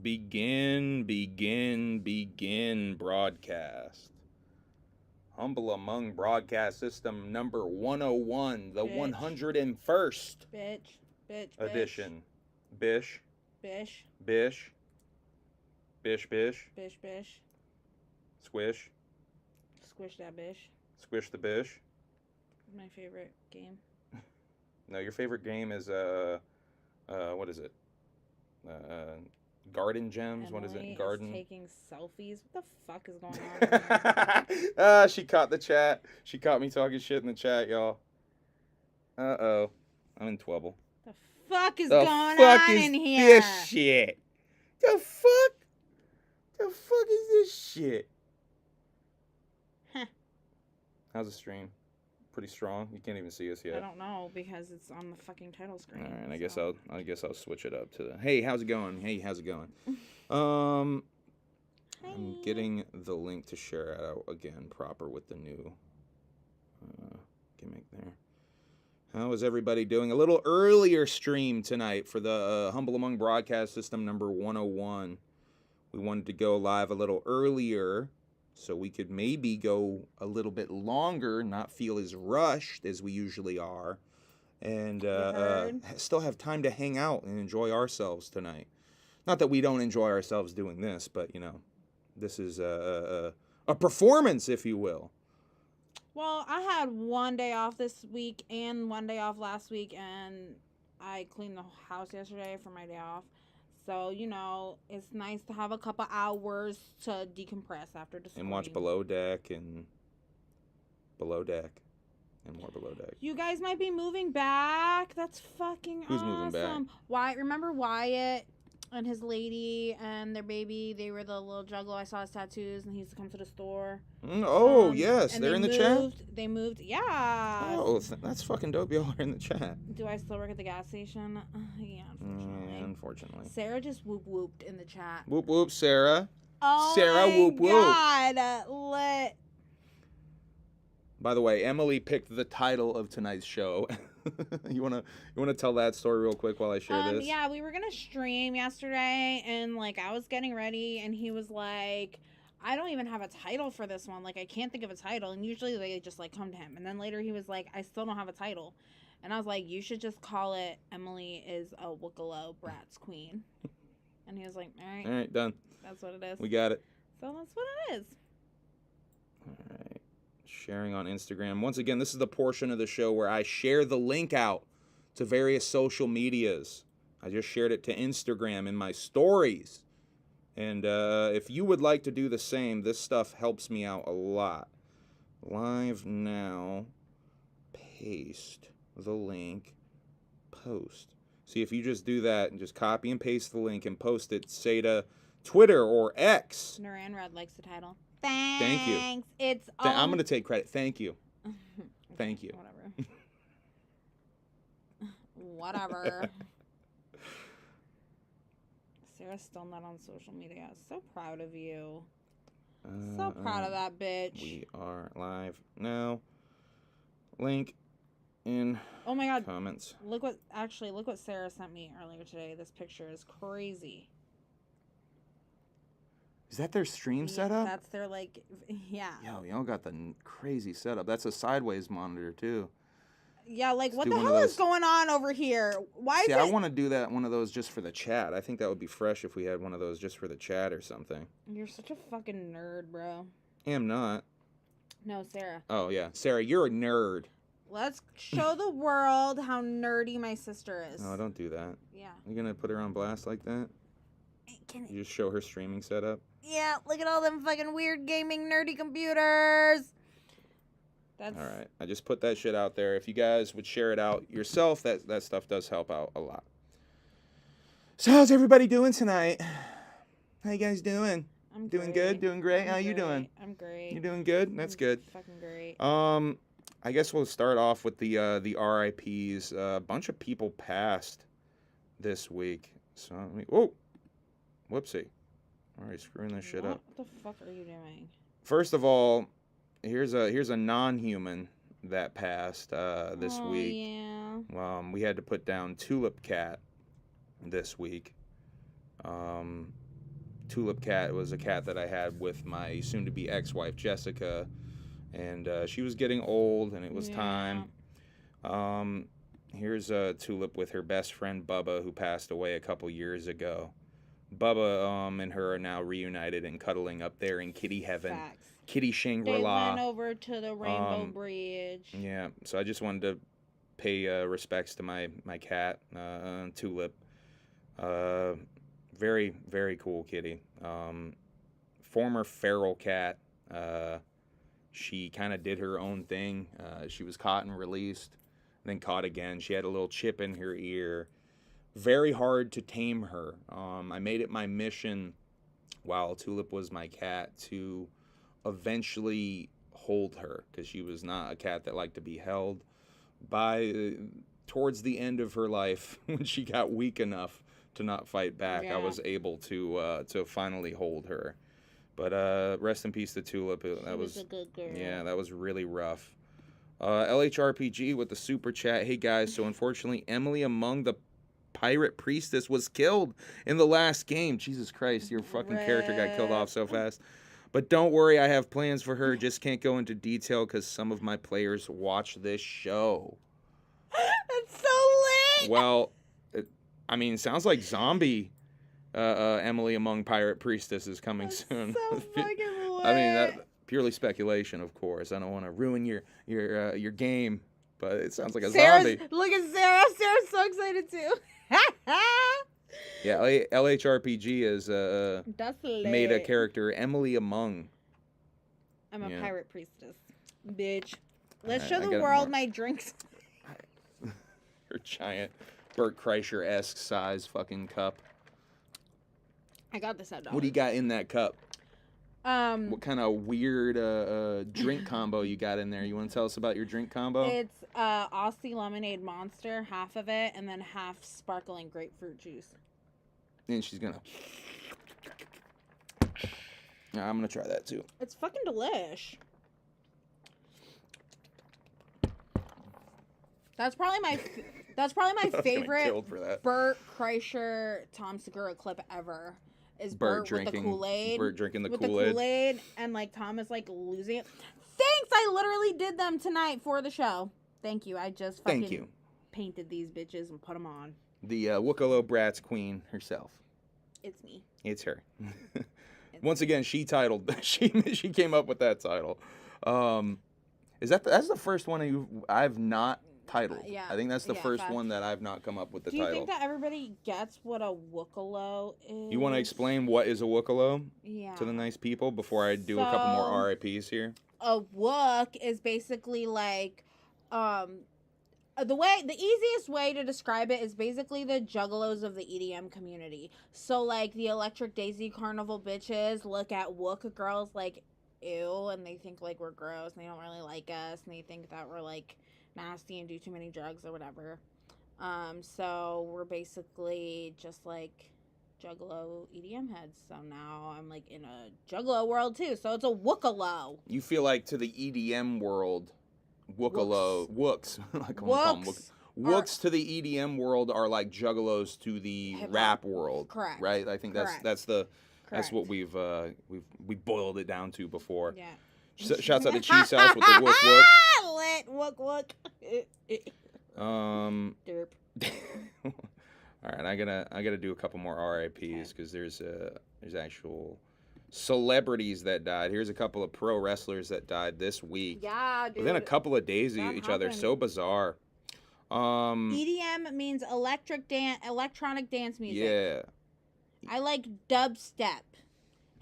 Begin broadcast. Humble Among broadcast system number 101, the Bitch. 101st Bitch. edition. Bish. Bish. Bish. Bish. Bish. Squish. Squish that bish. Squish the bish. My favorite game. No, your favorite game is what is it? Garden Gems. Emilee What is it? Garden. is taking selfies. What the fuck is going on? She caught the chat. She caught me talking shit in the chat, y'all. Uh-oh. I'm in trouble. The fuck is The going fuck on is in here? this shit? The fuck? The fuck is this shit? Huh. How's the stream? Pretty strong. You can't even see us yet. I don't know because it's on the fucking title screen. All right, so. I guess I'll switch it up to the. Hey, how's it going? Hey, how's it going? I'm getting the link to share it out again proper with the new gimmick there. How is everybody doing? A little earlier stream tonight for the Humble Among broadcast system number 101. We wanted to go live a little earlier so we could maybe go a little bit longer, not feel as rushed as we usually are, and still have time to hang out and enjoy ourselves tonight. Not that we don't enjoy ourselves doing this, but, you know, this is a performance, if you will. Well, I had one day off this week and one day off last week, and I cleaned the house yesterday for my day off. So, you know, it's nice to have a couple hours to decompress after the screen. And watch Below Deck and more Below Deck. You guys might be moving back. That's fucking Who's awesome. moving back? Remember Wyatt and his lady and their baby? They were the little juggalo. I saw his tattoos, and he used to come to the store. Yes, they're in the chat. They moved, yeah. Oh, that's fucking dope. Y'all are in the chat. Do I still work at the gas station? Yeah, unfortunately. Unfortunately. Sarah just whooped in the chat. Whoop, Sarah. Oh Sarah, my whoop. God, lit. By the way, Emilee picked the title of tonight's show. You wanna tell that story real quick while I share this? Yeah, we were gonna stream yesterday, and like I was getting ready, and he was like, I don't even have a title for this one. Like, I can't think of a title. And usually they just like come to him. And then later he was like, I still don't have a title. And I was like, you should just call it Emilee is a Wookalo Bratz Queen. And he was like, all right, done. That's what it is. We got it. So that's what it is. All right. Sharing on Instagram. Once again, this is the portion of the show where I share the link out to various social medias. I just shared it to Instagram in my stories. And if you would like to do the same, this stuff helps me out a lot. Live now. Paste the link. Post. See, if you just do that and just copy and paste the link and post it, say to Twitter or X. Naran Red likes the title. Thank you. It's I'm going to take credit. Thank you. Okay, Thank you. Whatever. Sarah's still not on social media. So proud of you. So proud of that bitch. We are live now. Link in oh my God. Comments. Look what Sarah sent me earlier today. This picture is crazy. Is that their stream setup? That's their yeah. Yo, y'all got the crazy setup. That's a sideways monitor too. Yeah, like what the hell is going on over here? Why is it? I want to do one of those just for the chat. I think that would be fresh if we had one of those just for the chat or something. You're such a fucking nerd, bro. Am not. No, Sarah. Oh yeah, Sarah, you're a nerd. Let's show the world how nerdy my sister is. No, don't do that. Yeah. You gonna put her on blast like that? You just show her streaming setup? Yeah, look at all them fucking weird gaming nerdy computers. All right, I just put that shit out there. If you guys would share it out yourself, that stuff does help out a lot. So how's everybody doing tonight? How you guys doing? I'm doing good, doing great. How you doing? I'm great. You doing good? That's good. Fucking great. I guess we'll start off with the RIPs. A bunch of people passed this week. So whoopsie. All right, screwing this shit up. What the fuck are you doing? First of all, here's a non-human that passed this week. Yeah. We had to put down Tulip Cat this week. Tulip cat was a cat that I had with my soon-to-be ex-wife, Jessica. And she was getting old, and it was time. Here's Tulip with her best friend, Bubba, who passed away a couple years ago. Bubba and her are now reunited and cuddling up there in kitty heaven. Facts. Kitty Shangri-La. They went over to the Rainbow Bridge. Yeah, so I just wanted to pay respects to my cat, Tulip. Very, very cool kitty. Former feral cat. She kind of did her own thing. She was caught and released, then caught again. She had a little chip in her ear. Very hard to tame her. I made it my mission, while Tulip was my cat, to eventually hold her, because she was not a cat that liked to be held. Towards the end of her life, when she got weak enough to not fight back, I was able to finally hold her. But rest in peace to Tulip. That was a good girl. Yeah, that was really rough. LHRPG with the super chat. Hey guys, so unfortunately, Emilee among the Pirate Priestess was killed in the last game. Jesus Christ, your fucking character got killed off so fast. But don't worry, I have plans for her. Just can't go into detail because some of my players watch this show. That's so lit. Well, sounds like zombie Emilee among Pirate Priestess is coming soon. So fucking lit. That purely speculation, of course. I don't want to ruin your game, but it sounds like a zombie. Look at Sarah. Sarah's so excited too. Yeah, LHRPG has made a character, Emilee among. I'm a pirate priestess, bitch. Let's Right, show the world my drinks. Her giant Bert Kreischer-esque size fucking cup. I got this at $1. What do you got in that cup? What kind of weird drink combo you got in there? You want to tell us about your drink combo? It's Aussie lemonade monster, half of it, and then half sparkling grapefruit juice. And she's gonna. Yeah, I'm gonna try that too. It's fucking delish. That's probably my favorite Bert Kreischer Tom Segura clip ever. Is Bert with the Kool-Aid. Bert drinking the with Kool-Aid. The Kool-Aid, and like Tom is like losing it. Thanks, I literally did them tonight for the show. Thank you. I just fucking painted these bitches and put them on. The Wookalo Bratz queen herself. It's me. It's her. Once again, she titled. She came up with that title. That's the first one I've not titled. Yeah. I think that's the first one that I've not come up with the title. Do you think that everybody gets what a Wookalo is? You want to explain what is a Wookalo? Yeah. To the nice people before I do a couple more RIPs here. A wook is basically like, the easiest way to describe it is basically the juggalos of the EDM community. So like the Electric Daisy Carnival bitches look at wook girls like ew, and they think like we're gross and they don't really like us and they think that we're like nasty and do too many drugs or whatever. So we're basically just like juggalo EDM heads. So now I'm like in a juggalo world too. So it's a wookalo. You feel like to the EDM world, Wookalo, wooks. Wooks to the EDM world are like juggalos to the rap world. Correct. Right? I think that's what we've boiled it down to before. Yeah. Shouts out to Cheese House with the wook wook. Lit wook wook. Derp. All right, I gotta do a couple more RIPs because there's actual celebrities that died. Here's a couple of pro wrestlers that died this week. Yeah, dude. Within a couple of days of each other. So bizarre. EDM means electronic dance music. Yeah. I like dubstep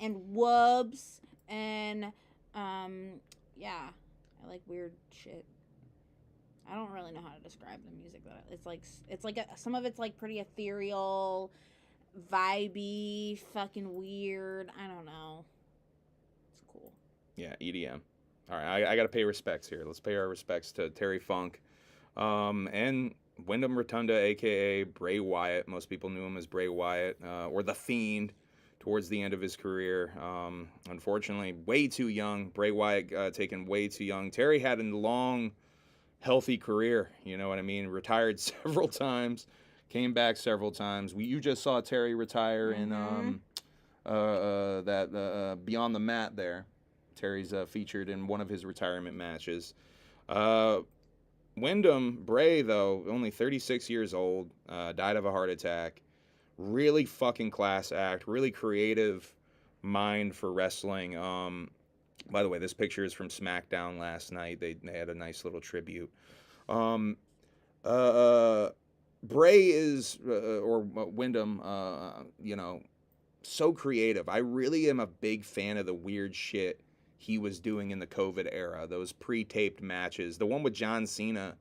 and wubs and I like weird shit. I don't really know how to describe the music that it's like some of it's like pretty ethereal, vibey, fucking weird. I don't know. It's cool. Yeah, EDM. All right, I got to pay respects here. Let's pay our respects to Terry Funk, and Wyndham Rotunda, a.k.a. Bray Wyatt. Most people knew him as Bray Wyatt, or The Fiend, towards the end of his career. Unfortunately, way too young. Bray Wyatt taken way too young. Terry had a long, healthy career. You know what I mean? Retired several times, came back several times. You just saw Terry retire in that Beyond the Mat there. Terry's featured in one of his retirement matches. Wyndham Bray, though, only 36 years old, died of a heart attack. Really fucking class act, really creative mind for wrestling. By the way, this picture is from SmackDown last night. They had a nice little tribute. Bray is, or Wyndham, so creative. I really am a big fan of the weird shit he was doing in the COVID era. Those pre-taped matches. The one with John Cena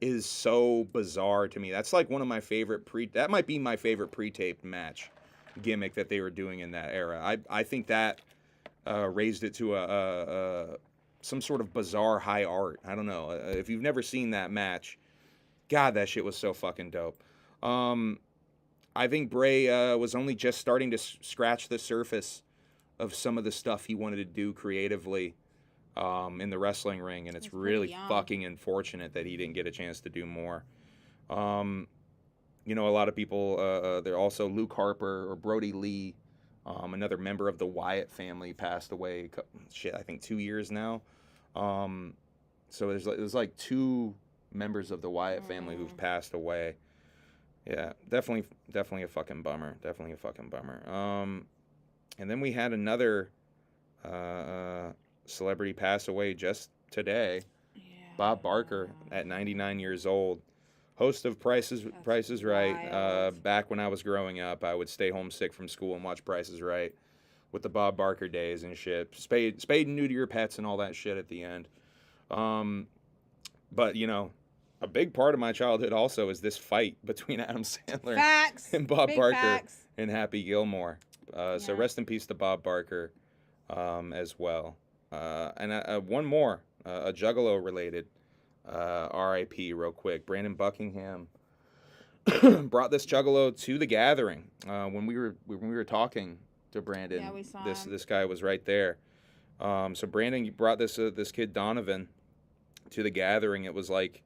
is so bizarre to me. That's like one of my favorite that might be my favorite pre-taped match gimmick that they were doing in that era. I think that raised it to some sort of bizarre high art. I don't know. If you've never seen that match, God, that shit was so fucking dope. I think Bray was only just starting to scratch the surface of some of the stuff he wanted to do creatively in the wrestling ring, and it's really fucking unfortunate that he didn't get a chance to do more. A lot of people, they're also Luke Harper or Brody Lee, another member of the Wyatt family, passed away, I think 2 years now. So there's like two members of the Wyatt family who've passed away. Yeah, definitely a fucking bummer. Definitely a fucking bummer. And then we had another celebrity pass away just today. Yeah. Bob Barker at 99 years old. Host of Price is Right. Back when I was growing up, I would stay home sick from school and watch Price is Right with the Bob Barker days and shit. Spade and neuter your pets and all that shit at the end. But, a big part of my childhood also is this fight between Adam Sandler and Bob Barker and Happy Gilmore. So rest in peace to Bob Barker as well. And one more, a Juggalo related R.I.P. real quick. Brandon Buckingham brought this Juggalo to the Gathering. When we were talking to Brandon, we saw this guy was right there. So Brandon brought this kid Donovan to the Gathering. It was like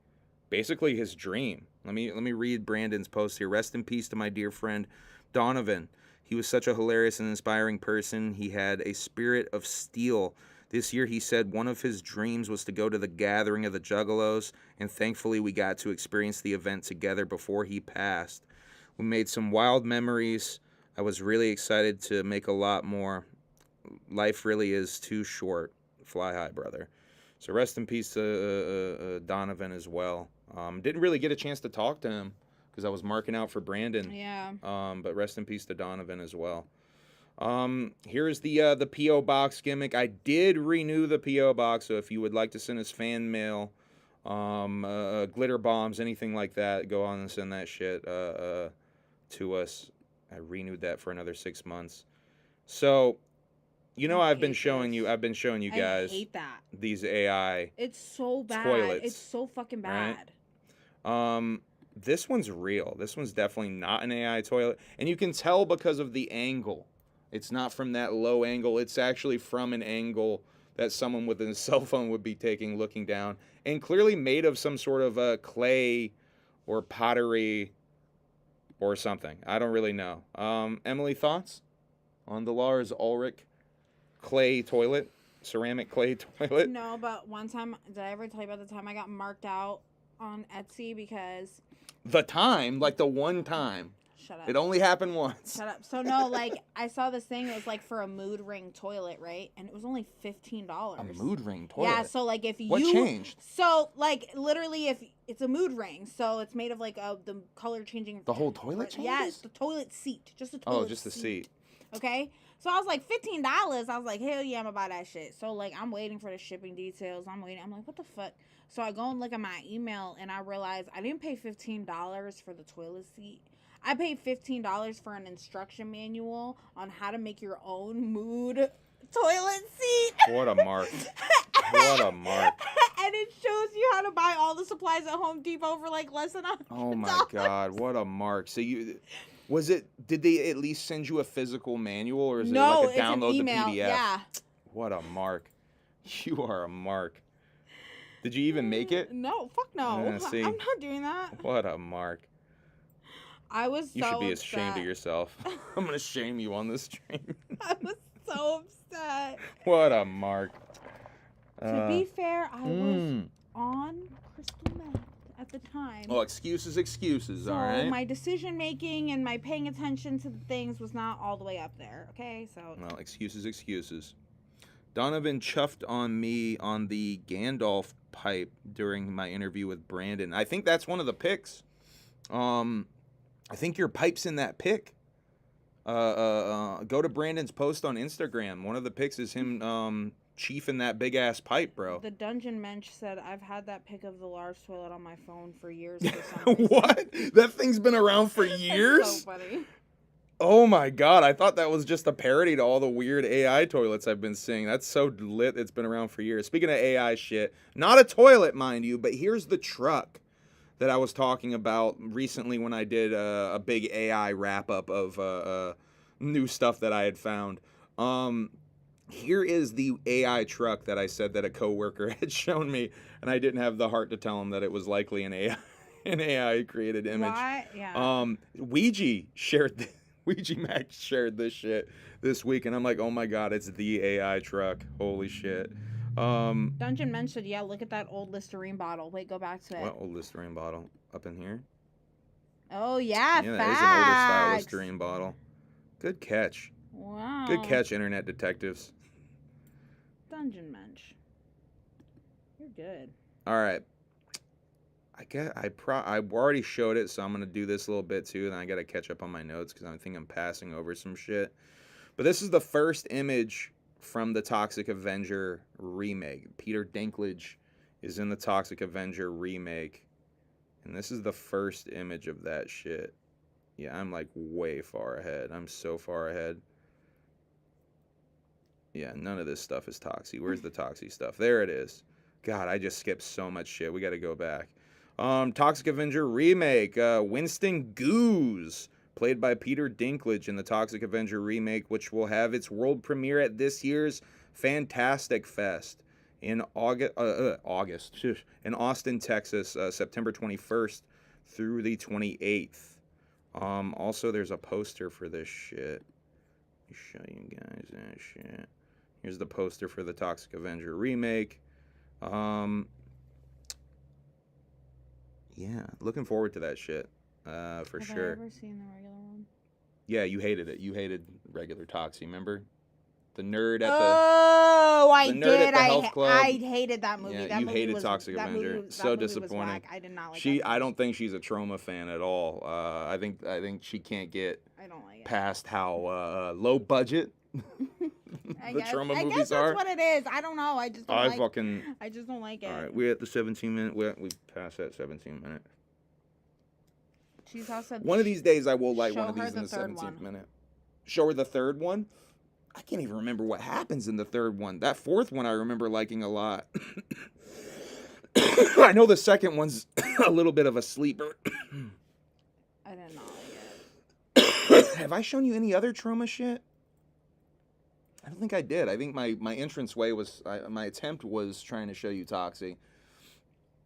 basically his dream. Let me read Brandon's post here. Rest in peace to my dear friend Donovan. He was such a hilarious and inspiring person. He had a spirit of steel. This year, he said one of his dreams was to go to the Gathering of the Juggalos, and thankfully we got to experience the event together before he passed. We made some wild memories. I was really excited to make a lot more. Life really is too short. Fly high, brother. So rest in peace to Donovan as well. Didn't really get a chance to talk to him because I was marking out for Brandon. Yeah. But rest in peace to Donovan as well. Here's the P.O. Box gimmick. I did renew the P.O. Box, so if you would like to send us fan mail, glitter bombs, anything like that, go on and send that shit to us. I renewed that for another 6 months. So, I've been showing you guys I hate that. These AI It's so bad. toilets, it's so fucking bad. Right? This one's real. This one's definitely not an AI toilet. And you can tell because of the angle. It's not from that low angle. It's actually from an angle that someone with a cell phone would be taking, looking down. And clearly made of some sort of clay or pottery or something. I don't really know. Emilee, thoughts on the Lars Ulrich clay toilet? Ceramic clay toilet? No, but one time, did I ever tell you about the time I got marked out on Etsy because... The time? Like the one time? Shut up. It only happened once. Shut up. So, no, I saw this thing. It was, for a mood ring toilet, right? And it was only $15. A mood ring toilet? Yeah, so, if you... What changed? So, literally, if... It's a mood ring, so it's made of, the color-changing... The whole toilet changes? Yeah, it's the toilet seat. Just the toilet seat. Oh, just the seat. Okay? So, I was like, $15. I was like, hell yeah, I'm gonna buy that shit. So, I'm waiting for the shipping details. I'm waiting. I'm like, what the fuck? So, I go and look at my email, and I realize I didn't pay $15 for the toilet seat. I paid $15 for an instruction manual on how to make your own mood toilet seat. What a mark. What a mark. And it shows you how to buy all the supplies at Home Depot for less than $100. Oh my God, what a mark. So did they at least send you a physical manual or is it a download it's an email. the PDF? Yeah. What a mark. You are a mark. Did you even make it? No, fuck no. I'm not doing that. What a mark. I was You should be ashamed of yourself. I'm going to shame you on this stream. I was so upset. What a mark. To be fair, I was on crystal meth at the time. Oh, excuses, So all right? my decision making and my paying attention to the things was not all the way up there. Okay, so. Well, excuses. Donovan chuffed on me on the Gandalf pipe during my interview with Brandon. I think that's one of the picks. I think your pipe's in that pick. Go to Brandon's post on Instagram. One of the pics is him chiefing that big ass pipe, bro. The Dungeon Mensch said, I've had that pic of the large toilet on my phone for years for some reason. What? That thing's been around for years? That's so funny. Oh my god, I thought that was just a parody to all the weird AI toilets I've been seeing. That's so lit, it's been around for years. Speaking of AI shit, not a toilet, mind you, but here's the truck that I was talking about recently when I did a big AI wrap-up of new stuff that I had found. Here is the AI truck that I said that a coworker had shown me, and I didn't have the heart to tell him that it was likely an AI created image. Why? Yeah. OUIJA MACC shared this shit this week, and I'm like, oh my god, it's the AI truck. Holy shit. Dungeon Mensch said, yeah, look at that old Listerine bottle. Wait, go back to it. What old Listerine bottle? Up in here? Oh, yeah, Yeah, facts. that is an older style Listerine bottle. Good catch. Wow. Good catch, internet detectives. Dungeon Mensch. You're good. All right. I already showed it, so I'm gonna do this a little bit too. Then I gotta catch up on my notes because I think I'm passing over some shit. But this is the first image from the Toxic Avenger remake. Peter Dinklage is in the Toxic Avenger remake, and this is the first image of that shit. Yeah, I'm like way far ahead. I'm so far ahead. Yeah, none of this stuff is Toxie. Where's the Toxie stuff? There it is. God, I just skipped so much shit. We got to go back. Toxic Avenger remake. Winston Goose, played by Peter Dinklage in the Toxic Avenger remake, which will have its world premiere at this year's Fantastic Fest in August in Austin, Texas, September 21st through the 28th. Also, there's a poster for this shit. Let me show you guys that shit. Here's the poster for the Toxic Avenger remake. Yeah, looking forward to that shit, for sure. Have I ever seen the regular one? Yeah, you hated it. You hated regular Toxie, remember? The nerd at I nerd did. at the health club. I hated that movie. Yeah, that you movie hated was, Toxic that Avenger. movie, So that movie disappointing. Was whack. I did not like that movie. I don't think she's a Trauma fan at all. I think she can't get I don't like it. past how low budget the Trauma movies I guess are. That's what it is. I don't know. I just don't I just don't like it. All right, we're at the 17-minute. We passed that 17-minute. Cheese House said One of these days, I will light show one of her these in the the third 17th one. minute. Show her the third one? I can't even remember what happens in the third one. That fourth one I remember liking a lot. I know the second one's a little bit of a sleeper. I did not like it. Have I shown you any other Trauma shit? I don't think I did. I think my entranceway was... my attempt was trying to show you Toxie.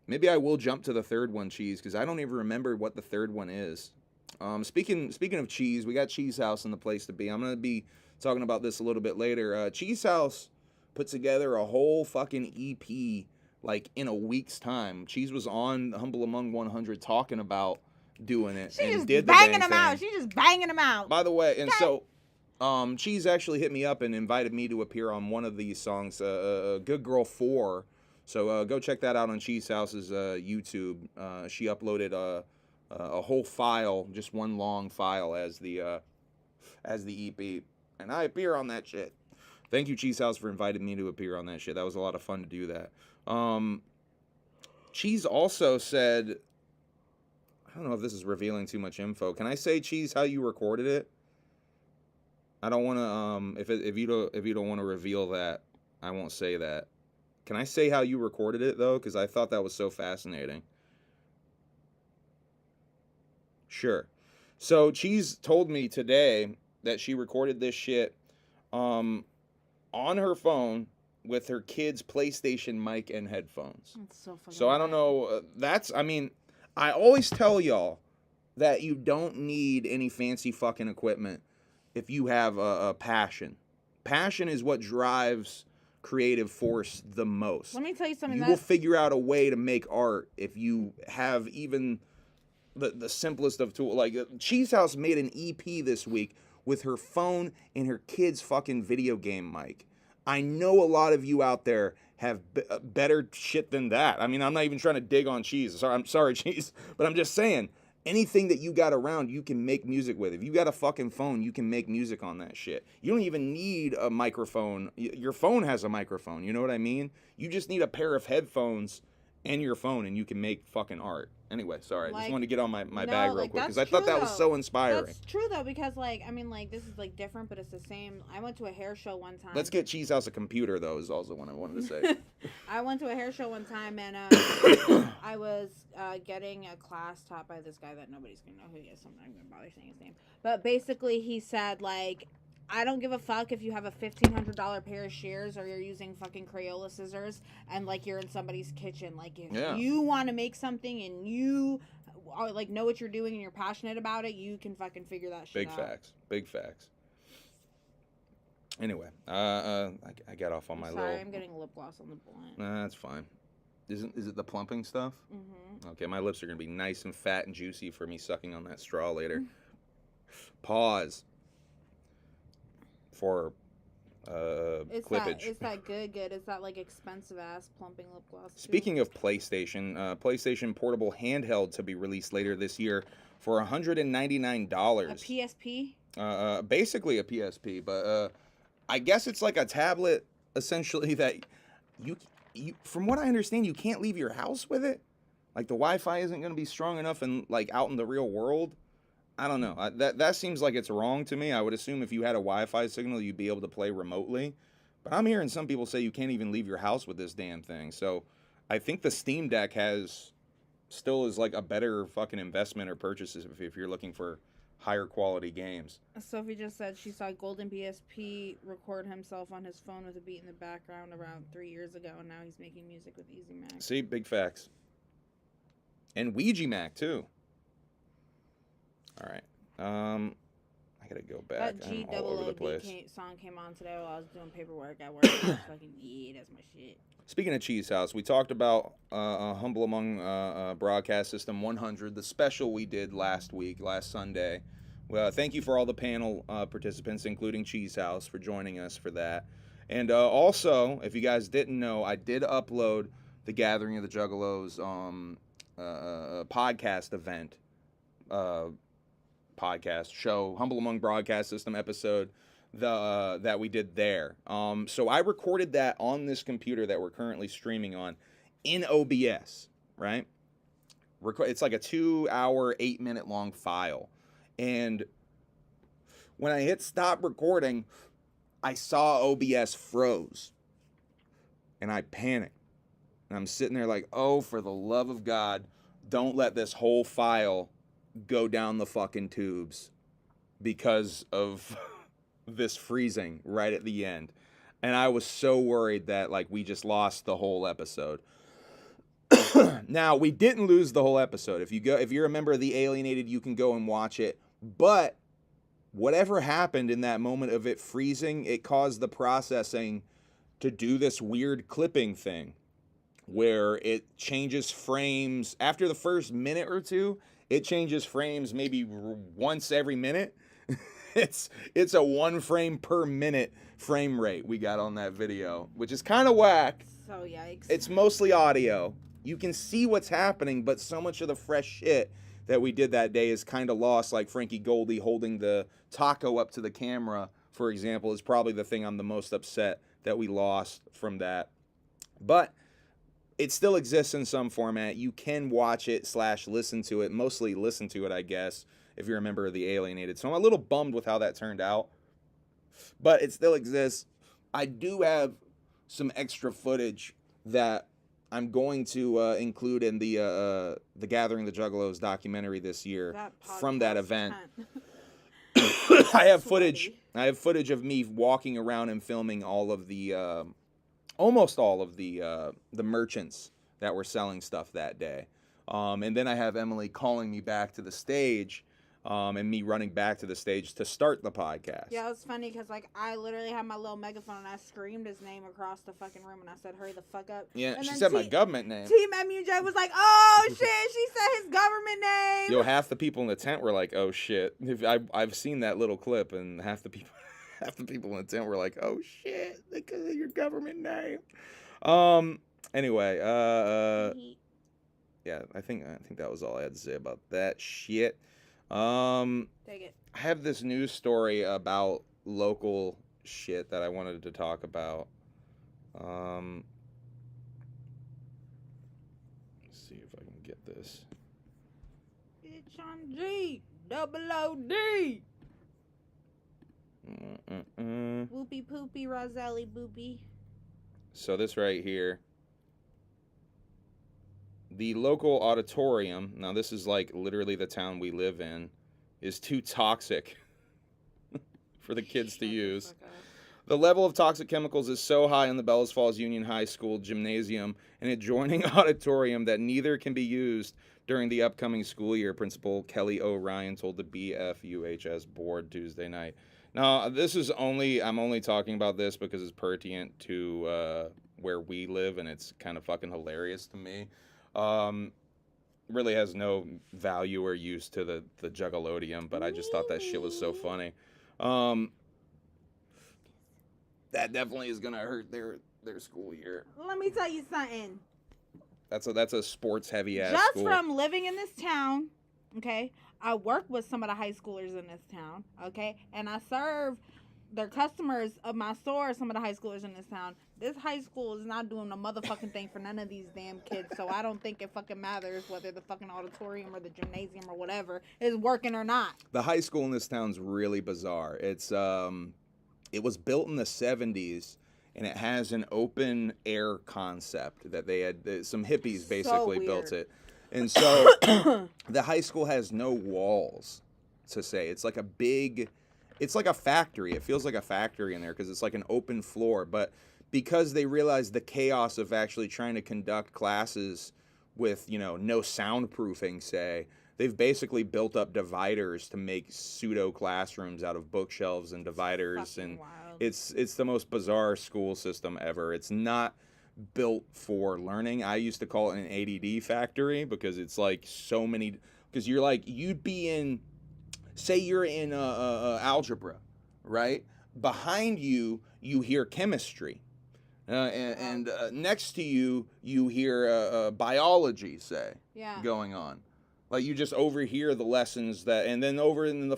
Maybe I will jump to the third one, Cheese, because I don't even remember what the third one is. Speaking of Cheese, we got Cheese House in the place to be. I'm going to be talking about this a little bit later. Cheese House put together a whole fucking EP like in a week's time. Cheese was on Humble Among 100 talking about doing it. She and just did the banging dang them out. thing. She just banging them out. By the way, and so Cheese actually hit me up and invited me to appear on one of these songs, Good Girl 4. So go check that out on Cheese House's YouTube. She uploaded a whole file, just one long file as the EP, and I appear on that shit. Thank you, Cheese House, for inviting me to appear on that shit. That was a lot of fun to do that. Cheese also said, I don't know if this is revealing too much info. Can I say, Cheese, how you recorded it? I don't want to. If you don't want to reveal that, I won't say that. Can I say how you recorded it though? Because I thought that was so fascinating. Sure. So Cheese told me today that she recorded this shit on her phone with her kid's PlayStation mic and headphones. That's so fucking So I don't know. I always tell y'all that you don't need any fancy fucking equipment if you have a passion. Passion is what drives creative force the most. Let me tell you something. You will figure out a way to make art if you have even the simplest of tools. Like Cheese House made an EP this week with her phone and her kid's fucking video game mic. I know a lot of you out there have better shit than that. I mean, I'm not even trying to dig on Cheese. I'm sorry, Cheese, but I'm just saying, anything that you got around, you can make music with. If you got a fucking phone, you can make music on that shit. You don't even need a microphone. Your phone has a microphone, you know what I mean? You just need a pair of headphones and your phone, and you can make fucking art. Anyway, sorry. I just wanted to get on my bag real quick, because I thought that was so inspiring. That's true, though, because, like, I mean, like, this is, like, different, but it's the same. I went to a hair show one time. Let's get Cheese House a computer, though, is also what I wanted to say. I went to a hair show one time, and I was getting a class taught by this guy that nobody's going to know who he is, so I'm not going to bother saying his name. But basically, he said, like, I don't give a fuck if you have a $1,500 pair of shears or you're using fucking Crayola scissors and, like, you're in somebody's kitchen. Like, if you want to make something and you, like, know what you're doing and you're passionate about it, you can fucking figure that shit out. Big facts. Anyway, I got off on my little... Sorry, I'm getting lip gloss on the blunt. Nah, that's fine. Is it the plumping stuff? Mm-hmm. Okay, my lips are going to be nice and fat and juicy for me sucking on that straw later. Pause. For clippage. Is that good? Is that like expensive ass plumping lip gloss? Speaking of PlayStation, PlayStation Portable Handheld to be released later this year for $199. A PSP? Basically a PSP, but I guess it's like a tablet essentially that you from what I understand, you can't leave your house with it. Like the Wi-Fi isn't going to be strong enough and like out in the real world. I don't know. That seems like it's wrong to me. I would assume if you had a Wi-Fi signal, you'd be able to play remotely. But I'm hearing some people say you can't even leave your house with this damn thing. So I think the Steam Deck still is like a better fucking investment or purchases if you're looking for higher quality games. Sophie just said she saw Golden PSP record himself on his phone with a beat in the background around 3 years ago, and now he's making music with OUIJA MACC. See, big facts. And OUIJA MACC too. All right. I gotta go back. That I'm all over the place. song came on today while I was doing paperwork at work. I was fucking, that's my shit. Speaking of Cheese House, we talked about Humble Among Broadcast System 100, the special we did last Sunday. Well, thank you for all the panel participants, including Cheese House, for joining us for that. And also, if you guys didn't know, I did upload the Gathering of the Juggalos podcast event. Podcast show, Humble Among Broadcast System episode that we did there. So I recorded that on this computer that we're currently streaming on in OBS, right? It's like a 2-hour, 8-minute long file. And when I hit stop recording, I saw OBS froze. And I panicked. And I'm sitting there like, oh, for the love of God, don't let this whole file go down the fucking tubes because of this freezing right at the end. And I was so worried that like we just lost the whole episode. Now, we didn't lose the whole episode. If you're a member of the Alienated, you can go and watch it. But whatever happened in that moment of it freezing, it caused the processing to do this weird clipping thing where it changes frames after the first minute or two. It changes frames maybe once every minute. It's a 1 frame per minute frame rate we got on that video, which is kind of whack. So yikes. It's mostly audio. You can see what's happening, but so much of the fresh shit that we did that day is kind of lost. Like Frankie Goldie holding the taco up to the camera, for example, is probably the thing I'm the most upset that we lost from that. But it still exists in some format. You can watch it / listen to it. Mostly listen to it, I guess, if you're a member of the Alienated. So I'm a little bummed with how that turned out. But it still exists. I do have some extra footage that I'm going to include in the Gathering of the Juggalos documentary this year from that event. I have footage of me walking around and filming all of the almost all of the merchants that were selling stuff that day. And then I have Emilee calling me back to the stage and me running back to the stage to start the podcast. Yeah, it was funny because, like, I literally had my little megaphone and I screamed his name across the fucking room and I said, hurry the fuck up. Yeah, and she then said my government name. Team MUJ was like, oh, shit, she said his government name. Yo, half the people in the tent were like, oh, shit. I've seen that little clip, and half the people in the tent were like, oh, shit, because of your government name. Anyway, yeah, I think that was all I had to say about that shit. Take it. I have this news story about local shit that I wanted to talk about. Let's see if I can get this. It's on G, double OD. Whoopie poopy, Roselli boopy. So this right here. The local auditorium, now this is like literally the town we live in, is too toxic for the kids to use. The level of toxic chemicals is so high in the Bellas Falls Union High School gymnasium and adjoining auditorium that neither can be used during the upcoming school year, Principal Kelly O'Ryan told the BFUHS board Tuesday night. Now, I'm only talking about this because it's pertinent to where we live, and it's kind of fucking hilarious to me. Really has no value or use to the Juggalodium, but I just thought that shit was so funny. That definitely is gonna hurt their school year. Let me tell you something. That's a sports heavy ass Just school. from living in this town, okay, I work with some of the high schoolers in this town, okay, and I serve their customers of my store, some of the high schoolers in this town. This high school is not doing a motherfucking thing for none of these damn kids, so I don't think it fucking matters whether the fucking auditorium or the gymnasium or whatever is working or not. The high school in this town's really bizarre. It's it was built in the 70s, and it has an open air concept that they had. Some hippies basically built it. And so the high school has no walls, to say. It's like it's like a factory. It feels like a factory in there because it's like an open floor. But because they realized the chaos of actually trying to conduct classes with, no soundproofing, say, they've basically built up dividers to make pseudo classrooms out of bookshelves and dividers. And wild. It's the most bizarre school system ever. It's not built for learning. I used to call it an ADD factory because it's like so many, because you'd be in, say you're in algebra, right? Behind you hear chemistry. And next to you hear biology, say, going on. Like, you just overhear the lessons and then over in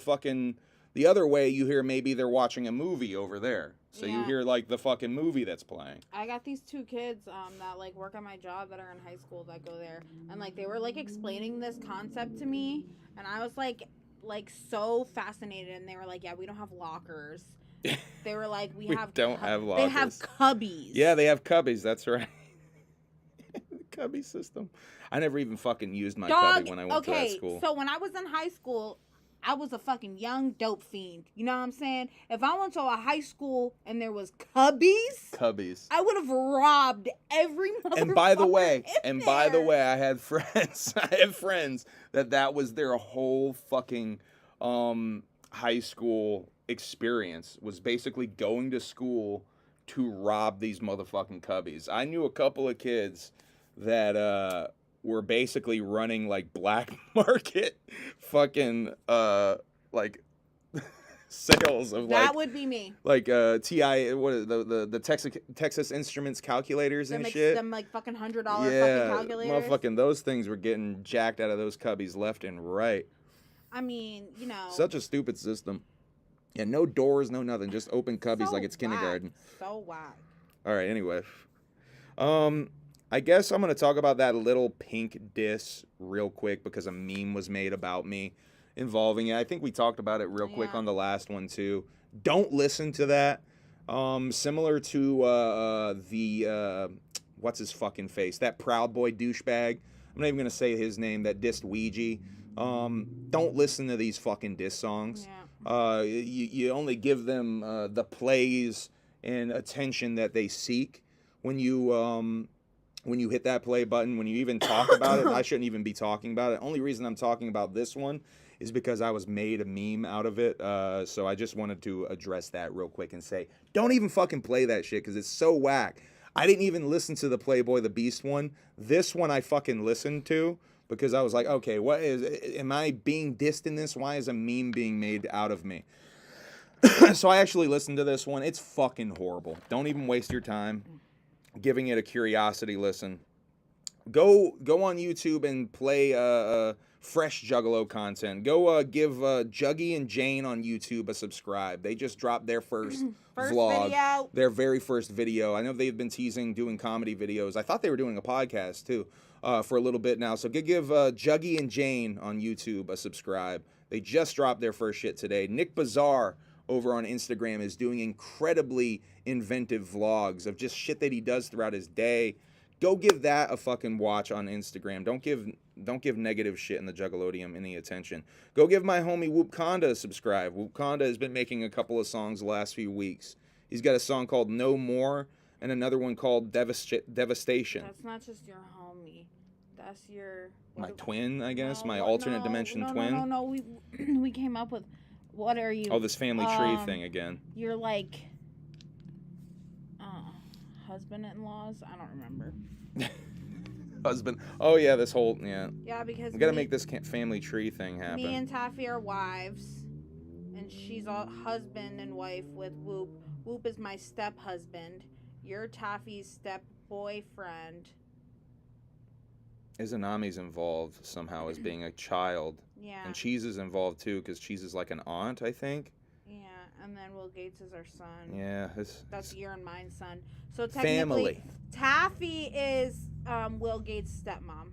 the other way, you hear maybe they're watching a movie over there. So you hear, like, the fucking movie that's playing. I got these two kids that, like, work at my job that are in high school that go there. And, like, they were, like, explaining this concept to me. And I was, like so fascinated. And they were like, yeah, we don't have lockers. They were like, we don't have lockers. They have cubbies. Yeah, they have cubbies. That's right. Cubby system. I never even fucking used my cubby when I went to that school. So when I was in high school, I was a fucking young dope fiend. You know what I'm saying? If I went to a high school and there was cubbies, I would have robbed every motherfucker. And by the way, I had friends. that was their whole fucking high school experience, was basically going to school to rob these motherfucking cubbies. I knew a couple of kids that were basically running like black market fucking like sales of that would be me. Like TI, what is the Texas Instruments calculators and shit. Them like fucking $100 fucking calculators. Motherfucking those things were getting jacked out of those cubbies left and right. I mean, such a stupid system. Yeah, no doors, no nothing, just open cubbies like it's kindergarten. So whack. All right, anyway. I guess I'm going to talk about that little pink diss real quick because a meme was made about me involving it. I think we talked about it real quick on the last one too. Don't listen to that. Similar to the what's his fucking face? That Proud Boy douchebag. I'm not even going to say his name, that dissed Ouija. Don't listen to these fucking diss songs. Yeah. You only give them the plays and attention that they seek when you hit that play button, when you even talk about it. I shouldn't even be talking about it. Only reason I'm talking about this one is because I was made a meme out of it. So I just wanted to address that real quick and say, don't even fucking play that shit because it's so whack. I didn't even listen to the Playboy the Beast one. This one I fucking listened to because I was like, okay, am I being dissed in this? Why is a meme being made out of me? So I actually listened to this one. It's fucking horrible. Don't even waste your time giving it a curiosity listen. Go on YouTube and play fresh Juggalo content. Go give Juggy and Jane on YouTube a subscribe. They just dropped their first vlog, video. Their very first video. I know they've been teasing doing comedy videos. I thought they were doing a podcast too for a little bit now. So give Juggy and Jane on YouTube a subscribe. They just dropped their first shit today. Nick Bazaar over on Instagram is doing incredibly inventive vlogs of just shit that he does throughout his day. Go give that a fucking watch on Instagram. Don't give negative shit in the Juggalodium any attention. Go give my homie Wookalo a subscribe. Wookalo has been making a couple of songs the last few weeks. He's got a song called No More and another one called Devastation. That's not just your homie. That's your... My twin, I guess? No, My alternate dimension twin? No. We came up with... What are you? Oh, this family tree thing again. You're like... husband-in-laws? I don't remember. Husband. Oh, yeah, this whole... Yeah. Yeah, because... We gotta make this family tree thing happen. Me and Taffy are wives. And she's a husband and wife with Whoop. Whoop is my step-husband. You're Taffy's step-boyfriend. Izanami's involved somehow as being a child. Yeah. And Cheese is involved too, because Cheese is like an aunt, I think. Yeah, and then Will Gates is our son. Yeah. That's your and mine son. So technically, family. Taffy is Will Gates' stepmom.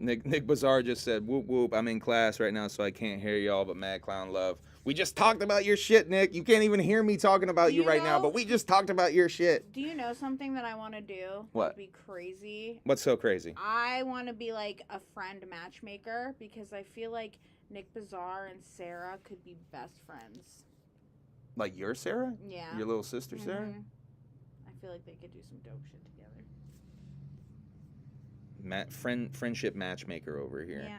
Nick Bazaar just said, whoop whoop, I'm in class right now, so I can't hear y'all, but Mad Clown Love. We just talked about your shit, Nick. You can't even hear me talking about you right now, but we just talked about your shit. Do you know something that I want to do? What? Would be crazy. What's so crazy? I want to be like a friend matchmaker because I feel like Nick Bazaar and Sarah could be best friends. Like your Sarah? Yeah. Your little sister, Sarah? I feel like they could do some dope shit together. Friendship matchmaker over here. Yeah.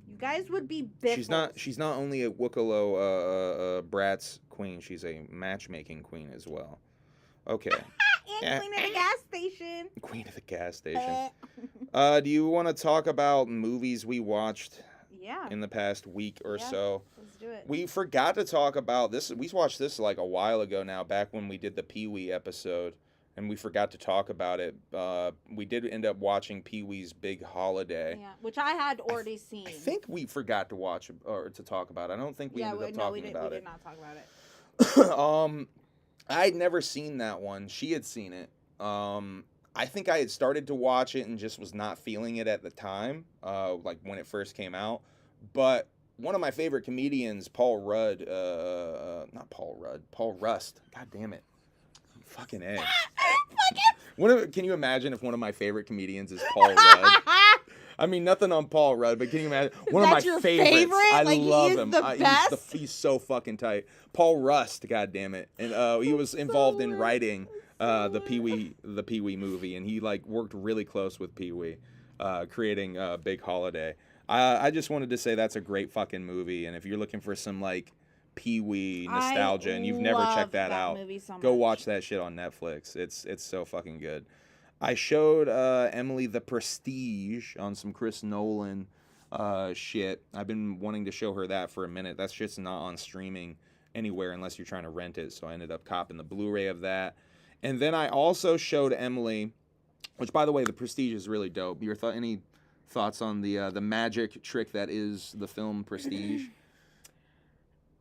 You guys would be biffles. She's not only a Wookalo Bratz queen, she's a matchmaking queen as well. Okay. And queen of the gas station. Queen of the gas station. Do you want to talk about movies we watched in the past week or so? Let's do it. We forgot to talk about this. We watched this like a while ago now, back when we did the Pee-wee episode. And we forgot to talk about it. We did end up watching Pee-wee's Big Holiday. Yeah, which I had already seen. I think we forgot to watch or to talk about it. I don't think we ended up talking about it. We did not talk about it. I'd never seen that one. She had seen it. I think I had started to watch it and just was not feeling it at the time, like when it first came out. But one of my favorite comedians, Paul Rust. God damn it. Fucking A. Can you imagine if one of my favorite comedians is Paul Rudd? I mean, nothing on Paul Rudd, but can you imagine? One of my favorites. Favorite? I like, love he's him. The best? He's so fucking tight. Paul Rust, God damn it. And he was involved in writing the Pee-wee movie, and he like worked really close with Pee-wee, creating Big Holiday. I just wanted to say that's a great fucking movie, and if you're looking for some like Pee-wee nostalgia and you've never checked that out, go watch that shit on Netflix. It's so fucking good. I showed Emilee The Prestige on some Chris Nolan shit. I've been wanting to show her that for a minute. That shit's not on streaming anywhere unless you're trying to rent it, so I ended up copping the Blu-ray of that. And then I also showed Emilee, which by the way, The Prestige is really dope. Any thoughts on the magic trick that is the film Prestige?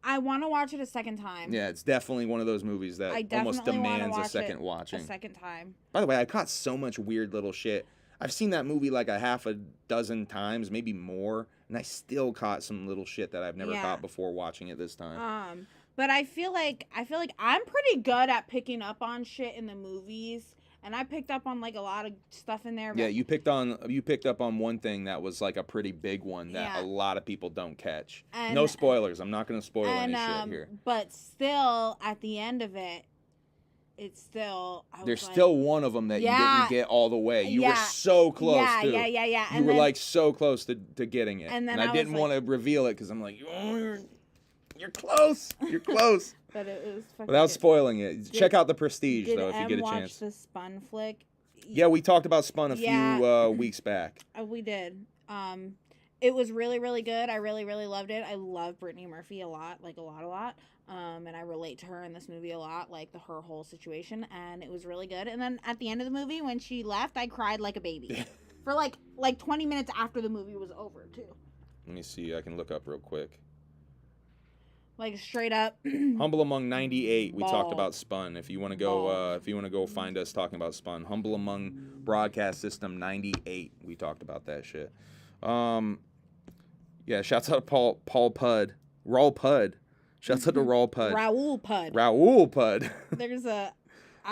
I want to watch it a second time. Yeah, it's definitely one of those movies that almost demands a second watching. A second time. By the way, I caught so much weird little shit. I've seen that movie like a half a dozen times, maybe more, and I still caught some little shit that I've never caught before watching it this time. But I feel like I'm pretty good at picking up on shit in the movies. And I picked up on like a lot of stuff in there. Yeah, you picked up on one thing that was like a pretty big one that a lot of people don't catch. And, no spoilers. I'm not going to spoil any shit here. But still, at the end of it, it's still. There's still one of them that you didn't get all the way. You were so close, too. Yeah. You were, like, so close to getting it. And I didn't want to reveal it because I'm like, oh, you're close. You're close. But it was fucking Without spoiling it. Check out The Prestige, though, if you get a chance. Did watch the Spun flick? Yeah, we talked about Spun a few weeks back. We did. It was really, really good. I really, really loved it. I love Brittany Murphy a lot, like a lot. And I relate to her in this movie a lot, like her whole situation. And it was really good. And then at the end of the movie, when she left, I cried like a baby. For like 20 minutes after the movie was over, too. Let me see. I can look up real quick. Like straight up. Humble Among 98. We talked about Spun. If you want to go, find us talking about Spun. Humble Among Broadcast System 98. We talked about that shit. Yeah. Shouts out to Paul Pudd, Raul Pudd. Shouts out to Raul Pudd. Raul Pudd. There's a.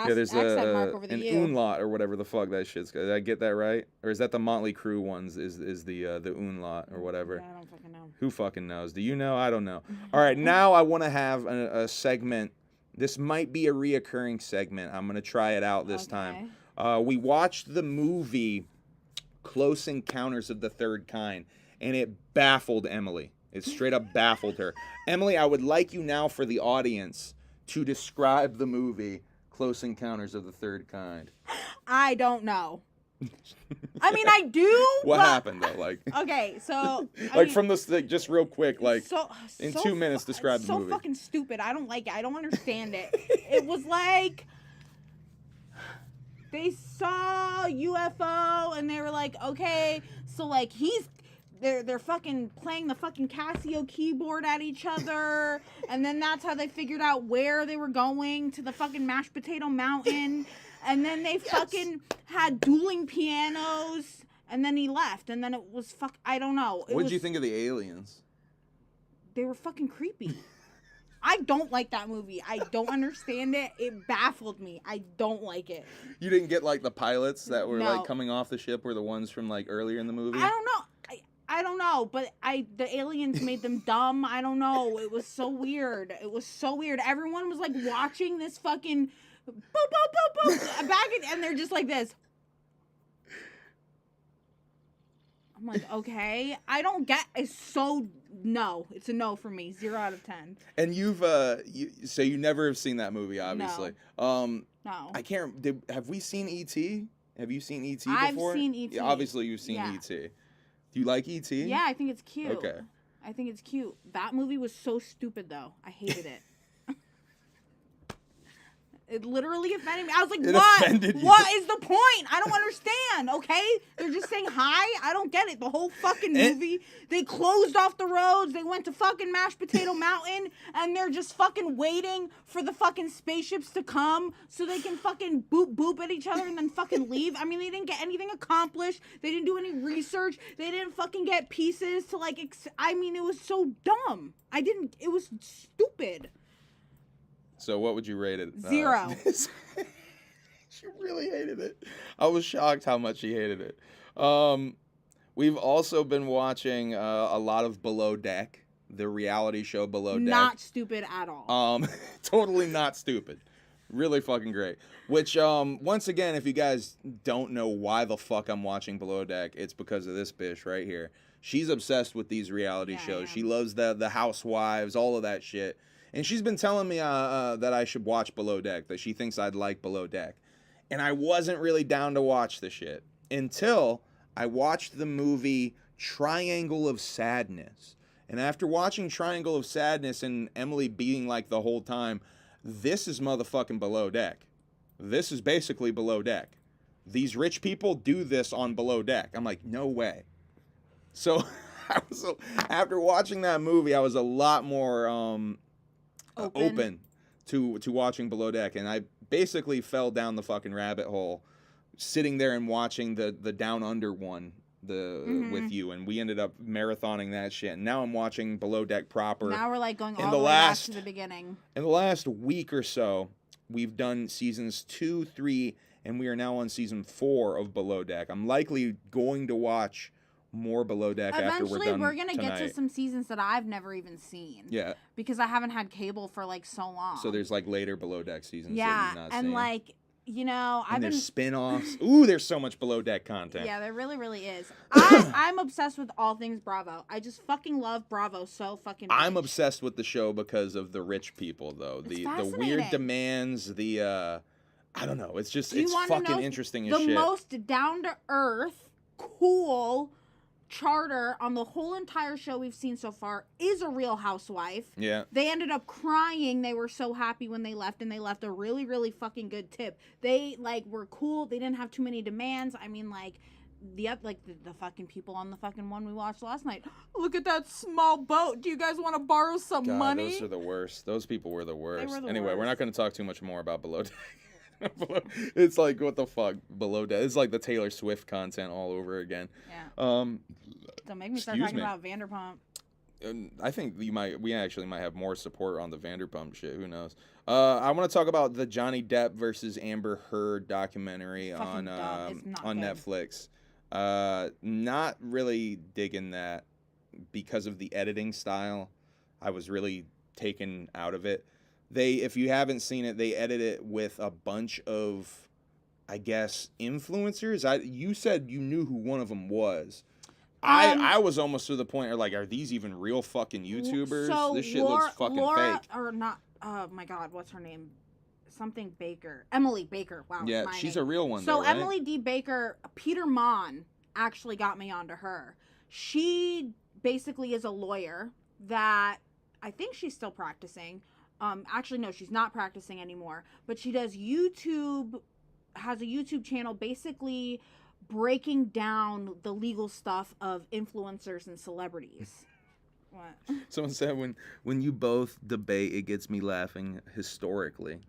There's accent mark over the an U. umlaut or whatever the fuck that shit's. Did I get that right? Or is that the Motley Crue ones? Is the umlaut or whatever? I don't fucking know. Who fucking knows? Do you know? I don't know. All right, now I want to have a segment. This might be a reoccurring segment. I'm gonna try it out this time. We watched the movie Close Encounters of the Third Kind, and it baffled Emilee. It straight up baffled her. Emilee, I would like you now for the audience to describe the movie Close Encounters of the Third Kind. I don't know. I mean, I do. What happened though? Like, okay, so from this, just real quick, like in 2 minutes, describe the movie. So fucking stupid. I don't like it. I don't understand it. It was like they saw UFO and they were like, okay, so like they're fucking playing the fucking Casio keyboard at each other, and then that's how they figured out where they were going, to the fucking mashed potato mountain, and then they fucking had dueling pianos, and then he left, and then it was I don't know. What did you think of the aliens? They were fucking creepy. I don't like that movie. I don't understand it. It baffled me. I don't like it. You didn't get like the pilots that were like coming off the ship were the ones from like earlier in the movie? I don't know. I don't know, but the aliens made them dumb. I don't know. It was so weird. Everyone was like watching this fucking boop, boop, boop, boop, and they're just like this. I'm like, okay. I don't get. It's a no for me. 0 out of 10. And so you never have seen that movie, obviously. No. I can't. Have we seen E.T.? Have you seen E.T. before? I've seen E.T. Yeah, obviously, you've seen E.T. Do you like E.T.? Yeah, I think it's cute. Okay. I think it's cute. That movie was so stupid, though. I hated it. It literally offended me. I was like, what is the point? I don't understand, okay? They're just saying hi. I don't get it. The whole fucking movie, they closed off the roads. They went to fucking Mashed Potato Mountain, and they're just fucking waiting for the fucking spaceships to come so they can fucking boop at each other and then fucking leave. I mean, they didn't get anything accomplished. They didn't do any research. They didn't fucking get pieces to, like, I mean, it was so dumb. It was stupid. So what would you rate it? 0. She really hated it. I was shocked how much she hated it. We've also been watching a lot of Below Deck, the reality show Below Deck. Not stupid at all. Totally not stupid. Really fucking great. Which, once again, if you guys don't know why the fuck I'm watching Below Deck, it's because of this bitch right here. She's obsessed with these reality shows. She loves the housewives, all of that shit. And she's been telling me that I should watch Below Deck, that she thinks I'd like Below Deck. And I wasn't really down to watch the shit until I watched the movie Triangle of Sadness. And after watching Triangle of Sadness and Emilee being like the whole time, this is motherfucking Below Deck. This is basically Below Deck. These rich people do this on Below Deck. I'm like, no way. So after watching that movie, I was a lot more open to watching Below Deck, and I basically fell down the fucking rabbit hole sitting there and watching the Down Under one with you, and we ended up marathoning that shit. And now I'm watching Below Deck proper. Now we're like going all the way back to the beginning. In the last week or so, we've done seasons 2, 3, and we are now on season 4 of Below Deck. I'm likely going to watch more Below Deck after we're Eventually, done we're gonna tonight. get to some seasons that I've never even seen. Yeah. Because I haven't had cable for like so long. So there's like later Below Deck seasons that yeah, you've not and seen. like I've been there's spin-offs. Ooh, there's so much Below Deck content. Yeah, there really, really is. I'm obsessed with all things Bravo. I just fucking love Bravo so fucking much. I'm obsessed with the show because of the rich people, though. It's the weird demands, I don't know. It's just, it's fucking interesting as shit. The most down-to-earth, cool charter on the whole entire show we've seen so far is a Real Housewife. Yeah. They ended up crying. They were so happy when they left, and they left a really, really fucking good tip. They, like, were cool. They didn't have too many demands. I mean, like, the fucking people on the fucking one we watched last night. Look at that small boat. Do you guys want to borrow some money? Those are the worst. Those people were the worst. Anyway, we're not going to talk too much more about Below Deck. It's like, what the fuck, Below Deck. It's like the Taylor Swift content all over again. Yeah. Don't make me start talking about Vanderpump. I think we actually might have more support on the Vanderpump shit. Who knows? I want to talk about the Johnny Depp versus Amber Heard documentary on Netflix. Not really digging that because of the editing style. I was really taken out of it. If you haven't seen it, they edit it with a bunch of, I guess, influencers. You said you knew who one of them was. I was almost to the point where, like, are these even real fucking YouTubers? So this shit looks fucking fake. Or not, oh my God, what's her name? Something Baker. Emilee Baker. Wow. Yeah, she's a real one, so though, right? Emilee D. Baker, Peter Mon actually got me onto her. She basically is a lawyer that I think she's still practicing. Actually, no, she's not practicing anymore. But she does has a YouTube channel basically breaking down the legal stuff of influencers and celebrities. What? Someone said when you both debate, it gets me laughing historically.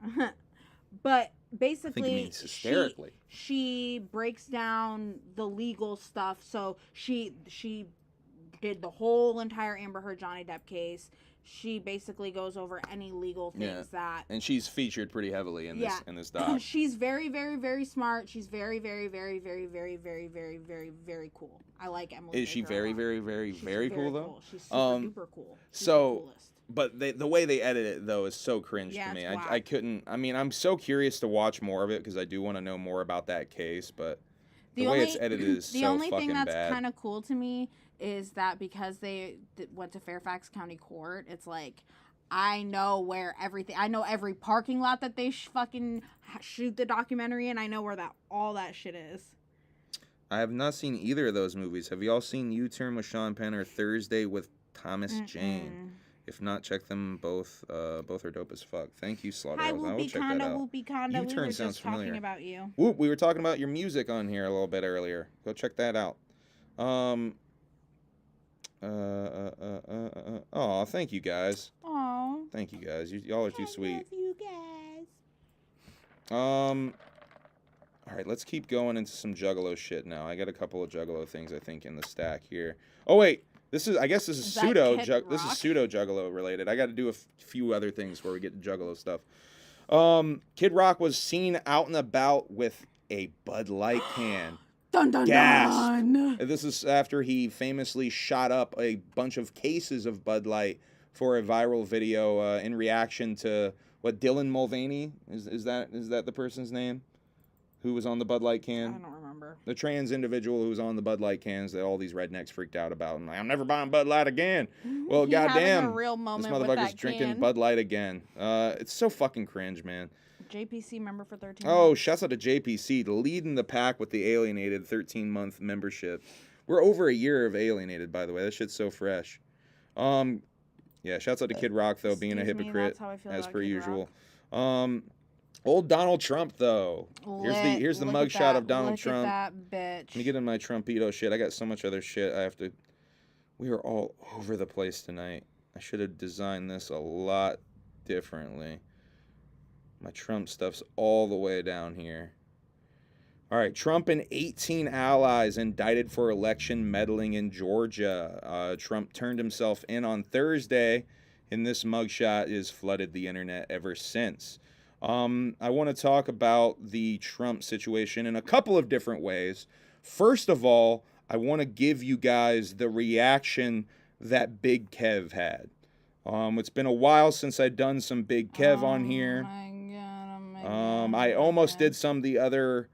But basically, I think it means hysterically. She breaks down the legal stuff. So she did the whole entire Amber Heard Johnny Depp case. She basically goes over any legal things that, and she's featured pretty heavily in this doc. She's very, very, very smart. She's very, very, very, very, very, very, very, very, very cool. I like Emilee. Is she very, very, very, very cool though? She's super duper cool. She's so, the coolest. But the way they edit it though is so cringe to me. I couldn't. I mean, I'm so curious to watch more of it because I do want to know more about that case. But the way it's edited is so fucking bad. The only thing that's kind of cool to me is that because they went to Fairfax County Court, it's like, I know where I know every parking lot that they fucking shoot the documentary in. I know where all that shit is. I have not seen either of those movies. Have y'all seen U-Turn with Sean Penn or Thursday with Thomas Jane? If not, check them both. Both are dope as fuck. Thank you, Slaughterhouse. I will check that out. Whoopie Conda. U-Turn We were sounds just familiar. talking about you. Whoop, we were talking about your music on here a little bit earlier. Go check that out. Oh, thank you guys. Oh. Thank you guys. Y'all are too sweet. Love you guys. All right, let's keep going into some Juggalo shit now. I got a couple of Juggalo things I think in the stack here. Oh wait, this is pseudo Juggalo related. I got to do a few other things before we get to Juggalo stuff. Kid Rock was seen out and about with a Bud Light can. Dun, dun, dun. This is after he famously shot up a bunch of cases of Bud Light for a viral video in reaction to what Dylan Mulvaney is that the person's name who was on the Bud Light can? I don't remember. The trans individual who was on the Bud Light cans that all these rednecks freaked out about. And like, I'm never buying Bud Light again. Well, goddamn, a real moment this motherfucker's drinking Bud Light again. It's so fucking cringe, man. JPC member for 13 months. Oh, shouts out to JPC, leading the pack with the Alienated 13-month membership. We're over a year of Alienated, by the way. That shit's so fresh. Yeah, shouts out to Kid Rock, though, being a hypocrite, as per usual. Old Donald Trump, though. Here's the mugshot of Donald Trump. Look at that bitch. Let me get in my Trumpito shit. I got so much other shit I have to... We are all over the place tonight. I should have designed this a lot differently. My Trump stuff's all the way down here. All right, Trump and 18 allies indicted for election meddling in Georgia. Trump turned himself in on Thursday, and this mugshot has flooded the internet ever since. I want to talk about the Trump situation in a couple of different ways. First of all, I want to give you guys the reaction that Big Kev had. It's been a while since I've done some Big Kev on here. I almost did some a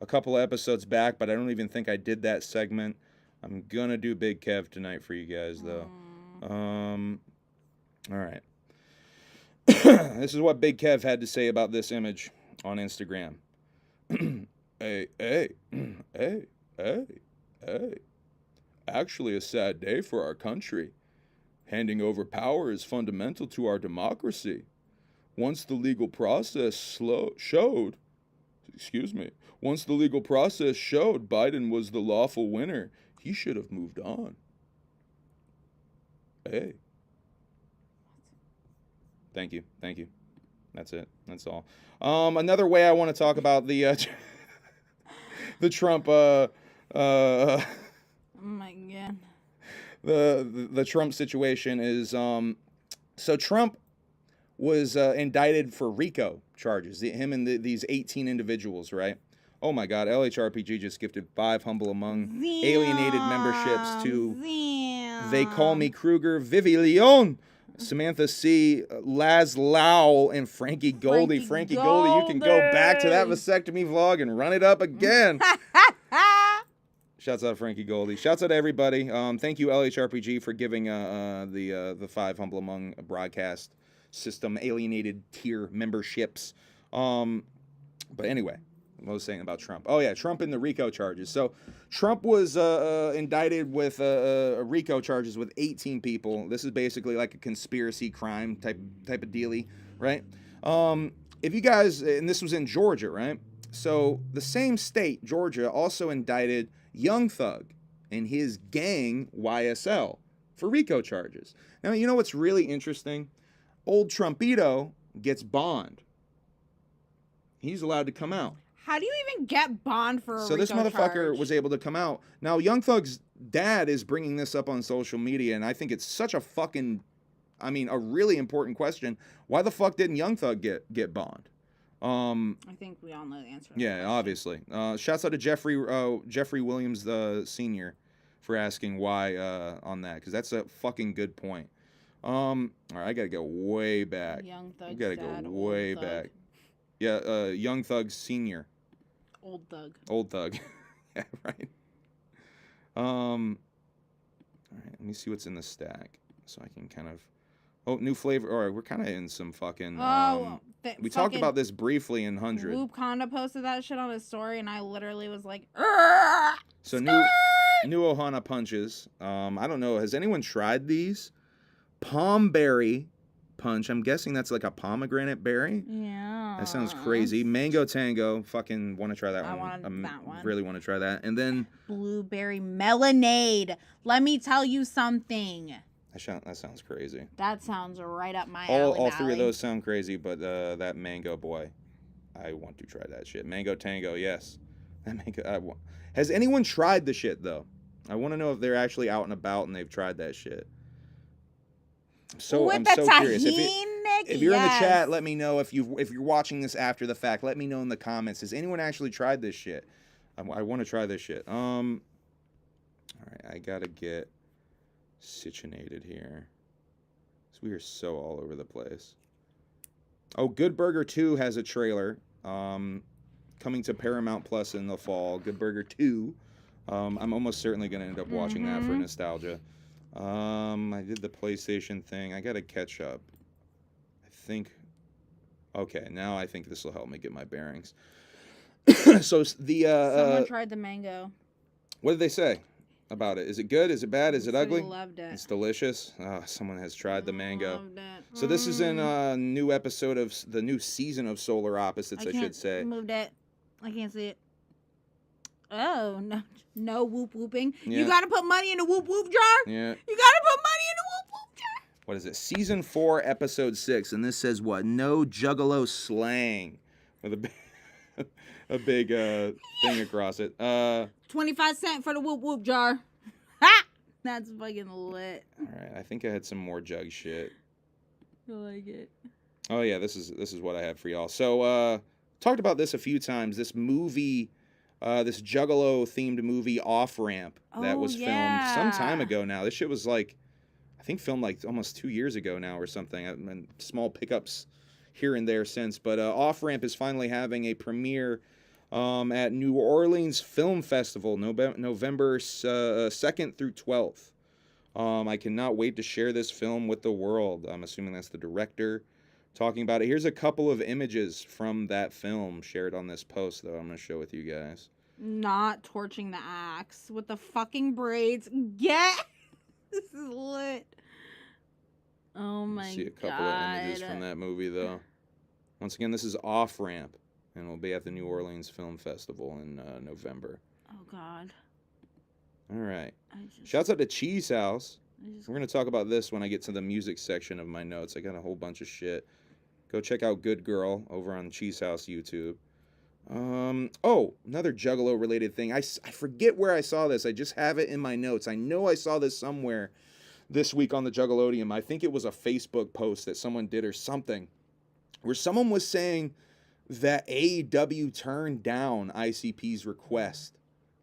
couple of episodes back, but I don't even think I did that segment. I'm gonna do Big Kev tonight for you guys, though. All right. This is what Big Kev had to say about this image on Instagram. Hey. Actually a sad day for our country. Handing over power is fundamental to our democracy. Once the legal process showed Biden was the lawful winner, he should have moved on. Hey. Thank you. That's it. That's all. Another way I want to talk about the the Trump oh my God. The Trump situation is so Trump was indicted for RICO charges. Him and these 18 individuals, right? Oh my God, LHRPG just gifted 5 Humble Among alienated memberships to They Call Me Kruger, Vivi Leon, Samantha C, Laz Lau, and Frankie Goldie. Frankie Goldie, you can go back to that vasectomy vlog and run it up again. Shouts out to Frankie Goldie. Shouts out to everybody. Thank you, LHRPG, for giving the 5 Humble Among broadcast system alienated tier memberships. But anyway, what was I saying about Trump? Oh yeah, Trump and the RICO charges. So Trump was indicted with RICO charges with 18 people. This is basically like a conspiracy crime type of dealie, right? If you guys, and this was in Georgia, right? So the same state, Georgia, also indicted Young Thug and his gang YSL for RICO charges. Now, you know what's really interesting? Old Trumpito gets bond. He's allowed to come out. How do you even get bond for a So this RICO motherfucker charge? was able to come out. Now, Young Thug's dad is bringing this up on social media, and I think it's such a fucking, a really important question. Why the fuck didn't Young Thug get bond? I think we all know the answer to that Yeah, question. obviously. Shouts out to Jeffrey Williams Sr. for asking why on that, because that's a fucking good point. All right, I gotta go way back. Young Thug's gotta dad, go way old Thug. back. Yeah, Young Thug Sr. Old Thug. Old Thug. Yeah, right. All right, let me see what's in the stack so I can kind of. Oh, new flavor. All right, we're kind of in some fucking. We talked about this briefly in 100. Whoop Conda posted that shit on his story, and I literally was like, So new Ohana punches. I don't know. Has anyone tried these? Palm berry punch. I'm guessing that's like a pomegranate berry. Yeah. That sounds crazy. Mango tango. Fucking want to try that one. I wanted that one. Really want to try that. And then Blueberry melonade. Let me tell you something. that sounds crazy. That sounds right up my alley. All 3 of those sound crazy, but that mango boy, I want to try that shit. Mango tango, yes. Has anyone tried the shit though? I want to know if they're actually out and about and they've tried that shit. I'm so curious. If you're in the chat, let me know. If you're watching this after the fact, let me know in the comments. Has anyone actually tried this shit? I want to try this shit. All right, I gotta get situated here. So we are so all over the place. Oh, Good Burger 2 has a trailer. Coming to Paramount Plus in the fall. Good Burger 2. I'm almost certainly gonna end up watching that for nostalgia. I did the PlayStation thing. I gotta catch up. I think. Okay, now I think this will help me get my bearings. So someone tried the mango. What did they say about it? Is it good? Is it bad? Is it ugly? Loved it. It's delicious. Someone has tried the mango. Loved it. So this is in a new episode of the new season of Solar Opposites, I should say. Moved it. I can't see it. Oh, no whoop whooping. Yeah. You gotta put money in a whoop whoop jar? Yeah. You gotta put money in a whoop whoop jar? What is it? Season 4, episode 6, and this says what? No juggalo slang. With a big thing across it. 25 cents for the whoop whoop jar. Ha! That's fucking lit. All right, I think I had some more jug shit. I like it. Oh yeah, this is what I have for y'all. So talked about this a few times. This movie this Juggalo-themed movie, Off Ramp, that was filmed some time ago now. This shit was like, I think filmed like almost 2 years ago now or something. And small pickups here and there since. But Off Ramp is finally having a premiere at New Orleans Film Festival, November 2nd through 12th. I cannot wait to share this film with the world. I'm assuming that's the director talking about it. Here's a couple of images from that film shared on this post, though. I'm going to show with you guys. Not torching the axe with the fucking braids. Get! This is lit. Oh my god. See a couple of images from that movie, though. Once again, this is Off Ramp, and we'll be at the New Orleans Film Festival in November. Oh god. All right. Shouts out to Cheese House. We're going to talk about this when I get to the music section of my notes. I got a whole bunch of shit. Go check out Good Girl over on Cheese House YouTube. Oh, another Juggalo-related thing. I forget where I saw this. I just have it in my notes. I know I saw this somewhere this week on the Juggalodium. I think it was a Facebook post that someone did or something, where someone was saying that AEW turned down ICP's request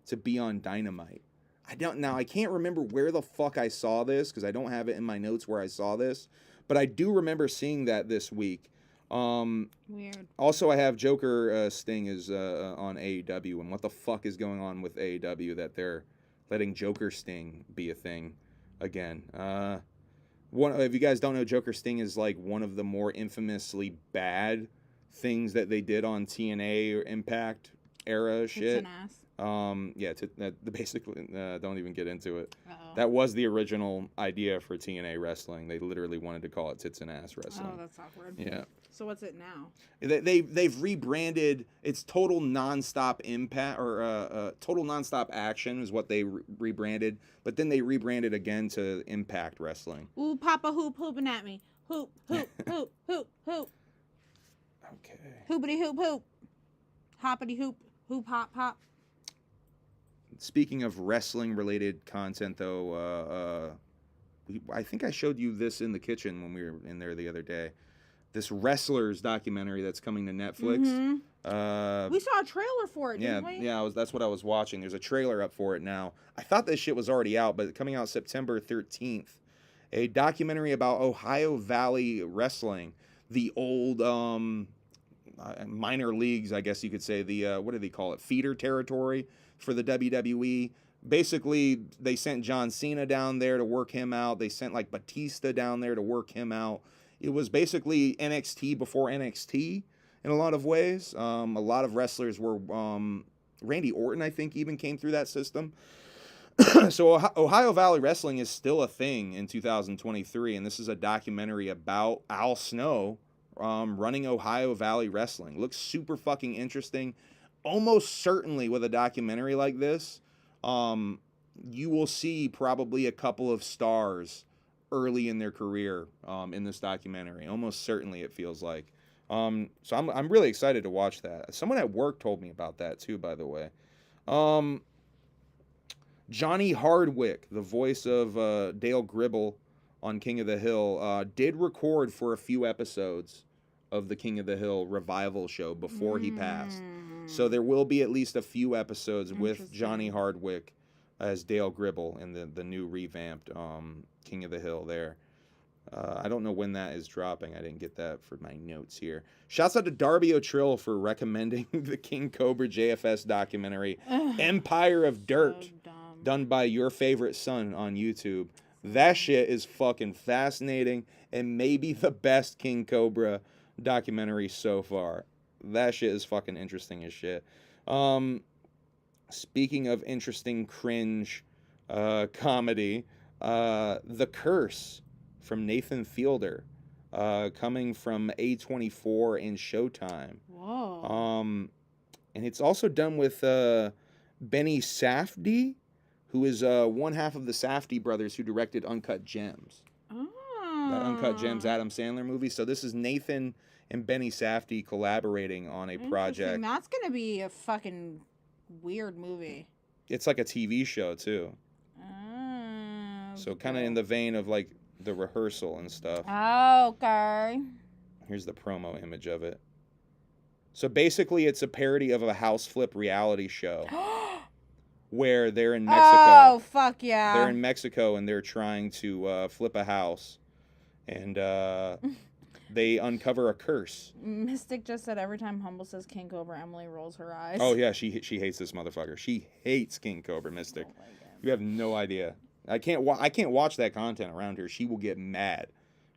to be on Dynamite. I can't remember where the fuck I saw this, because I don't have it in my notes where I saw this, but I do remember seeing that this week. Weird. Also, I have Joker Sting is on AEW, and what the fuck is going on with AEW that they're letting Joker Sting be a thing again? If you guys don't know, Joker Sting is like one of the more infamously bad things that they did on TNA or Impact era shit. Basically, don't even get into it. Uh-oh. That was the original idea for TNA wrestling. They literally wanted to call it tits and ass wrestling. Oh, that's awkward. Yeah. So what's it now? They've rebranded. It's Total Nonstop Impact, or Total Nonstop Action is what they rebranded. But then they rebranded again to Impact Wrestling. Ooh, Papa Hoop hooping at me. Hoop, hoop, hoop, hoop, hoop. Okay. Hoopity hoop hoop. Hoppity hoop, hoop hop hop. Speaking of wrestling-related content, though, I think I showed you this in the kitchen when we were in there the other day. This Wrestlers documentary that's coming to Netflix. Mm-hmm. We saw a trailer for it, didn't we? Yeah, that's what I was watching. There's a trailer up for it now. I thought this shit was already out, but coming out September 13th. A documentary about Ohio Valley Wrestling, the old minor leagues, I guess you could say. The what do they call it? Feeder territory for the WWE. Basically, they sent John Cena down there to work him out. They sent like Batista down there to work him out. It was basically NXT before NXT in a lot of ways. A lot of wrestlers were, Randy Orton, I think, even came through that system. So Ohio Valley Wrestling is still a thing in 2023, and this is a documentary about Al Snow running Ohio Valley Wrestling. Looks super fucking interesting. Almost certainly with a documentary like this, you will see probably a couple of stars early in their career in this documentary. Almost certainly, it feels like. So I'm really excited to watch that. Someone at work told me about that too, by the way. Johnny Hardwick, the voice of Dale Gribble on King of the Hill, did record for a few episodes of the King of the Hill revival show before he passed. So there will be at least a few episodes with Johnny Hardwick as Dale Gribble in the new revamped King of the Hill there. I don't know when that is dropping. I didn't get that for my notes here. Shouts out to Darby O'Trill for recommending the King Cobra JFS documentary, Empire of Dirt, done by your favorite son on YouTube. That shit is fucking fascinating and maybe the best King Cobra documentary so far. That shit is fucking interesting as shit. Speaking of interesting cringe comedy, The Curse from Nathan Fielder, coming from A24 and Showtime. Whoa. And it's also done with Benny Safdie, who is one half of the Safdie brothers who directed Uncut Gems. That Uncut Gems Adam Sandler movie. So this is Nathan and Benny Safdie collaborating on a project. That's going to be a fucking weird movie. It's like a TV show, too. So kind of in the vein of like The Rehearsal and stuff. Oh, okay. Here's the promo image of it. So basically, it's a parody of a house flip reality show where they're in Mexico. Oh, fuck yeah. They're in Mexico and they're trying to flip a house. And they uncover a curse. Mystic just said every time Humble says King Cobra, Emilee rolls her eyes. Oh, yeah, she hates this motherfucker. She hates King Cobra, Mystic. Oh, You have no idea. I can't watch that content around her. She will get mad.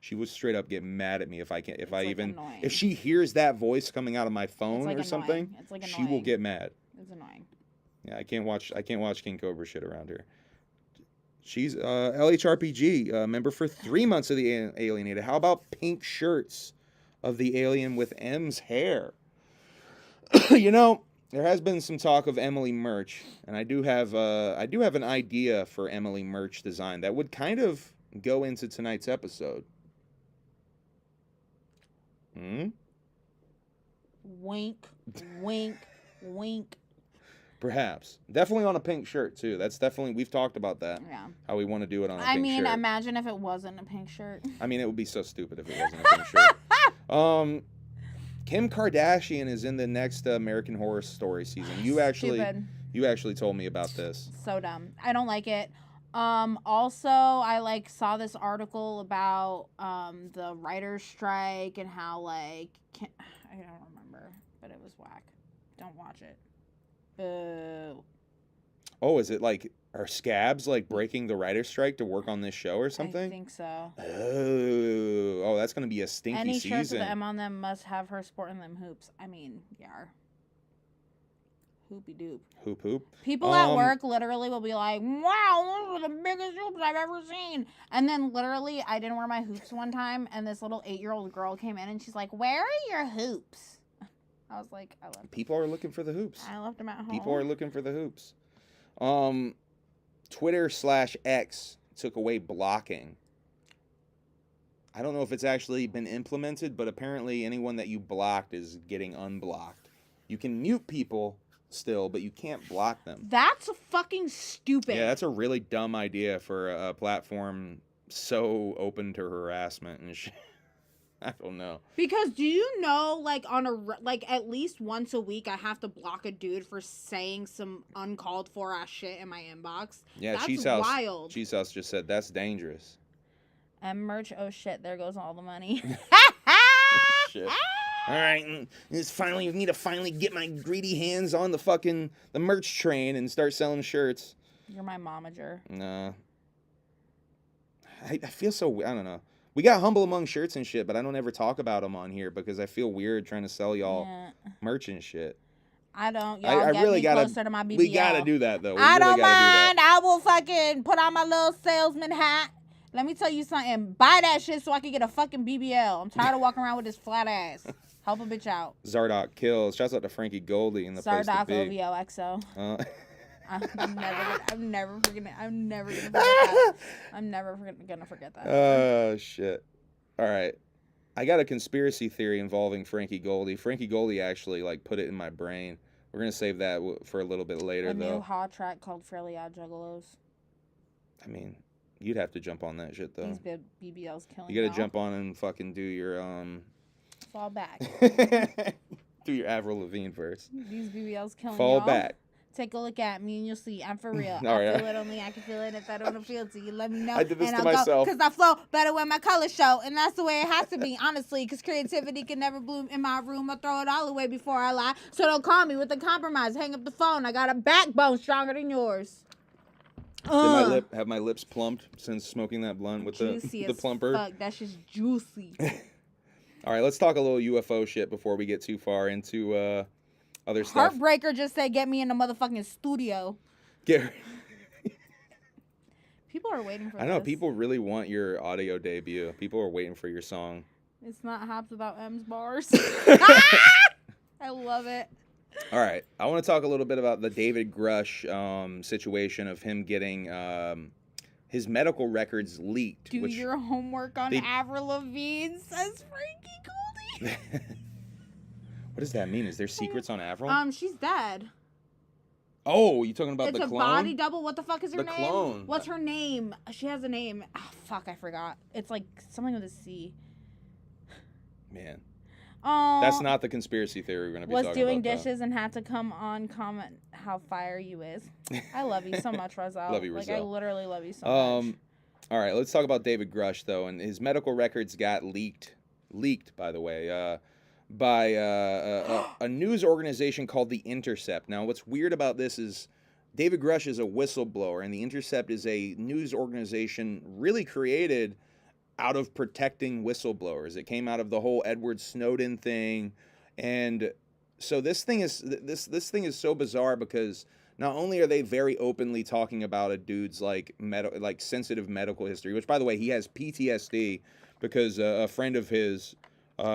She would straight up get mad at me if she hears that voice coming out of my phone or something. It's like she will get mad. It's annoying. Yeah, I can't watch King Cobra shit around her. She's LHRPG member for 3 months of the Alienated. How about pink shirts of the alien with M's hair? You know, there has been some talk of Emilee merch, and I do have an idea for Emilee merch design that would kind of go into tonight's episode. Wink, wink, wink. Perhaps. Definitely on a pink shirt, too. We've talked about that. Yeah. How we want to do it on a pink shirt. Imagine if it wasn't a pink shirt. I mean, it would be so stupid if it wasn't a pink shirt. Kim Kardashian is in the next American Horror Story season. You actually told me about this. So dumb. I don't like it. Also, I saw this article about the writer's strike and how I don't remember, but it was whack. Don't watch it. Boo. Oh, is it are scabs breaking the writer's strike to work on this show or something? I think so. Oh, that's gonna be a stinky Any season. shirts with the M on them must have her sporting them hoops. I mean, yar. Hoopy doop. Hoop hoop. People at work literally will be like, wow, those are the biggest hoops I've ever seen. And then literally, I didn't wear my hoops one time, and this little 8-year-old girl came in, and she's like, where are your hoops? I was like, I left them. People are looking for the hoops. I left them at home. People are looking for the hoops. Twitter/X took away blocking. I don't know if it's actually been implemented, but apparently anyone that you blocked is getting unblocked. You can mute people still, but you can't block them. That's fucking stupid. Yeah, that's a really dumb idea for a platform so open to harassment and shit. I don't know. Because do you know, at least once a week, I have to block a dude for saying some uncalled for ass shit in my inbox? Yeah, that's wild. Cheese House just said that's dangerous. M merch, oh shit, there goes all the money. Shit. All right, we need to finally get my greedy hands on the merch train and start selling shirts. You're my momager. Nah. I feel so, I don't know. We got Humble Among shirts and shit, but I don't ever talk about them on here because I feel weird trying to sell y'all merch and shit. I don't. Y'all I really gotta, closer to my BBL. We gotta do that, though. I don't mind. I will fucking put on my little salesman hat. Let me tell you something. Buy that shit so I can get a fucking BBL. I'm tired of walking around with this flat ass. Help a bitch out. Zardock kills. Shouts out to Frankie Goldie in the place to be. Zardock OVOXO. I'm never gonna forget that. I'm never gonna forget that. Oh, shit. All right. I got a conspiracy theory involving Frankie Goldie. Frankie Goldie actually, put it in my brain. We're going to save that for a little bit later, though. A new hot track called Fairly Odd Juggalos. I mean, you'd have to jump on that shit, though. These BBLs killing you got to jump on and fucking do your, Fall back. Do your Avril Lavigne verse. These BBLs killing Fall y'all. back. Take a look at me and you'll see I'm for real. All right. I feel it only I can feel it. If I don't feel it to you, let me know. I did this and to I'll myself. Because I flow better when my colors show. And that's the way it has to be, honestly. Because creativity can never bloom in my room. I throw it all away before I lie. So don't call me with a compromise. Hang up the phone. I got a backbone stronger than yours. Have my lips plumped since smoking that blunt with the plumper? Fuck, that's just juicy. All right, let's talk a little UFO shit before we get too far into other stuff. Heartbreaker just said, get me in the motherfucking studio. People are waiting for this. I know, people really want your audio debut. People are waiting for your song. It's not HABS without M's bars. I love it. All right, I want to talk a little bit about the David Grush situation of him getting his medical records leaked. Do your homework on Avril Lavigne, says Frankie Goldie. What does that mean? Is there secrets on Avril? She's dead. Oh, you talking about the clone? It's a body double. What the fuck is her name? The clone. What's her name? She has a name. Oh, fuck, I forgot. It's something with a C. Man. That's not the conspiracy theory we're going to be talking about. Was doing dishes and had to come on comment how fire you is. I love you so much, Roselle. Love you, Like, Roselle. I literally love you so much. All right, let's talk about David Grush, though. And his medical records got leaked, by the way, by a news organization called The Intercept. Now, what's weird about this is David Grush is a whistleblower, and The Intercept is a news organization really created out of protecting whistleblowers. It came out of the whole Edward Snowden thing, and so this thing is this thing is so bizarre because not only are they very openly talking about a dude's like sensitive medical history, which by the way he has PTSD because a friend of his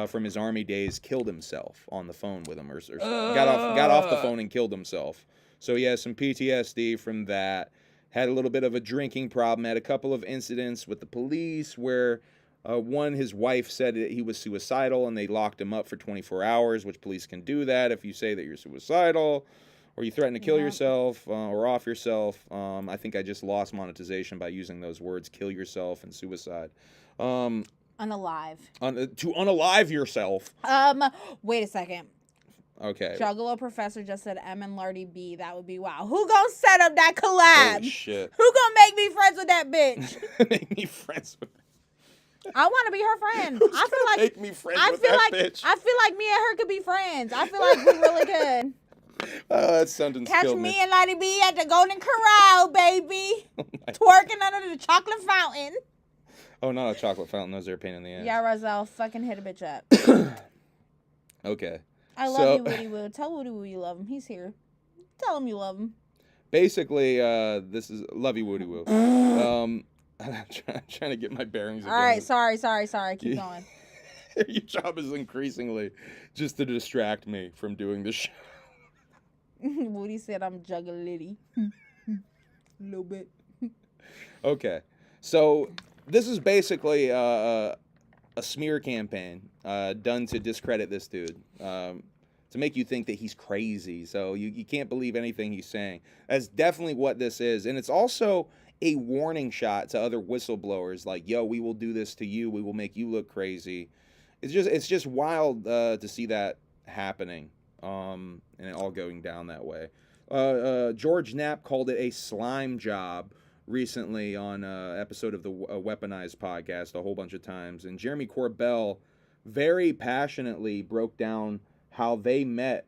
from his army days killed himself on the phone with him, or got off the phone and killed himself. So he has some PTSD from that. Had a little bit of a drinking problem, had a couple of incidents with the police where his wife said that he was suicidal and they locked him up for 24 hours, which police can do that if you say that you're suicidal or you threaten to kill yourself or off yourself. I think I just lost monetization by using those words, kill yourself and suicide. Unalive. To unalive yourself. Wait a second. Okay. Juggalo Professor just said M and Lardy B. That would be wow. Who gonna set up that collab? Holy shit. Who gonna make me friends with that bitch? Make me friends with I want to be her friend. Who's I feel like make me friends with that bitch? I feel like me and her could be friends. I feel like we really could. Oh, that sentence Catch killed me and Lardy B at the Golden Corral, baby. Twerking under the chocolate fountain. Oh, not a chocolate fountain. Those are a pain in the ass. Yeah, Roselle, fucking hit a bitch up. Okay. I love you, Woody Woo. Tell Woody Woo you love him. He's here. Tell him you love him. Basically, this is love you, Woody Woo. I'm trying to get my bearings again. All right, sorry. Keep going. Your job is increasingly just to distract me from doing the show. Woody said I'm juggality. A little bit. Okay. So this is basically a smear campaign done to discredit this dude, to make you think that he's crazy. So you can't believe anything he's saying. That's definitely what this is. And it's also a warning shot to other whistleblowers like, yo, we will do this to you. We will make you look crazy. It's just wild to see that happening and it all going down that way. George Knapp called it a slime job recently on an episode of the Weaponized podcast a whole bunch of times. And Jeremy Corbell very passionately broke down how they met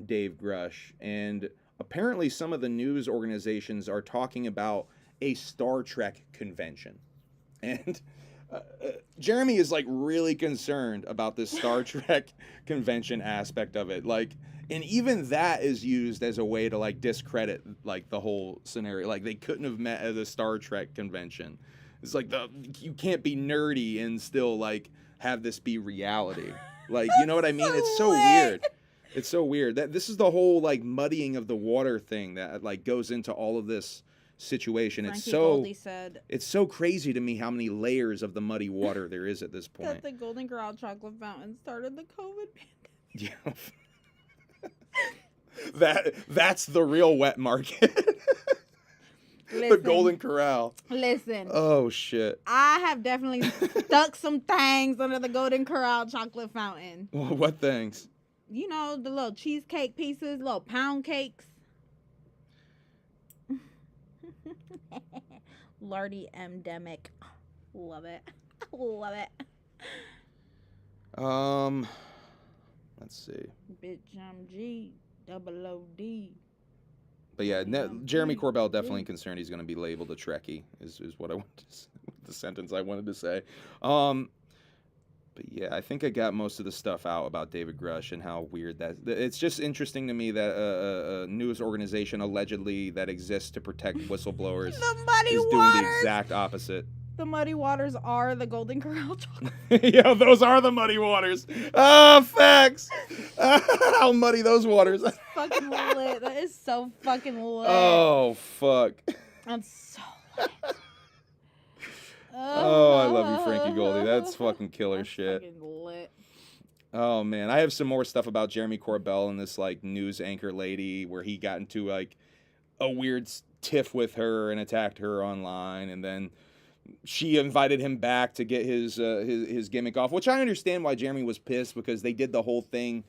Dave Grush. And apparently some of the news organizations are talking about a Star Trek convention. And Jeremy is like really concerned about this Star Trek convention aspect of it. Like, and even that is used as a way to like discredit like the whole scenario. Like they couldn't have met at a Star Trek convention. It's like you can't be nerdy and still like have this be reality. Like, you know what I mean? It's so weird. It's so weird. That this is the whole like muddying of the water thing that like goes into all of this situation. It's so crazy to me how many layers of the muddy water there is at this point. That the Golden Corral chocolate fountain started the COVID pandemic. Yeah. That's the real wet market. Listen, the Golden Corral. Listen. Oh shit. I have definitely stuck some things under the Golden Corral chocolate fountain. What things? You know, the little cheesecake pieces, little pound cakes. Lardy M-demic. Love it. Love it. Let's see. Bitch, I'm G. Double O-D. But yeah, Jeremy Corbell definitely concerned he's going to be labeled a Trekkie, is what I wanted to say, the sentence I wanted to say. But yeah, I think I got most of the stuff out about David Grush and how weird that. It's just interesting to me that a news organization allegedly that exists to protect whistleblowers is doing the exact opposite. The Muddy Waters are the Golden Corral chocolate. Yeah, those are the muddy waters. Facts. How muddy those waters. That's fucking lit. That is so fucking lit. Oh, fuck. I'm so lit. Oh, I love you, Frankie Goldie. That's fucking killer shit. Fucking lit. Oh, man. I have some more stuff about Jeremy Corbell and this, like, news anchor lady where he got into, like, a weird tiff with her and attacked her online. And then she invited him back to get his gimmick off, which I understand why Jeremy was pissed, because they did the whole thing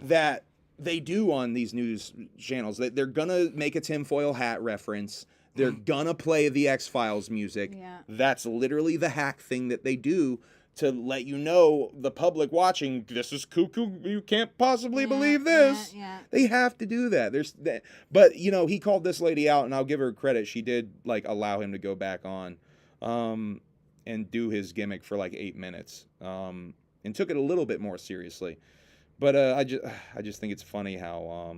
that they do on these news channels. They're gonna make a tinfoil hat reference. They're gonna play the X-Files music. Yeah. That's literally the hack thing that they do to let you know, the public watching, this is cuckoo. You can't possibly believe this. Yeah. They have to do that. But you know, he called this lady out, and I'll give her credit. She did like allow him to go back on, and do his gimmick for like 8 minutes, and took it a little bit more seriously. But I just think it's funny how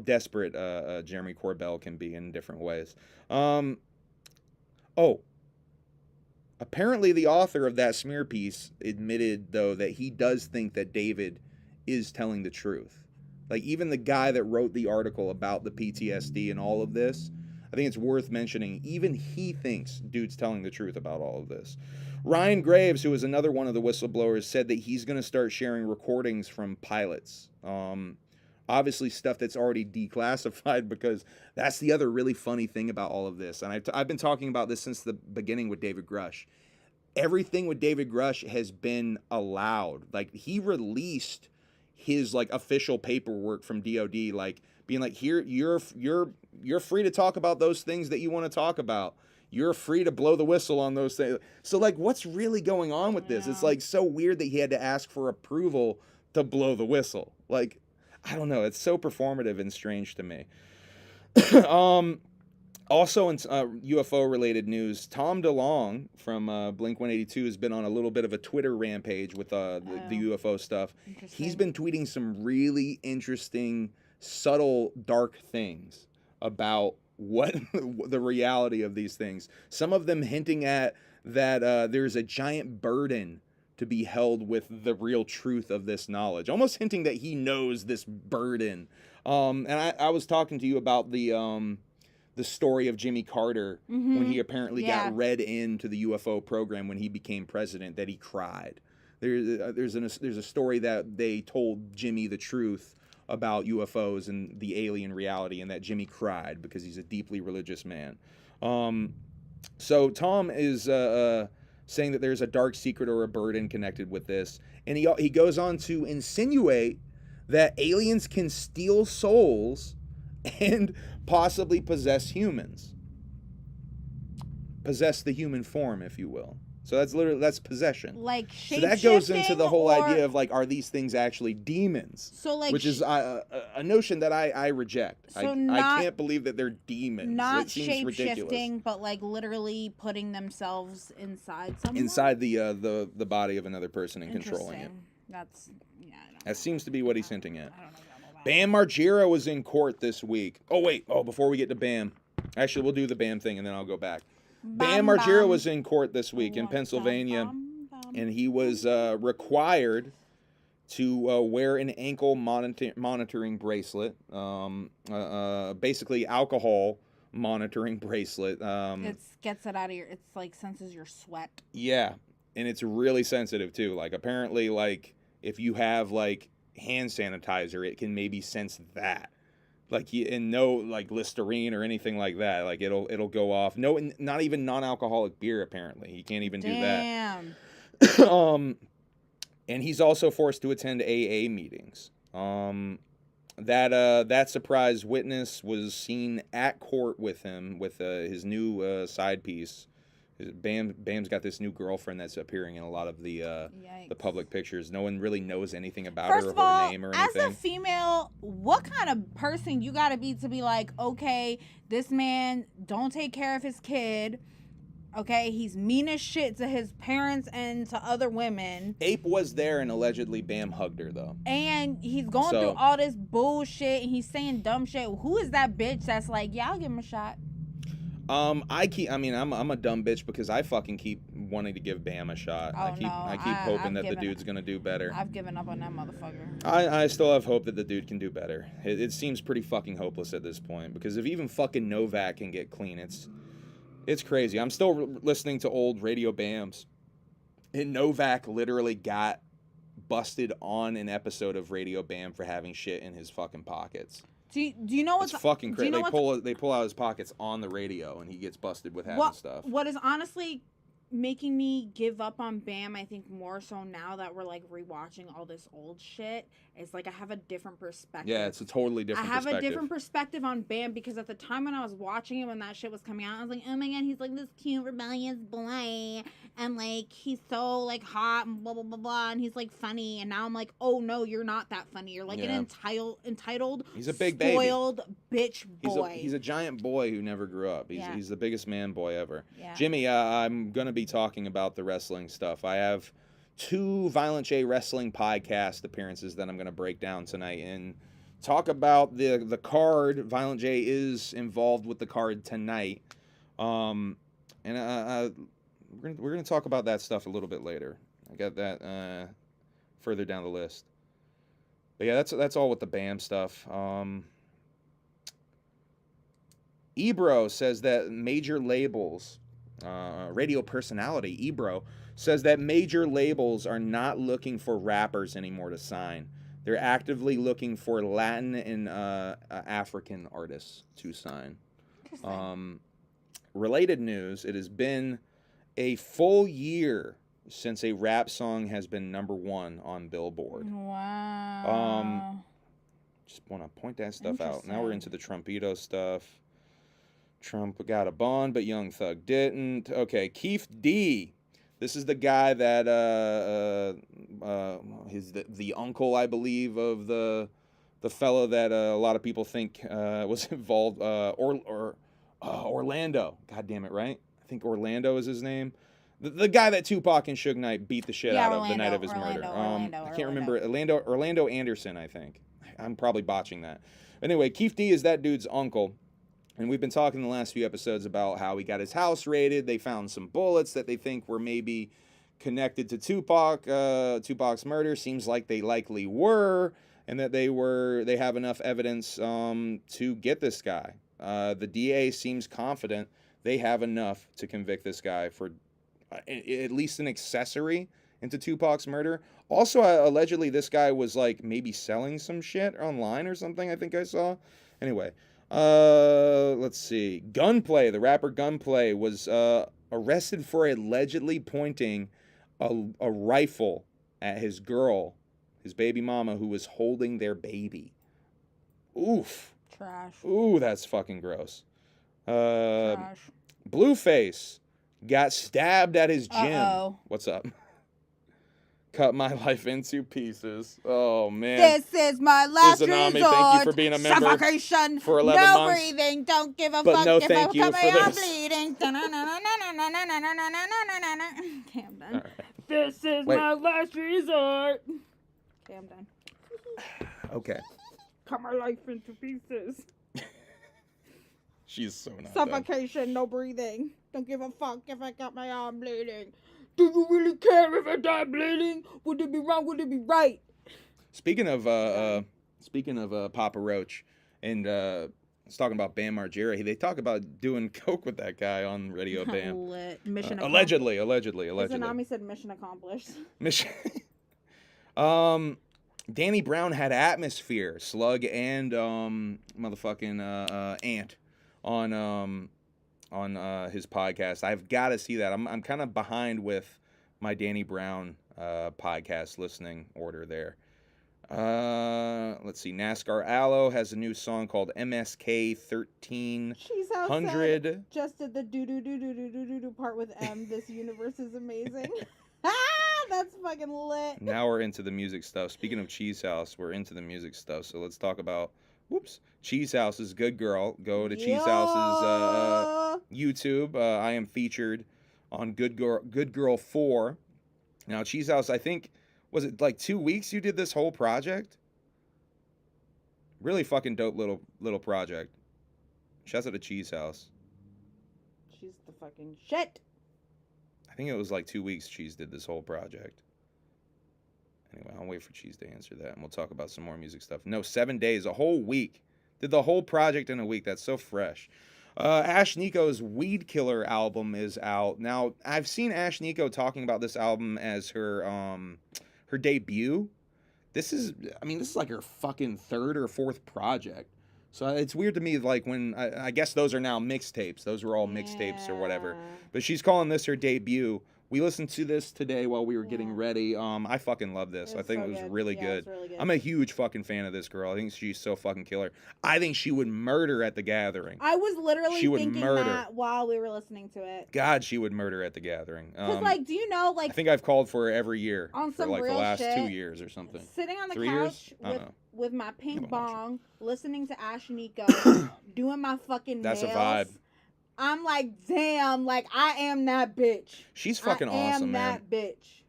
desperate Jeremy Corbell can be in different ways. Apparently the author of that smear piece admitted, though, that he does think that David is telling the truth. Like, even the guy that wrote the article about the PTSD and all of this, I think it's worth mentioning, even he thinks dude's telling the truth about all of this. Ryan Graves, who is another one of the whistleblowers, said that he's going to start sharing recordings from pilots. Obviously stuff that's already declassified, because that's the other really funny thing about all of this. And I've been talking about this since the beginning with David Grush. Everything with David Grush has been allowed. Like, he released his like official paperwork from DOD, like being like, here, you're free to talk about those things that you want to talk about. You're free to blow the whistle on those things. So like, what's really going on with this? It's like so weird that he had to ask for approval to blow the whistle. Like, I don't know. It's so performative and strange to me. Also in UFO-related news, Tom DeLonge from Blink-182 has been on a little bit of a Twitter rampage with the UFO stuff. He's been tweeting some really interesting, subtle, dark things about what the reality of these things. Some of them hinting at that there's a giant burden to be held with the real truth of this knowledge, almost hinting that he knows this burden. And I was talking to you about the story of Jimmy Carter when he apparently got read into the UFO program when he became president, that he cried. There's a story that they told Jimmy the truth about UFOs and the alien reality, and that Jimmy cried because he's a deeply religious man. So Tom is saying that there's a dark secret or a burden connected with this, and he goes on to insinuate that aliens can steal souls and possibly possess humans. Possess the human form, if you will. So that's possession. Like so that goes into the whole idea of like, are these things actually demons? So like, which is a notion that I reject. So I can't believe that they're demons. Not shape-shifting, but like literally putting themselves inside someone. Inside the body of another person and controlling it. That's that seems to be what he's hinting at. I don't know. Bam Margera was in court this week. Before we get to Bam, actually we'll do the Bam thing and then I'll go back. Bam Margera was in court this week in Pennsylvania, and he was required to wear an ankle monitoring bracelet, basically alcohol monitoring bracelet. It gets it out of it's like senses your sweat. Yeah, and it's really sensitive too. Like apparently, like if you have like hand sanitizer, it can maybe sense that. Like, and no like Listerine or anything like that. Like it'll go off. No, not even non-alcoholic beer. Apparently, he can't even do that. And he's also forced to attend AA meetings. That surprise witness was seen at court with him with his new side piece. Bam's got this new girlfriend that's appearing in a lot of the public pictures. No one really knows anything about her or her name or anything. As a female, what kind of person you gotta be to be like, okay, this man don't take care of his kid. Okay, he's mean as shit to his parents and to other women. Ape was there and allegedly Bam hugged her though. And he's going through all this bullshit and he's saying dumb shit. Who is that bitch that's like, yeah, I'll give him a shot? I'm a dumb bitch because I fucking keep wanting to give Bam a shot. I keep hoping that the dude's gonna do better. I've given up on that motherfucker. I still have hope that the dude can do better. It seems pretty fucking hopeless at this point, because if even fucking Novak can get clean, it's crazy. I'm still listening to old Radio Bams, and Novak literally got busted on an episode of Radio Bam for having shit in his fucking pockets. Do you know what's It's fucking crazy. You know They pull out his pockets on the radio, and he gets busted with having stuff. What is honestly making me give up on BAM, I think more so now that we're like rewatching all this old shit, is like I have a different perspective. Yeah, it's a totally different perspective. I have a different perspective on BAM because at the time when I was watching it, when that shit was coming out, I was like, oh my god, he's like this cute rebellious boy, and like he's so like hot and blah blah blah blah, and he's like funny, and now I'm like, oh no, you're not that funny. You're like an entitled, he's a big spoiled bitch boy. He's a giant boy who never grew up. He's the biggest man boy ever. Yeah. Jimmy, I'm gonna be talking about the wrestling stuff. I have 2 Violent J Wrestling podcast appearances that I'm going to break down tonight and talk about the card. Violent J is involved with the card tonight, and we're going to talk about that stuff a little bit later. I got that further down the list. But yeah, that's all with the BAM stuff. Ebro says that major labels. Radio personality Ebro says that major labels are not looking for rappers anymore to sign. They're actively looking for Latin and African artists to sign. Related news, it has been a full year since a rap song has been #1 on Billboard. Wow. Just want to point that stuff out. Now we're into the Trumpito stuff. Trump got a bond, but Young Thug didn't. Okay, Keith D. This is the guy that he's the uncle, I believe, of the fellow that a lot of people think was involved. Orlando. God damn it, right? I think Orlando is his name. The guy that Tupac and Suge Knight beat the shit out of the night of his murder. I can't remember. Orlando Anderson, I think. I'm probably botching that. Anyway, Keith D is that dude's uncle. And we've been talking in the last few episodes about how he got his house raided. They found some bullets that they think were maybe connected to Tupac's murder. Seems like they likely were, and that they have enough evidence to get this guy. The DA seems confident they have enough to convict this guy for at least an accessory into Tupac's murder. Also, allegedly, this guy was like maybe selling some shit online or something. I think I saw. Anyway. Let's see. Gunplay, the rapper Gunplay, was arrested for allegedly pointing a rifle at his girl, his baby mama, who was holding their baby. Oof. Trash. Ooh, that's fucking gross. Trash. Blueface got stabbed at his gym. Uh-oh. What's up? Cut my life into pieces. Oh, man. This is my last resort. Thank you for being a member. Suffocation. For 11 no months. Breathing. Don't give a But fuck no if thank I you come for out this. bleeding. Okay, I'm done. Right. This is my last resort. Okay, I'm done. Okay. Cut my life into pieces. She's so not Suffocation. Done. No breathing. Don't give a fuck if I got my arm bleeding. Do you really care if I die bleeding? Would it be wrong? Would it be right? Speaking of Papa Roach, and it's talking about Bam Margera. They talk about doing coke with that guy on Radio Bam. Mission allegedly. Nami said mission accomplished. Mission. Danny Brown had Atmosphere, Slug, and motherfucking Ant on his podcast. I've got to see that. I'm kind of behind with my Danny Brown podcast listening order there. Let's see. NASCAR Aloe has a new song called MSK 1300. Just did the do part with M. This universe is amazing. That's fucking lit. Now we're into the music stuff. Speaking of Cheese House, we're into the music stuff. So let's talk about Cheese House's Good Girl. Go to Cheese House's YouTube. I am featured on Good Girl 4. Now, Cheese House, I think, was it like 2 weeks you did this whole project? Really fucking dope little project. Shouts out to Cheese House. She's the fucking shit. I think it was like 2 weeks Cheese did this whole project. Anyway, I'll wait for Cheese to answer that, and we'll talk about some more music stuff. No, 7 days, a whole week. Did the whole project in a week. That's so fresh. Asknikko's Weedkiller album is out. Now, I've seen Asknikko talking about this album as her debut. This is like her fucking third or fourth project. So it's weird to me, like, when I guess those are now mixtapes. Those were all mixtapes or whatever. Yeah. But she's calling this her debut. We listened to this today while we were getting Yeah. ready. I fucking love this. I think so it was good. really Yeah, good. it's really good. I'm a huge fucking fan of this girl. I think she's so fucking killer. I think she would murder at the Gathering. I was literally She would thinking murder. that while we were listening to it. God, she would murder at the Gathering. Because, like, do you know, like, I think I've called for her every year on for some like the real last shit, 2 years or something. sitting on the 3 couch years? I don't know. with my pink Come on, bong, listening to Asknikko, doing my fucking That's a nails. vibe. I'm like, damn, like, I am that bitch. She's fucking awesome, man. I am that bitch.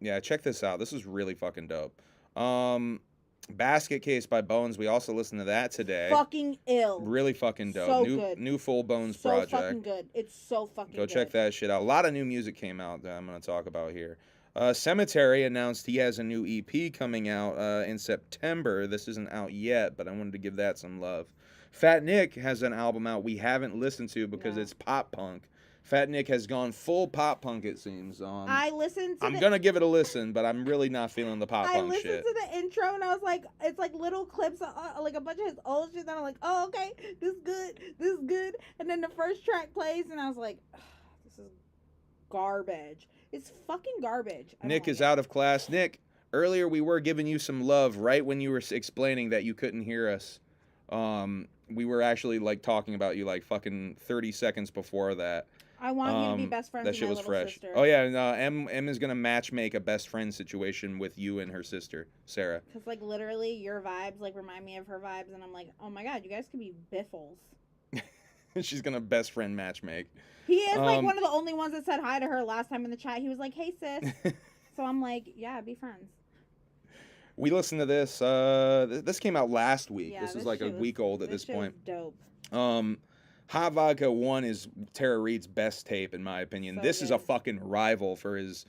Yeah, check this out. This is really fucking dope. Basket Case by Bones. We also listened to that today. Fucking ill. Really fucking dope. So new good. new full Bones So project. fucking good. It's so fucking good. Go check that shit out. A lot of new music came out that I'm going to talk about here. Cemetery announced he has a new EP coming out in September. This isn't out yet, but I wanted to give that some love. Fat Nick has an album out we haven't listened to because it's pop punk. Fat Nick has gone full pop punk, it seems. I listened to I'm going to give it a listen, but I'm really not feeling the pop I punk listened shit. to the intro and I was like, it's like little clips of like a bunch of his old shit. And I'm like, oh, okay, this is good. This is good. And then the first track plays and I was like, this is garbage. It's fucking garbage. Nick is out of class. Nick, earlier we were giving you some love right when you were explaining that you couldn't hear us. We were actually like talking about you like fucking 30 seconds before that. I want you to be best friends That with shit my was little fresh. sister. Oh yeah, and, M is gonna match make a best friend situation with you and her sister, Sarah. Because like literally your vibes like remind me of her vibes and I'm like, oh my god, you guys could be biffles. She's gonna best friend match make. He is like one of the only ones that said hi to her last time in the chat. He was like, hey sis. So I'm like, yeah, be friends. We listened to this. This came out last week. Yeah, this is like a week old at this point. Dope. Hot Vodka 1 is Tara Reid's best tape, in my opinion. So this is a fucking rival for his...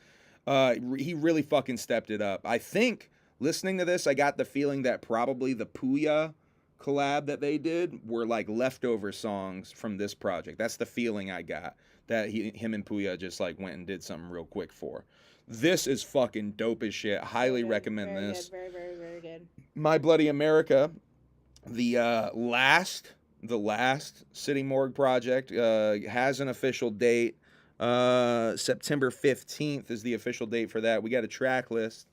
he really fucking stepped it up. I think, listening to this, I got the feeling that probably the OUIJA collab that they did were like leftover songs from this project. That's the feeling I got. That him and OUIJA just like went and did something real quick for. This is fucking dope as shit. Highly recommend very this. Good. Very, very, very good. My Bloody America, the last City Morgue project, has an official date. September 15th is the official date for that. We got a track list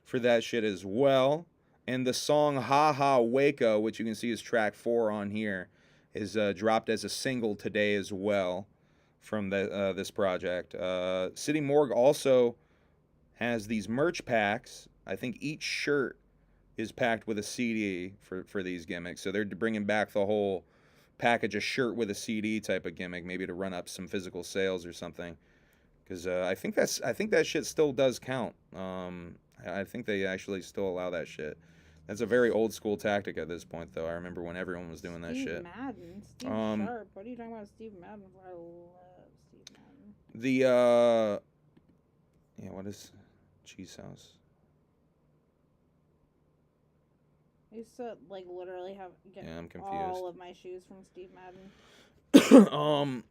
for that shit as well. And the song Ha Ha Waco, which you can see is track 4 on here, is dropped as a single today as well from this project. City Morgue also has these merch packs. I think each shirt is packed with a CD for these gimmicks. So they're bringing back the whole package a shirt with a CD type of gimmick, maybe to run up some physical sales or something. Because I think that shit still does count. I think they actually still allow that shit. That's a very old school tactic at this point, though. I remember when everyone was doing that shit. Madden. Steve Sharp. What are you talking about, Steve Madden? I love Steve Madden. What is Cheese House? I used to like literally get I'm confused. all of my shoes from Steve Madden.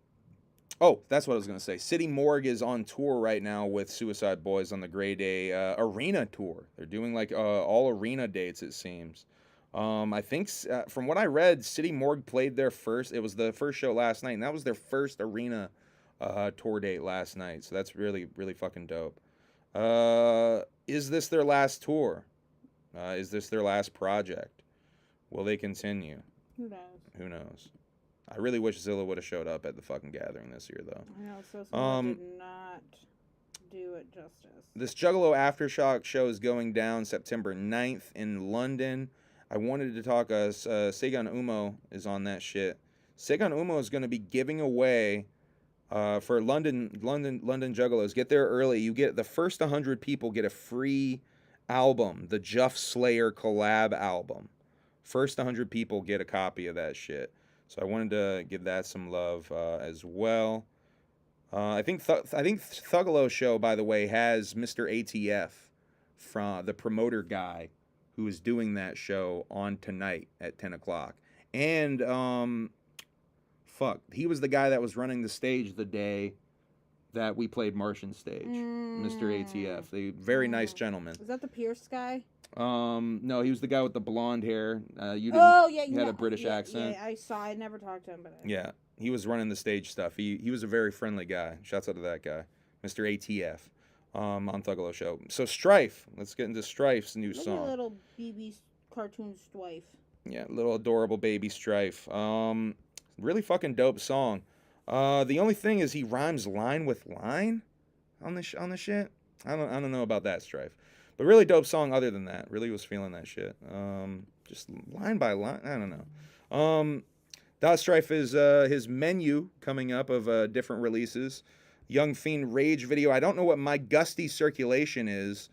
Oh, that's what I was gonna say. City Morgue is on tour right now with Suicide Boys on the Grey Day arena tour. They're doing like all arena dates, it seems. I think from what I read, City Morgue played their first. It was the first show last night, and that was their first arena tour date last night. So that's really, really fucking dope. Is this their last tour? Is this their last project? Will they continue? Who knows? Who knows? I really wish Zilla would have showed up at the fucking Gathering this year, though. I know, so someone did not do it justice. This Juggalo Aftershock show is going down September 9th in London. I wanted to talk, Segan Umo is on that shit. Segan Umo is going to be giving away, for London Juggalos, get there early. You get the first 100 people get a free album, the Juff Slayer collab album. First 100 people get a copy of that shit. So I wanted to give that some love as well. I think Thuggalo show, by the way, has Mr. ATF from the promoter guy who is doing that show on tonight at 10 o'clock. And he was the guy that was running the stage the day that we played Martian Stage. Mr. ATF, the very nice gentleman. Is that the Pierce guy? No, he was the guy with the blonde hair. You didn't. Oh yeah, He had a British accent. Yeah, I saw. I never talked to him, but Yeah, he was running the stage stuff. He was a very friendly guy. Shouts out to that guy, Mr. ATF, on Thuggalo Show. So Strife. Let's get into Strife's new look song. at little BB cartoon Strife. Yeah, little adorable baby Strife. Really fucking dope song. The only thing is he rhymes line with line on the shit. I don't know about that, Strife. But really dope song other than that. Really was feeling that shit. Just line by line. I don't know. Dot Strife is his menu coming up of different releases. Young Fiend Rage video. I don't know what My Gusty Circulation is.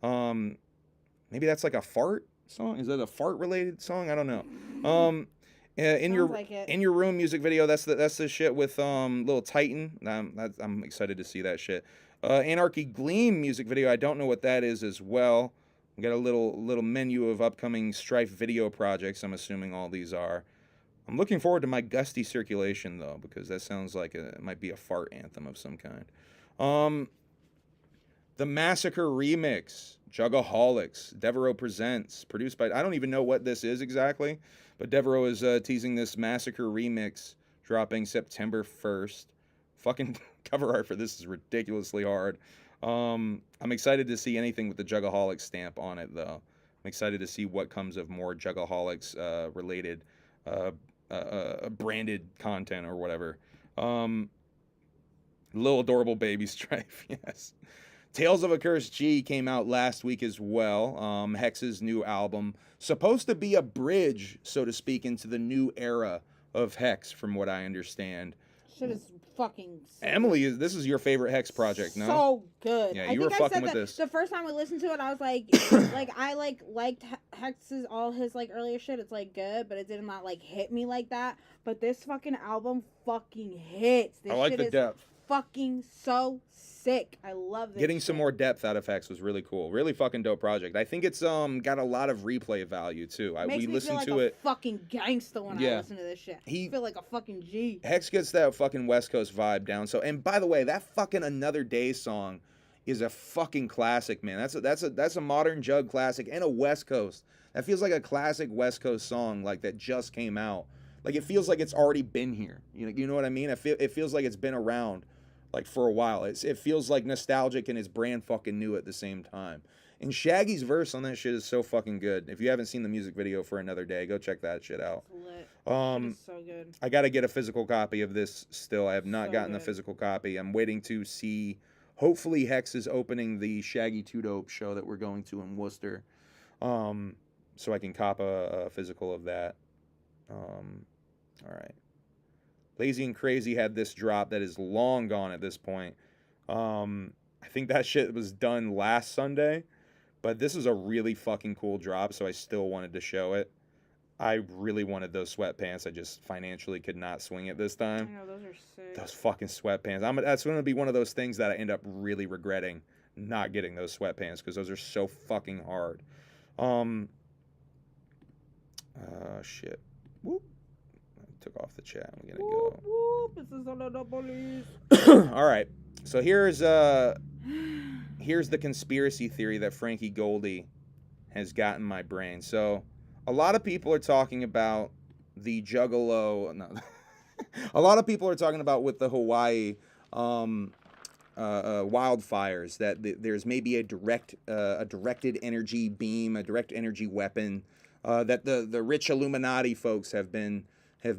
Maybe that's like a fart song? Is that a fart related song? I don't know. In your room music video, that's the shit with Lil Titan. I'm excited to see that shit. Anarchy Gleam music video. I don't know what that is as well. We got a little menu of upcoming Strife video projects. I'm assuming all these are. I'm looking forward to My Gusty Circulation though, because that sounds like it might be a fart anthem of some kind. The Massacre remix, Juggaholics, Devereaux presents, produced by, I don't even know what this is exactly, but Devereaux is teasing this Massacre remix dropping September 1st. Fucking cover art for this is ridiculously hard. I'm excited to see anything with the Juggaholics stamp on it, though. I'm excited to see what comes of more Juggaholics related branded content or whatever. Little adorable baby Strife, yes. Tales of a Cursed G came out last week as well. HEXXX's new album. Supposed to be a bridge, so to speak, into the new era of HEXXX, from what I understand. Shit is fucking so Emilee, this is your favorite HEXXX project, no? So good. Yeah, you were fucking with this. The first time I listened to it, I was like, I liked HEXXX's all his like earlier shit. It's like good, but it did not like hit me like that. But this fucking album fucking hits. This I like shit the is depth. Fucking so sick. I love this. Getting some more depth out of HEXXX was really cool. Really fucking dope project. I think it's got a lot of replay value too. We listened to it. Fucking gangster when I listen to this shit. I feel like a fucking G. HEXXX gets that fucking West Coast vibe down. So, and by the way, that fucking Another Day song is a fucking classic, man. That's a modern jug classic and a West Coast. That feels like a classic West Coast song like that just came out. Like it feels like it's already been here. You know what I mean? It feels like it's been around like for a while. It feels like nostalgic and it's brand fucking new at the same time. And Shaggy's verse on that shit is so fucking good. If you haven't seen the music video for Another Day, go check that shit out. Lit. It's so good. I gotta get a physical copy of this still. I have not gotten a physical copy. I'm waiting to see. Hopefully HEXXX is opening the Shaggy 2 Dope show that we're going to in Worcester. So I can cop a physical of that. All right. Lazy and Crazy had this drop that is long gone at this point. I think that shit was done last Sunday, but this is a really fucking cool drop, so I still wanted to show it. I really wanted those sweatpants. I just financially could not swing it this time. I know, those are sick. Those fucking sweatpants. That's going to be one of those things that I end up really regretting not getting those sweatpants because those are so fucking hard. Shit. Whoop. Took off the chat. I'm gonna go. Whoop, this is on the police. All right. So here's the conspiracy theory that Frankie Goldie has got in my brain. So a lot of people are talking about the Juggalo. No, a lot of people are talking about with the Hawaii wildfires that there's maybe a directed energy beam, a direct energy weapon that the rich Illuminati folks have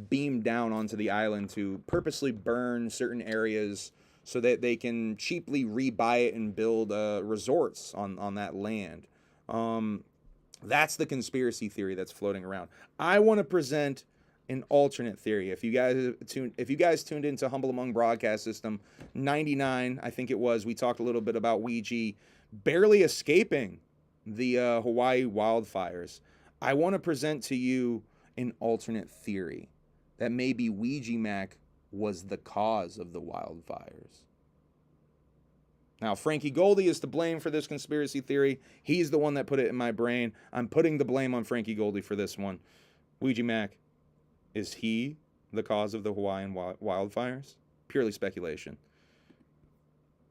beamed down onto the island to purposely burn certain areas so that they can cheaply rebuy it and build resorts on that land. That's the conspiracy theory that's floating around. I want to present an alternate theory. If you guys tuned into Humble Among Broadcast System 99, I think it was, we talked a little bit about OUIJA barely escaping the Hawaii wildfires. I want to present to you an alternate theory that maybe OUIJA MACC was the cause of the wildfires. Now, Frankie Goldie is to blame for this conspiracy theory. He's the one that put it in my brain. I'm putting the blame on Frankie Goldie for this one. OUIJA MACC, is he the cause of the Hawaiian wildfires? Purely speculation.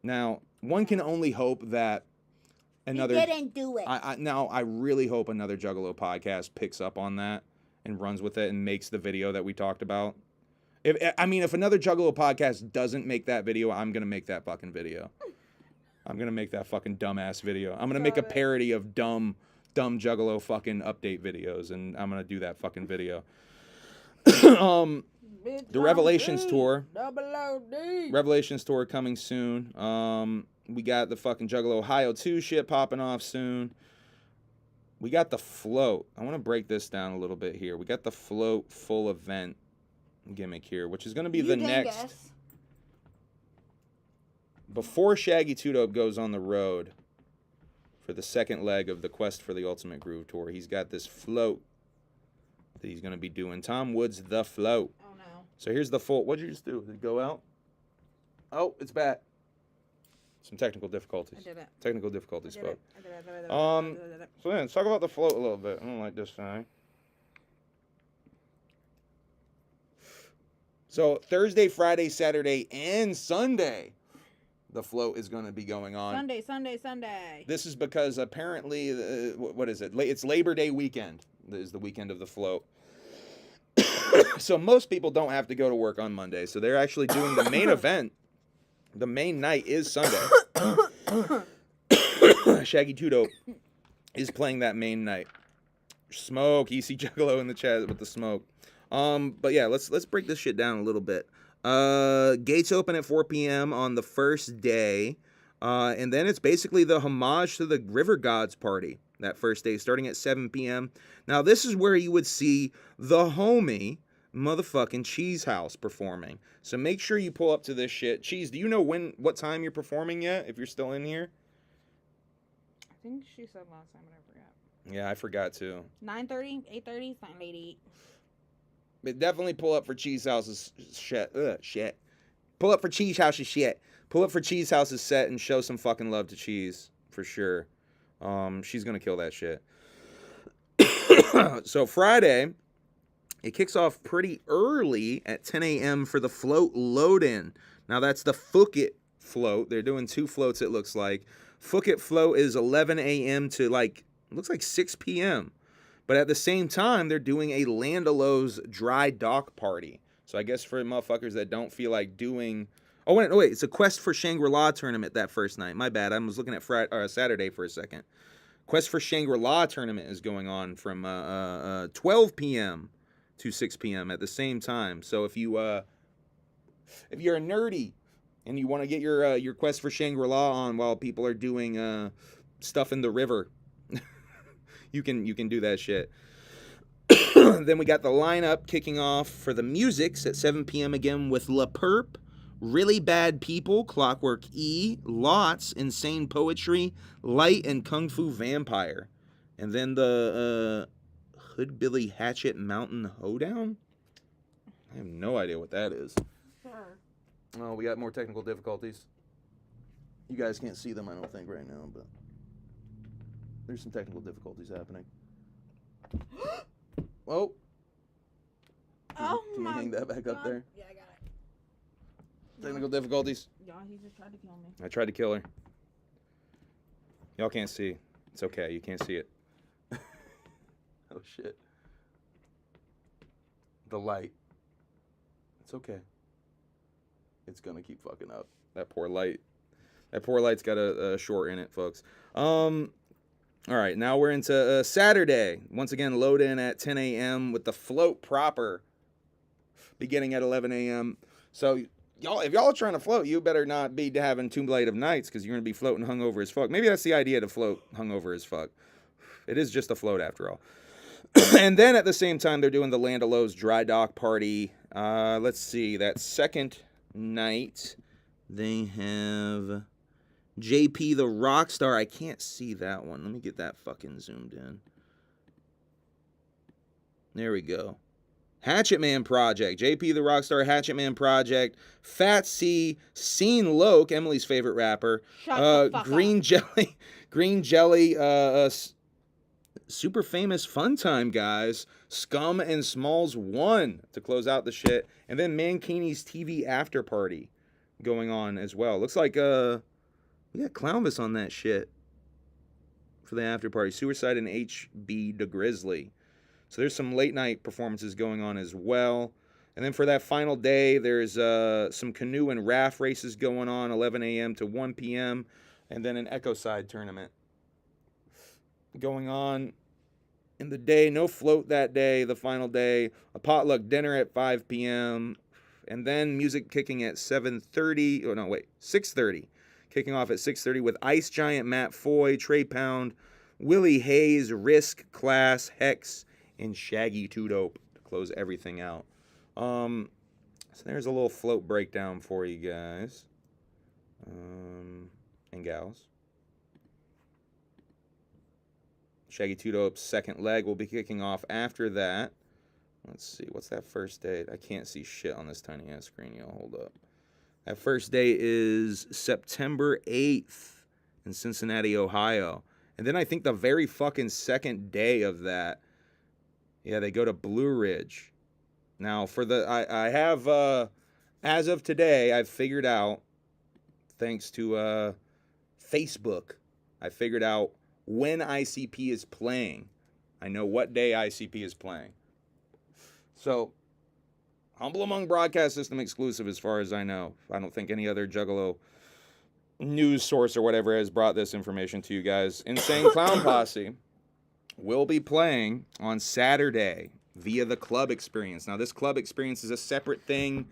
Now, one can only hope that another. He didn't do it. Now I really hope another Juggalo podcast picks up on that and runs with it and makes the video that we talked about. If another Juggalo podcast doesn't make that video, I'm gonna make that fucking video. I'm gonna make that fucking dumbass video. I'm gonna make a parody of dumb Juggalo fucking update videos, and I'm gonna do that fucking video. The Revelations tour. Revelations tour coming soon. We got the fucking Juggalo Ohio 2 shit popping off soon. We got the float. I want to break this down a little bit here. We got the float full event gimmick here, which is going to be the next. Guess. Before Shaggy 2 Dope goes on the road for the second leg of the Quest for the Ultimate Groove tour, he's got this float that he's going to be doing. Tom Wood's The Float. Oh, no. So here's the full. What'd you just do? Did it go out? Oh, it's back. Some technical difficulties. I did it. Technical difficulties, folks. I did it. So yeah, let's talk about the float a little bit. I don't like this thing. So Thursday, Friday, Saturday, and Sunday, the float is going to be going on. Sunday. This is because apparently, what is it? It's Labor Day weekend. This is the weekend of the float. So most people don't have to go to work on Monday. So they're actually doing the main event. The main night is Sunday. Shaggy 2 Dope is playing that main night. Smoke, EC Juggalo in the chat with the smoke. But yeah, let's break this shit down a little bit. Gates open at 4 p.m. on the first day. And then it's basically the homage to the River Gods party that first day, starting at 7 p.m. Now, this is where you would see the homie motherfucking Cheese House performing. So make sure you pull up to this shit. Cheese, do you know what time you're performing yet, if you're still in here? I think she said last time, but I forgot. Yeah, I forgot too. 9:30, 8:30, it's not late 8. But definitely pull up for Cheese House's shit. Pull up for Cheese House's shit. Pull up for Cheese House's set and show some fucking love to Cheese, for sure. She's gonna kill that shit. So Friday, it kicks off pretty early at 10 a.m. for the float load-in. Now that's the Fookit float. They're doing 2 floats, it looks like. Fookit float is 11 a.m. to looks like 6 p.m. But at the same time, they're doing a Land O'Lowe's dry dock party. So I guess for motherfuckers that don't feel like doing... Oh, wait, it's a Quest for Shangri-La tournament that first night. My bad, I was looking at Saturday for a second. Quest for Shangri-La tournament is going on from 12 p.m. to 6 p.m. at the same time. So if you're a nerdy and you want to get your Quest for Shangri-La on while people are doing stuff in the river, you can do that shit. Then we got the lineup kicking off for the musics at 7 p.m. again with La Perp, Really Bad People, Clockwork E, Lots, Insane Poetry, Light, and Kung Fu Vampire. And then the Hoodbilly Hatchet Mountain Hoedown? I have no idea what that is. Sure. Oh, we got more technical difficulties. You guys can't see them, I don't think, right now, but there's some technical difficulties happening. Oh. Oh, can you hang that back up there? Yeah, I got it. Technical difficulties. Yeah, he just tried to kill me. I tried to kill her. Y'all can't see. It's okay. You can't see it. Oh, shit. The light. It's okay. It's gonna keep fucking up. That poor light. That poor light's got a short in it, folks. All right, now we're into Saturday. Once again, load in at 10 a.m. with the float proper beginning at 11 a.m. So, if y'all are trying to float, you better not be having 2 Blade of Nights because you're going to be floating hungover as fuck. Maybe that's the idea, to float hungover as fuck. It is just a float after all. And then at the same time, they're doing the Land O'Lowe's dry dock party. Let's see, that second night, they have JP the Rockstar. I can't see that one. Let me get that fucking zoomed in. There we go. Hatchet Man Project. JP the Rockstar, Hatchet Man Project. Fat C, Scene Loke, Emilee's favorite rapper. Shut the fuck Green up. Jelly. Green Jelly. Super Famous Fun Time Guys. Scum and Smalls 1 to close out the shit. And then Mankini's TV After Party going on as well. Looks like... we got Clownvis on that shit. for the after party. Suicide and HB the Grizzly. So there's some late night performances going on as well. And then for that final day, there's some canoe and raft races going on, 11 a.m. to 1 p.m. And then an Echo Side tournament going on in the day. No float that day, the final day. A potluck dinner at 5 p.m. And then music kicking at 7:30. Oh, no, wait, 6:30. Kicking off at 6:30 with Ice Giant, Matt Foy, Trey Pound, Willie Hayes, Risk, Class, Hex, and Shaggy Too Dope to close everything out. So there's a little float breakdown for you guys and gals. Shaggy Too Dope's second leg will be kicking off after that. Let's see, what's that first date? I can't see shit on this tiny ass screen. Y'all hold up. That first day is September 8th in Cincinnati, Ohio. And then I think the very fucking second day of that, yeah, they go to Blue Ridge. Now, for the, I have, as of today, I've figured out, thanks to Facebook, I figured out when ICP is playing. I know what day ICP is playing. So, Humble Among Broadcast System exclusive as far as I know. I don't think any other Juggalo news source or whatever has brought this information to you guys. Insane Clown Posse will be playing on Saturday via the club experience. Now, this club experience is a separate thing.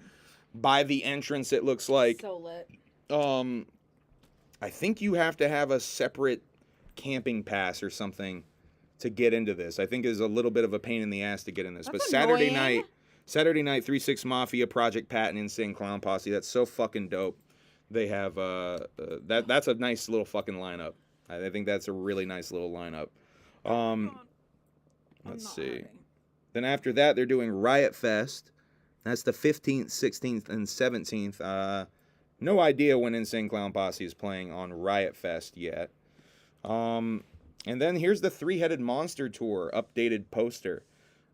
By the entrance, it looks like. So lit. I think you have to have a separate camping pass or something to get into this. I think it's a little bit of a pain in the ass to get in this. That's but annoying. Saturday night, 3-6 Mafia, Project Pat, and Insane Clown Posse. That's so fucking dope. They have that's a nice little fucking lineup. I think that's a really nice little lineup. Let's see. Hurting. Then after that, they're doing Riot Fest. That's the 15th, 16th, and 17th. No idea when Insane Clown Posse is playing on Riot Fest yet. And then here's the Three-Headed Monster Tour updated poster.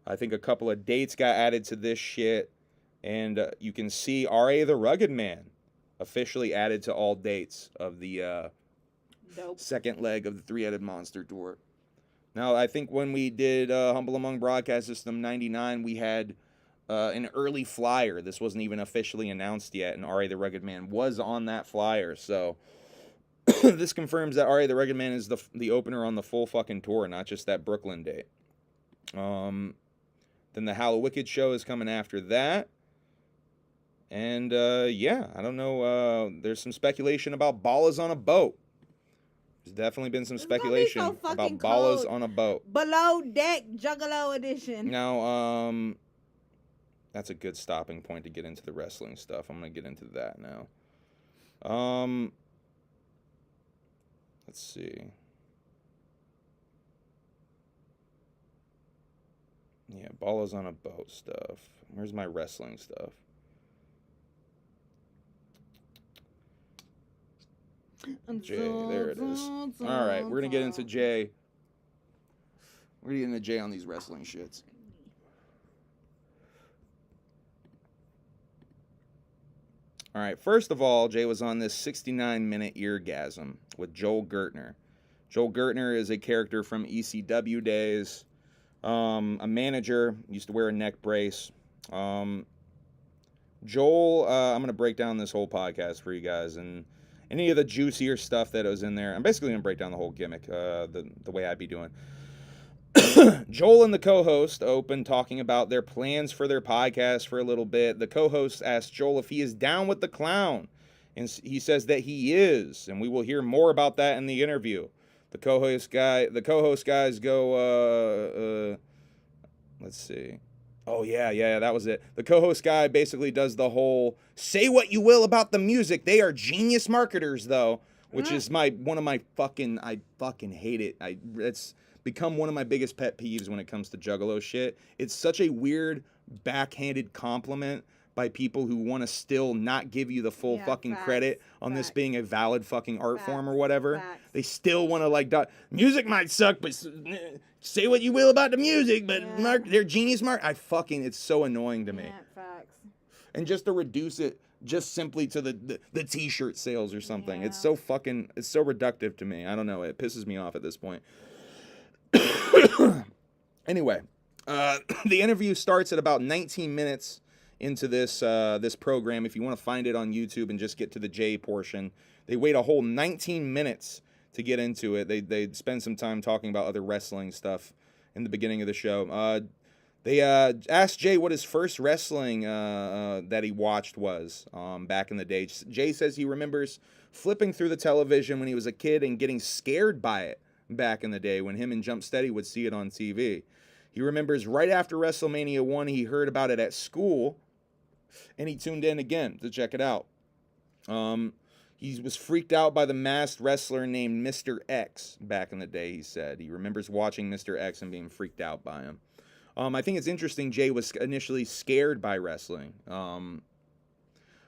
I think a couple of dates got added to this shit. And you can see R.A. the Rugged Man officially added to all dates of the second leg of the Three-Headed Monster Tour. Now, I think when we did Humble Among Broadcast System 99, we had an early flyer. This wasn't even officially announced yet, and R.A. the Rugged Man was on that flyer. So this confirms that R.A. the Rugged Man is the opener on the full fucking tour, not just that Brooklyn date. Then the HALLOWICKED show is coming after that. And, yeah, I don't know. There's some speculation about Ballas on a Boat. There's definitely been some speculation about Ballas on a Boat. Below Deck Juggalo Edition. Now, that's a good stopping point to get into the wrestling stuff. I'm going to get into that now. Let's see. Yeah, Ballas on a Boat stuff. Where's my wrestling stuff? Jay, there it is. All right, we're going to get into Jay. We're going to get into Jay on these wrestling shits. All right, first of all, Jay was on this 69-minute eargasm with Joel Gertner. Joel Gertner is a character from ECW days. A manager, used to wear a neck brace. Joel, I'm going to break down this whole podcast for you guys, and any of the juicier stuff that was in there. I'm basically going to break down the whole gimmick, the way I'd be doing. Joel and the co-host open talking about their plans for their podcast for a little bit. The co-host asks Joel if he is down with the clown, and he says that he is, and we will hear more about that in the interview. The co-host guys go, let's see. Oh, yeah, that was it. The co-host guy basically does the whole, say what you will about the music. They are genius marketers, though, which is I fucking hate it. It's become one of my biggest pet peeves when it comes to Juggalo shit. It's such a weird, backhanded compliment by people who want to still not give you the full fucking credit on this being a valid fucking art form or whatever. They still want to music might suck, but say what you will about the music, but they're genius it's so annoying to me. Yeah, facts. And just to reduce it just simply to the t-shirt sales or something. Yeah. It's so reductive to me. I don't know. It pisses me off at this point. Anyway, the interview starts at about 19 minutes into this program. If you want to find it on YouTube and just get to the J portion, they wait a whole 19 minutes to get into it. They spend some time talking about other wrestling stuff in the beginning of the show. They asked Jay what his first wrestling that he watched was back in the day. Jay says he remembers flipping through the television when he was a kid and getting scared by it back in the day when him and Jump Steady would see it on TV. He remembers right after WrestleMania 1, he heard about it at school, and he tuned in again to check it out. He was freaked out by the masked wrestler named Mr. X back in the day, he said. He remembers watching Mr. X and being freaked out by him. I think it's interesting Jay was initially scared by wrestling.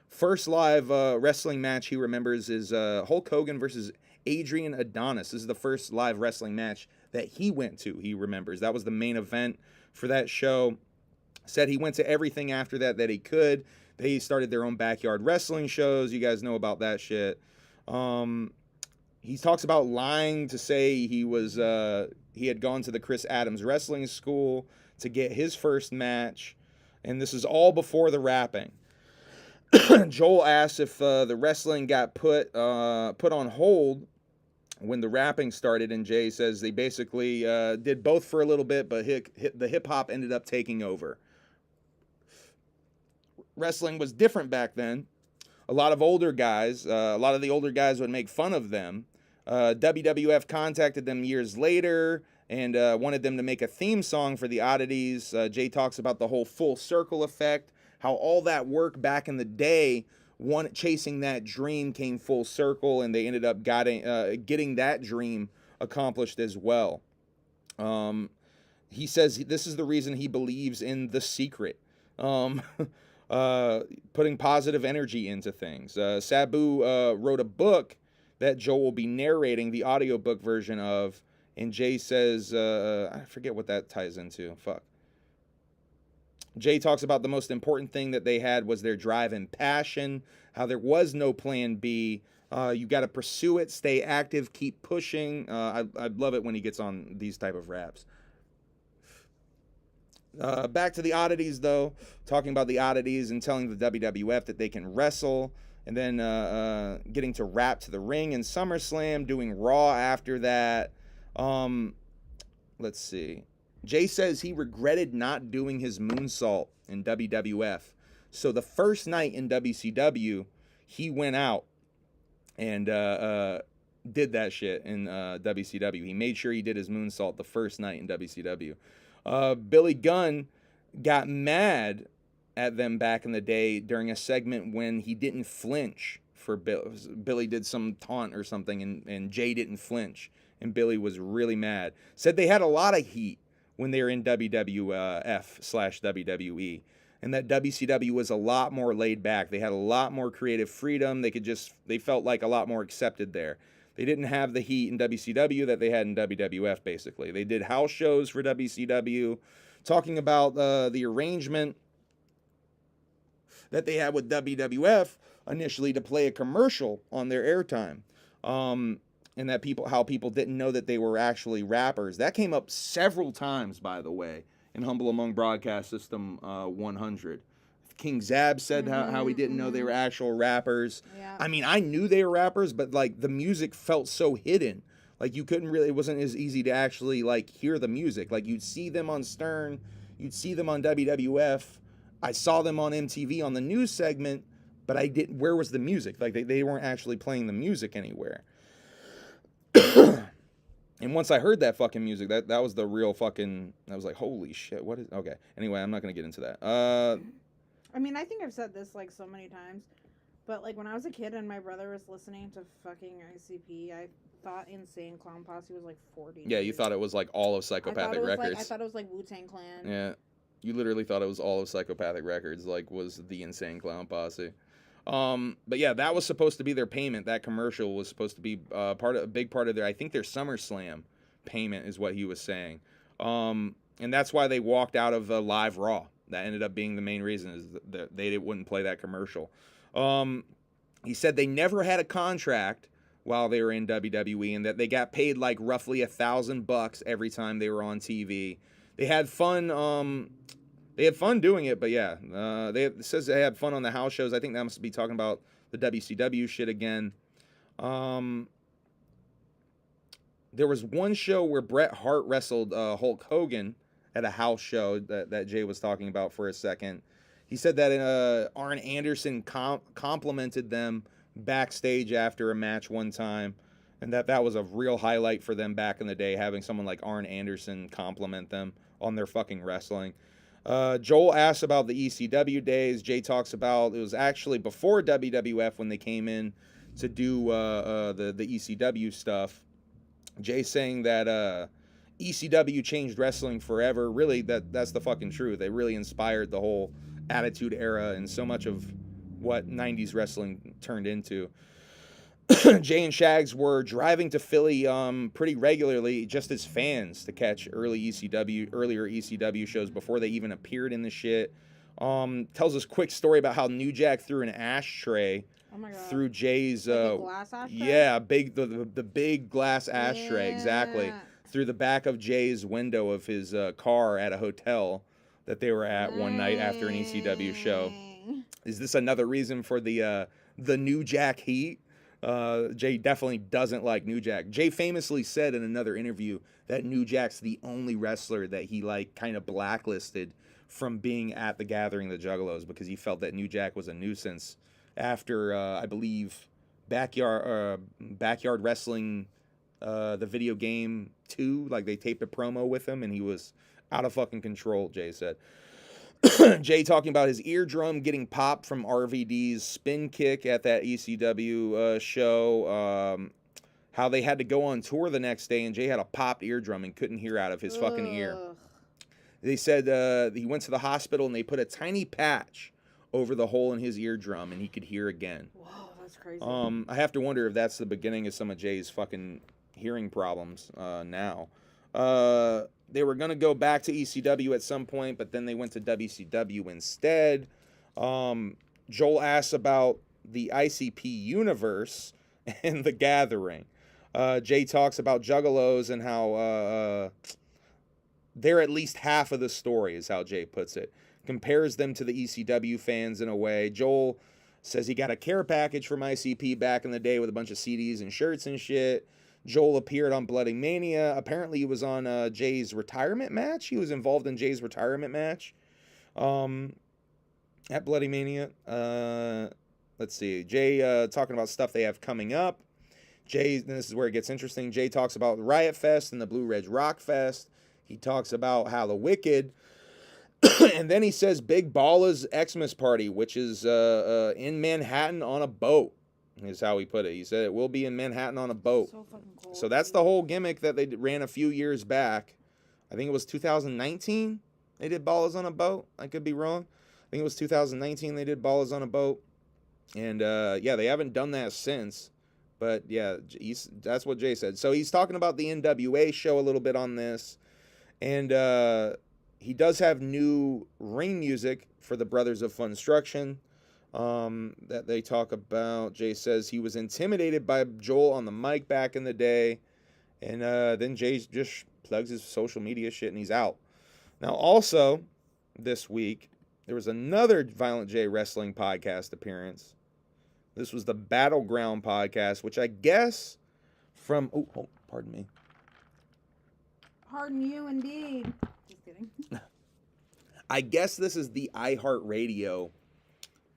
First live wrestling match he remembers is Hulk Hogan versus Adrian Adonis. This is the first live wrestling match that he went to, he remembers. That was the main event for that show. Said he went to everything after that he could. They started their own backyard wrestling shows. You guys know about that shit. He talks about lying to say he had gone to the Chris Adams wrestling school to get his first match, and this is all before the rapping. Joel asks if the wrestling got put on hold when the rapping started, and Jay says they basically did both for a little bit, but the hip-hop ended up taking over. Wrestling was different back then. A lot of the older guys would make fun of them. WWF contacted them years later and wanted them to make a theme song for the Oddities. Jay talks about the whole full circle effect, how all that work back in the day, chasing that dream came full circle, and they ended up getting that dream accomplished as well. He says this is the reason he believes in The Secret. Putting positive energy into things. Sabu wrote a book that Joe will be narrating the audiobook version of, and Jay says, I forget what that ties into. Fuck. Jay talks about the most important thing that they had was their drive and passion, how there was no plan B. You got to pursue it, stay active, keep pushing. I love it when he gets on these type of raps. Back to the Oddities, though, talking about the Oddities and telling the WWF that they can wrestle, and then getting to rap to the ring in SummerSlam, doing Raw after that. Let's see. Jay says he regretted not doing his moonsault in WWF. So the first night in WCW, he went out and did that shit in WCW. He made sure he did his moonsault the first night in WCW. Billy Gunn got mad at them back in the day during a segment when he didn't flinch for Billy did some taunt or something, and Jay didn't flinch, and Billy was really mad. Said they had a lot of heat when they were in WWF/WWE, and that WCW was a lot more laid back. They had a lot more creative freedom. They felt like a lot more accepted there. They didn't have the heat in WCW that they had in WWF, basically. They did house shows for WCW, talking about the arrangement that they had with WWF initially to play a commercial on their airtime. And that how people didn't know that they were actually rappers. That came up several times, by the way, in Humble Among Broadcast System 100. King Zab said how he didn't know they were actual rappers. Yeah. I mean, I knew they were rappers, but like the music felt so hidden. Like you couldn't really, it wasn't as easy to actually like hear the music. Like you'd see them on Stern, you'd see them on WWF. I saw them on MTV on the news segment, but where was the music? Like they weren't actually playing the music anywhere. And once I heard that fucking music, that was the real fucking, I was like, holy shit, what is, okay. Anyway, I'm not going to get into that. I mean, I think I've said this like so many times, but like when I was a kid and my brother was listening to fucking ICP, I thought Insane Clown Posse was like 40. Yeah, you thought it was like all of Psychopathic Records. I thought it was like Wu-Tang Clan. Yeah, you literally thought it was all of Psychopathic Records, like was the Insane Clown Posse. But yeah, that was supposed to be their payment. That commercial was supposed to be a big part of their, I think their SummerSlam payment is what he was saying. And that's why they walked out of Live Raw. That ended up being the main reason, is that they wouldn't play that commercial. He said they never had a contract while they were in WWE and that they got paid like roughly $1,000 every time they were on TV. They had fun. They had fun doing it, but yeah, it says they had fun on the house shows. I think that must be talking about the WCW shit again. There was one show where Bret Hart wrestled Hulk Hogan at a house show that Jay was talking about for a second. He said that Arn Anderson complimented them backstage after a match one time, and that was a real highlight for them back in the day, having someone like Arn Anderson compliment them on their fucking wrestling. Joel asks about the ECW days. Jay talks about it was actually before WWF when they came in to do the ECW stuff. Jay saying that ECW changed wrestling forever. Really, that's the fucking truth. They really inspired the whole Attitude Era and so much of what 90s wrestling turned into. Jay and Shags were driving to Philly pretty regularly just as fans to catch earlier ECW shows before they even appeared in the shit. Tells us a quick story about how New Jack threw an ashtray through Jay's glass ashtray? Yeah, the big glass ashtray, exactly, through the back of Jay's window of his car at a hotel that they were at one night after an ECW show. Is this another reason for the New Jack heat? Jay definitely doesn't like New Jack. Jay famously said in another interview that New Jack's the only wrestler that he like kind of blacklisted from being at the Gathering of the Juggalos because he felt that New Jack was a nuisance after I believe Backyard Wrestling, the video game 2, like they taped a promo with him and he was out of fucking control, Jay said. Jay talking about his eardrum getting popped from RVD's spin kick at that ECW show. How they had to go on tour the next day and Jay had a popped eardrum and couldn't hear out of his fucking ear. They said he went to the hospital and they put a tiny patch over the hole in his eardrum and he could hear again. Whoa, that's crazy. I have to wonder if that's the beginning of some of Jay's fucking hearing problems now. They were going to go back to ECW at some point, but then they went to WCW instead. Joel asks about the ICP universe and the Gathering. Jay talks about Juggalos and how they're at least half of the story, is how Jay puts it. Compares them to the ECW fans in a way. Joel says he got a care package from ICP back in the day with a bunch of CDs and shirts and shit. Joel appeared on Bloody Mania. Apparently, he was on Jay's retirement match. He was involved in Jay's retirement match at Bloody Mania. Let's see. Jay talking about stuff they have coming up. Jay, this is where it gets interesting. Jay talks about Riot Fest and the Blue Ridge Rock Fest. He talks about how the Wicked. And then he says Big Ballas Xmas Party, which is in Manhattan on a boat. Is how he put it. He said it will be in Manhattan on a boat. So fucking cool. So that's the whole gimmick that they ran a few years back. I think it was 2019 they did Ballas on a Boat. I could be wrong. I think it was 2019 they did Ballas on a Boat. And yeah, they haven't done that since. But yeah, that's what Jay said. So he's talking about the NWA show a little bit on this. And he does have new ring music for the Brothers of Funstruction. That they talk about. Jay says he was intimidated by Joel on the mic back in the day, and then Jay just plugs his social media shit and he's out. Now, also this week there was another Violent J Wrestling podcast appearance. This was the Battleground podcast, which I guess from pardon me. Pardon you, indeed. Just kidding. I guess this is the iHeartRadio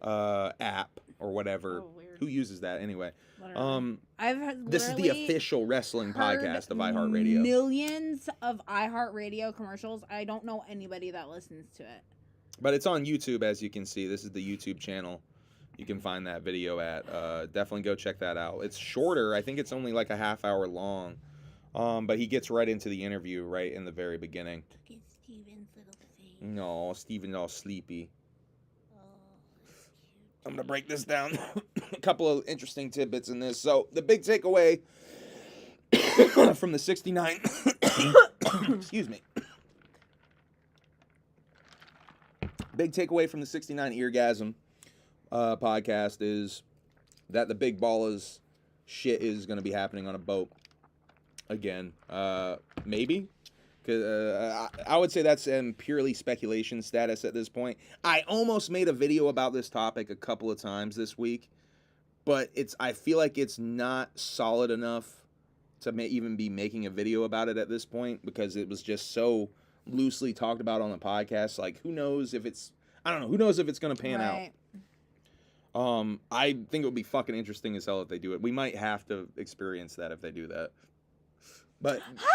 app or whatever. Oh, weird. Who uses that anyway? This is the official wrestling podcast of iHeartRadio. Millions of iHeartRadio commercials. I don't know anybody that listens to it. But it's on YouTube, as you can see. This is the YouTube channel. You can find that video at. Definitely go check that out. It's shorter. I think it's only like a half hour long. But he gets right into the interview right in the very beginning. Look at Steven's little face. No, Steven's all sleepy. I'm going to break this down. A couple of interesting tidbits in this. So, the big takeaway from the 69... excuse me. Big takeaway from the 69 Eargasm podcast is that the big Ballas shit is going to be happening on a boat again. Maybe. Cause, I would say that's in purely speculation status at this point. I almost made a video about this topic a couple of times this week, but I feel like it's not solid enough to even be making a video about it at this point, because it was just so loosely talked about on the podcast. Like, who knows if it's going to pan out. I think it would be fucking interesting as hell if they do it. We might have to experience that if they do that. But girl,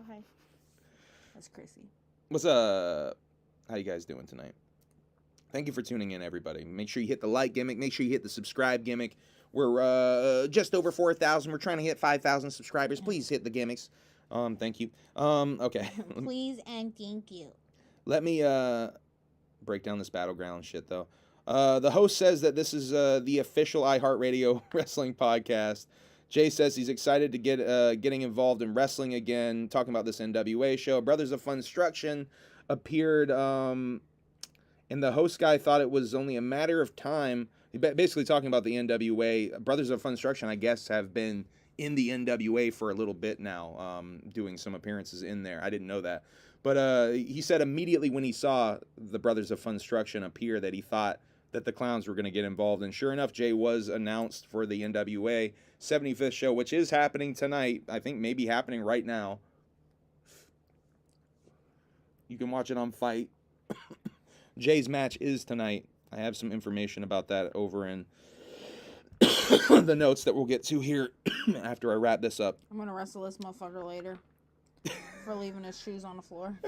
hey. That's crazy. What's up? How you guys doing tonight? Thank you for tuning in, everybody. Make sure you hit the like gimmick. Make sure you hit the subscribe gimmick. We're just over 4,000. We're trying to hit 5,000 subscribers. Please hit the gimmicks. Thank you. Okay. Please and thank you. Let me break down this battleground shit, though. The host says that this is the official iHeartRadio wrestling podcast. Jay says he's excited to getting involved in wrestling again, talking about this NWA show. Brothers of Funstruction appeared, and the host guy thought it was only a matter of time. Basically talking about the NWA. Brothers of Funstruction, I guess, have been in the NWA for a little bit now, doing some appearances in there. I didn't know that. But he said immediately when he saw the Brothers of Funstruction appear that he thought that the Clowns were going to get involved. And sure enough, Jay was announced for the NWA 75th show, which is happening tonight. I think maybe happening right now. You can watch it on Fight. Jay's match is tonight. I have some information about that over in the notes that we'll get to here after I wrap this up. I'm going to wrestle this motherfucker later for leaving his shoes on the floor.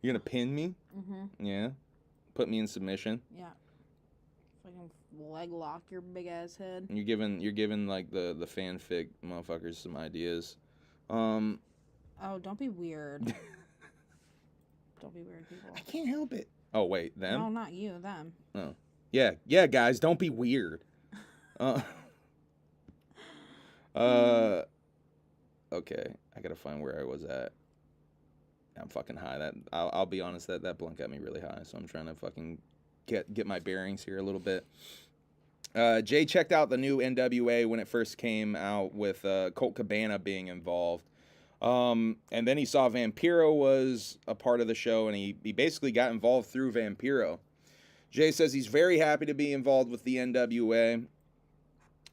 You're going to pin me? Mm-hmm. Yeah. Put me in submission. Yeah. Fucking leg lock your big ass head. You're giving like the fanfic motherfuckers some ideas. Oh, don't be weird. Don't be weird, people. I can't help it. Oh wait, them? No, not you, them. Oh. Yeah, guys, don't be weird. Okay, I gotta find where I was at. I'm fucking high. I'll be honest, that blunt got me really high, so I'm trying to fucking get my bearings here a little bit. Jay checked out the new NWA when it first came out with Colt Cabana being involved. And then he saw Vampiro was a part of the show, and he basically got involved through Vampiro. Jay says he's very happy to be involved with the NWA.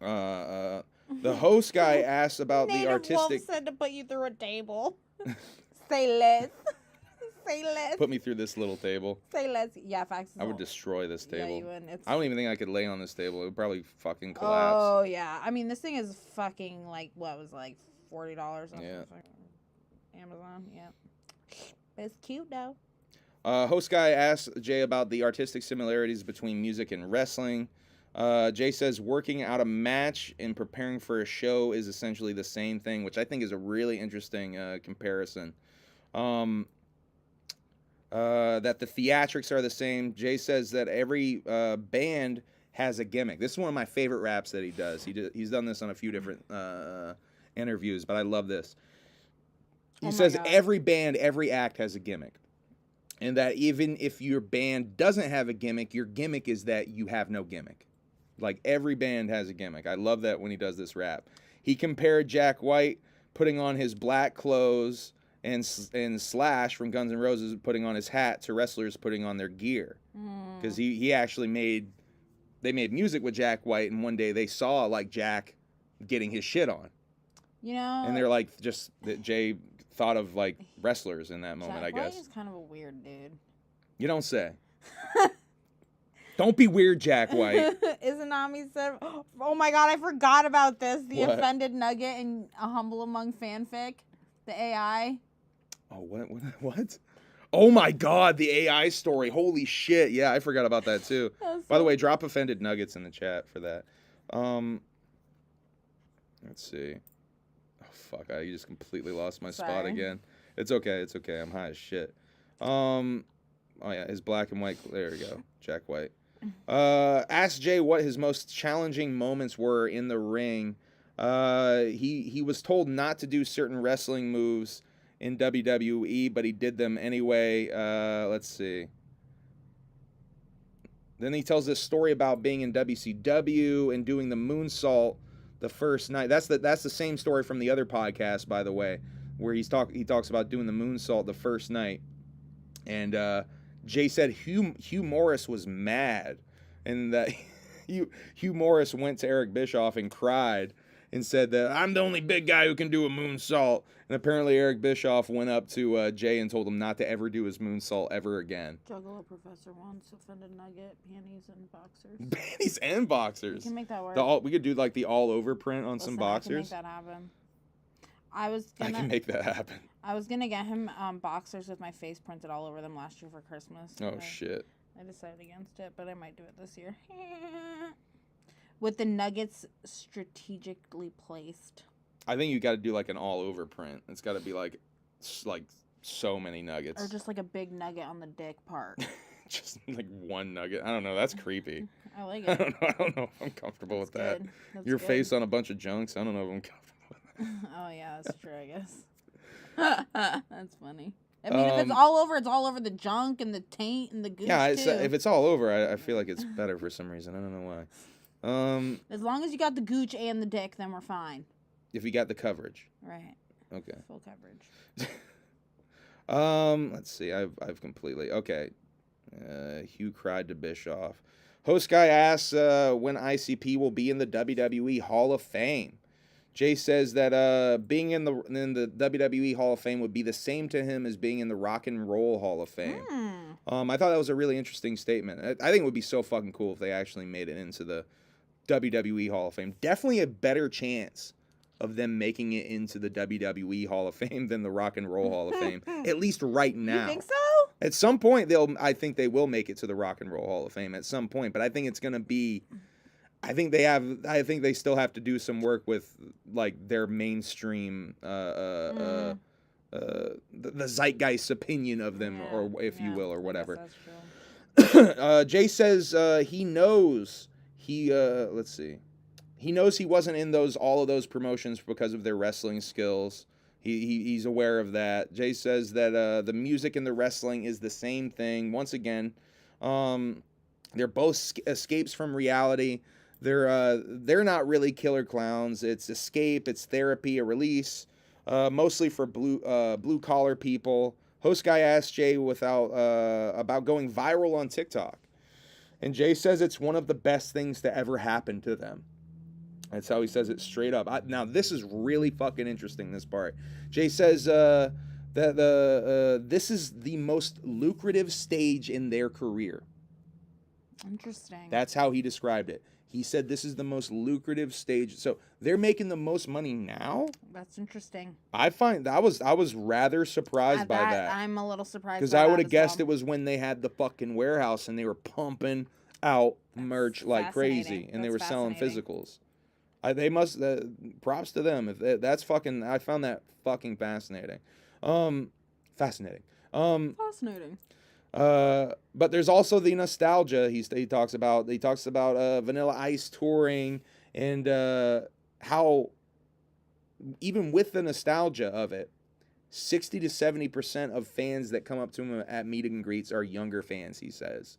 The host guy asked about the artistic... Wolf said to put you through a table. Say less. Say less. Put me through this little table. Say less. Yeah, facts. I would destroy this table. Yeah, you would. I don't even think I could lay on this table. It would probably fucking collapse. Oh, yeah. I mean, this thing is fucking, like, what was like $40 or something. Yeah. Amazon, yeah. It's cute, though. Host guy asked Jay about the artistic similarities between music and wrestling. Jay says working out a match and preparing for a show is essentially the same thing, which I think is a really interesting comparison. That the theatrics are the same. Jay says that every band has a gimmick. This is one of my favorite raps that he does. He's done this on a few different interviews, but I love this. He says every band, every act has a gimmick. And that even if your band doesn't have a gimmick, your gimmick is that you have no gimmick. Like, every band has a gimmick. I love that when he does this rap. He compared Jack White putting on his black clothes and Slash from Guns N' Roses putting on his hat to wrestlers putting on their gear. Because he actually they made music with Jack White, and one day they saw, like, Jack getting his shit on. You know? And they're like, just that Jay thought of, like, wrestlers in that moment, Jack I guess. White is kind of a weird dude. You don't say. Don't be weird, Jack White. Izanami said, oh my god, I forgot about this. The What? offended nugget in A Humble Among fanfic. The AI. Oh, what? Oh my god, the AI story. Holy shit. Yeah, I forgot about that too. By the way, drop offended nuggets in the chat for that. Let's see. Oh fuck, I just completely lost my spot again. It's okay. I'm high as shit. Oh yeah, his black and white. There we go. Jack White. Asked Jay what his most challenging moments were in the ring. He was told not to do certain wrestling moves in WWE, but he did them anyway. Let's see. then he tells this story about being in WCW and doing the moonsault the first night. That's the same story from the other podcast, by the way, where he talks about doing the moonsault the first night. And Jay said Hugh Morris was mad, and that Hugh Morris went to Eric Bischoff and cried and said that I'm the only big guy who can do a moonsault. And apparently Eric Bischoff went up to Jay and told him not to ever do his moonsault ever again. Juggalo Professor once offended Nugget, panties and boxers. Panties and boxers. You can make that work. We could do like the all over print on some boxers. I can make that happen. I can make that happen. I was gonna get him boxers with my face printed all over them last year for Christmas. Oh shit. I decided against it, but I might do it this year. With the nuggets strategically placed. I think you got to do like an all over print. It's got to be like so many nuggets. Or just like a big nugget on the dick part. Just like one nugget. I don't know. That's creepy. I like it. I don't know if I'm comfortable with that. Your face on a bunch of junks. I don't know if I'm comfortable with that. Oh yeah, that's true. I guess. That's funny. I mean, if it's all over the junk and the taint and the gooch yeah. too. If it's all over, I feel like it's better for some reason. I don't know why. As long as you got the gooch and the dick, then we're fine. If you got the coverage. Right. Okay. Full coverage. Let's see. I've completely okay. Hugh cried to Bischoff. Host guy asks when ICP will be in the WWE Hall of Fame. Jay says that being in the WWE Hall of Fame would be the same to him as being in the Rock and Roll Hall of Fame. I thought that was a really interesting statement. I think it would be so fucking cool if they actually made it into the WWE Hall of Fame. Definitely a better chance of them making it into the WWE Hall of Fame than the Rock and Roll Hall of Fame. At least right now. You think so? At some point, I think they will make it to the Rock and Roll Hall of Fame at some point. But I think it's gonna be. I think they still have to do some work with like their mainstream, the zeitgeist opinion of them, or if you will, or whatever. That's true. Jay says he knows let's see. He knows he wasn't in all of those promotions because of their wrestling skills. He's aware of that. Jay says that the music and the wrestling is the same thing. Once again, they're both escapes from reality. They're not really killer clowns. It's escape. It's therapy. A release. Mostly for blue collar people. Host guy asked Jay about going viral on TikTok, and Jay says it's one of the best things to ever happen to them. That's how he says it straight up. Now, this is really fucking interesting, this part. Jay says that this is the most lucrative stage in their career. Interesting. That's how he described it. He said this is the most lucrative stage. So they're making the most money now? That's interesting. I was rather surprised by that. I'm a little surprised because I would have guessed it was when they had the fucking warehouse and they were pumping out merch like crazy and they were selling physicals. They must. Props to them. That's fucking. I found that fucking fascinating. Fascinating. Fascinating. But there's also the nostalgia. He talks about. He talks about Vanilla Ice touring and how even with the nostalgia of it, 60 to 70% of fans that come up to him at meet and greets are younger fans. He says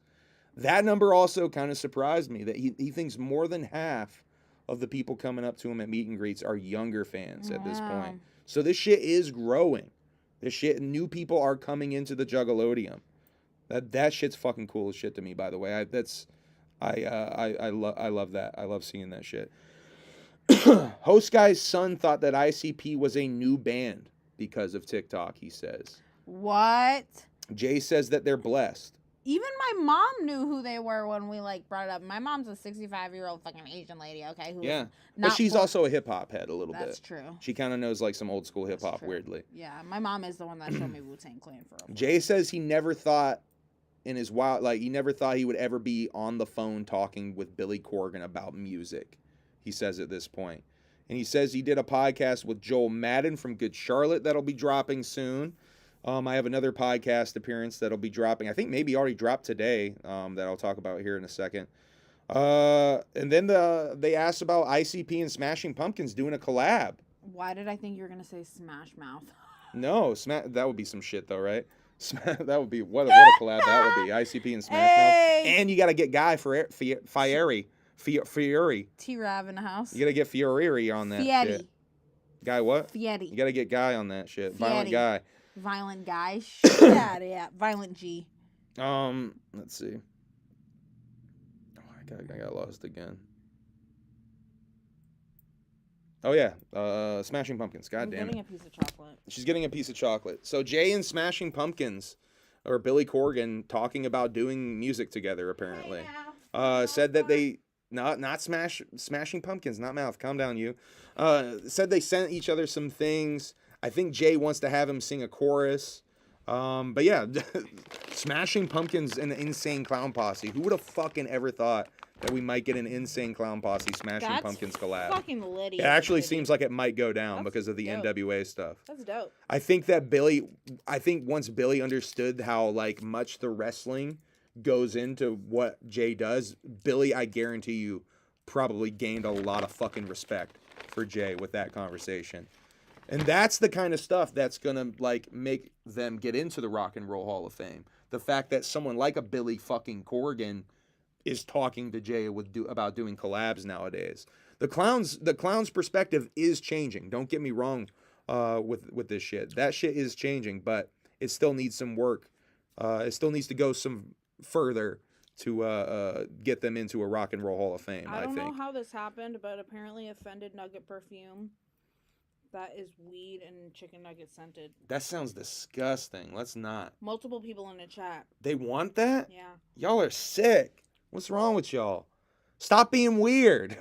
that number also kind of surprised me. That he thinks more than half of the people coming up to him at meet and greets are younger fans at this point. So this shit is growing. New people are coming into the Juggalodium. That shit's fucking cool as shit to me, by the way. I love that. I love seeing that shit. Host guy's son thought that ICP was a new band because of TikTok, he says. What? Jay says that they're blessed. Even my mom knew who they were when we brought it up. My mom's a 65-year-old fucking Asian lady, okay? But she's also a hip hop head a little bit. That's true. She kind of knows like some old school hip hop weirdly. Yeah, my mom is the one that showed me Wu-Tang Clan for a Jay says he never thought in his he never thought he would ever be on the phone talking with Billy Corgan about music. He says at this point. And he says he did a podcast with Joel Madden from Good Charlotte that'll be dropping soon. I have another podcast appearance that'll be dropping. I think maybe already dropped today that I'll talk about here in a second. And then they asked about ICP and Smashing Pumpkins doing a collab. Why did I think you were going to say Smash Mouth? No, that would be some shit though, right? That would be what a collab that would be. ICP and Smash Mouth. Hey. And you got to get Guy Fieri. T-Rav in the house. You got to get Fieri on that shit. Guy what? Fieri. You got to get Guy on that shit. Violent Guy. Violent Guy. Shit out of yeah. Violent G. Let's see. Oh, I got lost again. Oh yeah, Smashing Pumpkins. God damn it. Getting a piece of chocolate. She's getting a piece of chocolate. So Jay and Smashing Pumpkins, or Billy Corgan, talking about doing music together. Apparently, said that they not Smashing Pumpkins, not Mouth. Calm down, you. Said they sent each other some things. I think Jay wants to have him sing a chorus. But yeah, Smashing Pumpkins and the Insane Clown Posse. Who would have fucking ever thought that we might get an Insane Clown Posse Smashing Pumpkins collab? Fucking litty. It actually seems like it might go down because of the NWA stuff. That's dope. I think once Billy understood how like much the wrestling goes into what Jay does, Billy, I guarantee you, probably gained a lot of fucking respect for Jay with that conversation. And that's the kind of stuff that's gonna like make them get into the Rock and Roll Hall of Fame. The fact that someone like a Billy fucking Corgan is talking to Jay about doing collabs nowadays. The clown's perspective is changing. Don't get me wrong with this shit. That shit is changing, but it still needs some work. It still needs to go some further to get them into a Rock and Roll Hall of Fame. I think. I don't know how this happened, but apparently Offended Nugget perfume. That is weed and chicken nugget scented. That sounds disgusting. Let's not. Multiple people in the chat. They want that? Yeah. Y'all are sick. What's wrong with y'all? Stop being weird.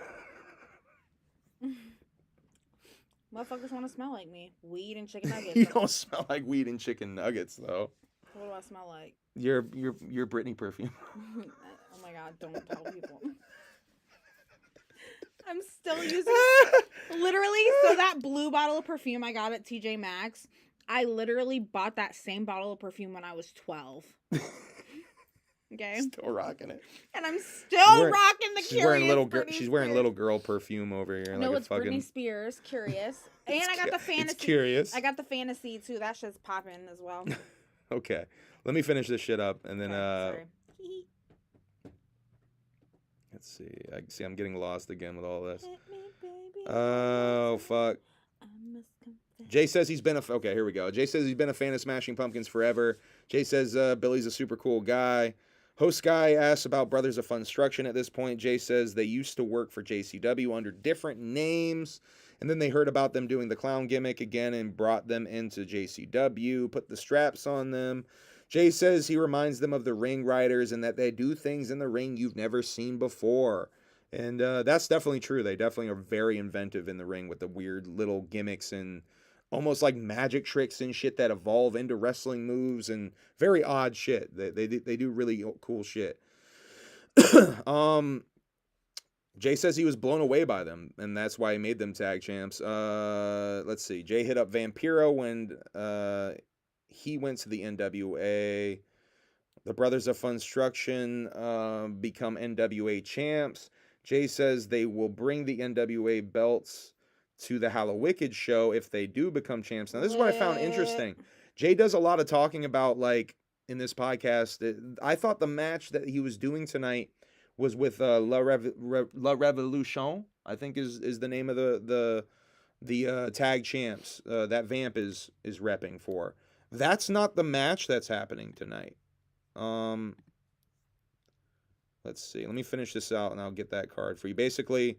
Motherfuckers want to smell like me. Weed and chicken nuggets. You don't smell like weed and chicken nuggets, though. What do I smell like? Your Britney perfume. Oh my god, don't tell people. I'm still using literally. So that blue bottle of perfume I got at TJ Maxx, I literally bought that same bottle of perfume when I was 12. Okay, still rocking it, and I'm still rocking the. She's wearing little girl. She's wearing little girl perfume over here. No, like it's Britney Spears. Curious, and I got the fantasy. It's Curious. I got the fantasy too. That shit's popping as well. Okay, let me finish this shit up, and then sorry. Let's see. I'm getting lost again with all this. Oh, fuck. Jay says he's been okay, here we go. Jay says he's been a fan of Smashing Pumpkins forever. Jay says Billy's a super cool guy. Host guy asks about Brothers of Funstruction at this point. Jay says they used to work for JCW under different names, and then they heard about them doing the clown gimmick again and brought them into JCW, put the straps on them. Jay says he reminds them of the Ring Riders and that they do things in the ring you've never seen before. And that's definitely true. They definitely are very inventive in the ring with the weird little gimmicks and almost like magic tricks and shit that evolve into wrestling moves and very odd shit. They do really cool shit. Jay says he was blown away by them, and that's why he made them tag champs. Let's see. Jay hit up Vampiro when he went to the NWA. The Brothers of Funstruction become NWA champs. Jay says they will bring the NWA belts to the HALOWICKED show if they do become champs. Now, this is what I found interesting. Jay does a lot of talking about, like, in this podcast. I thought the match that he was doing tonight was with La Revolution, I think is the name of the tag champs that Vamp is repping for. That's not the match that's happening tonight. Let's see. Let me finish this out, and I'll get that card for you. Basically,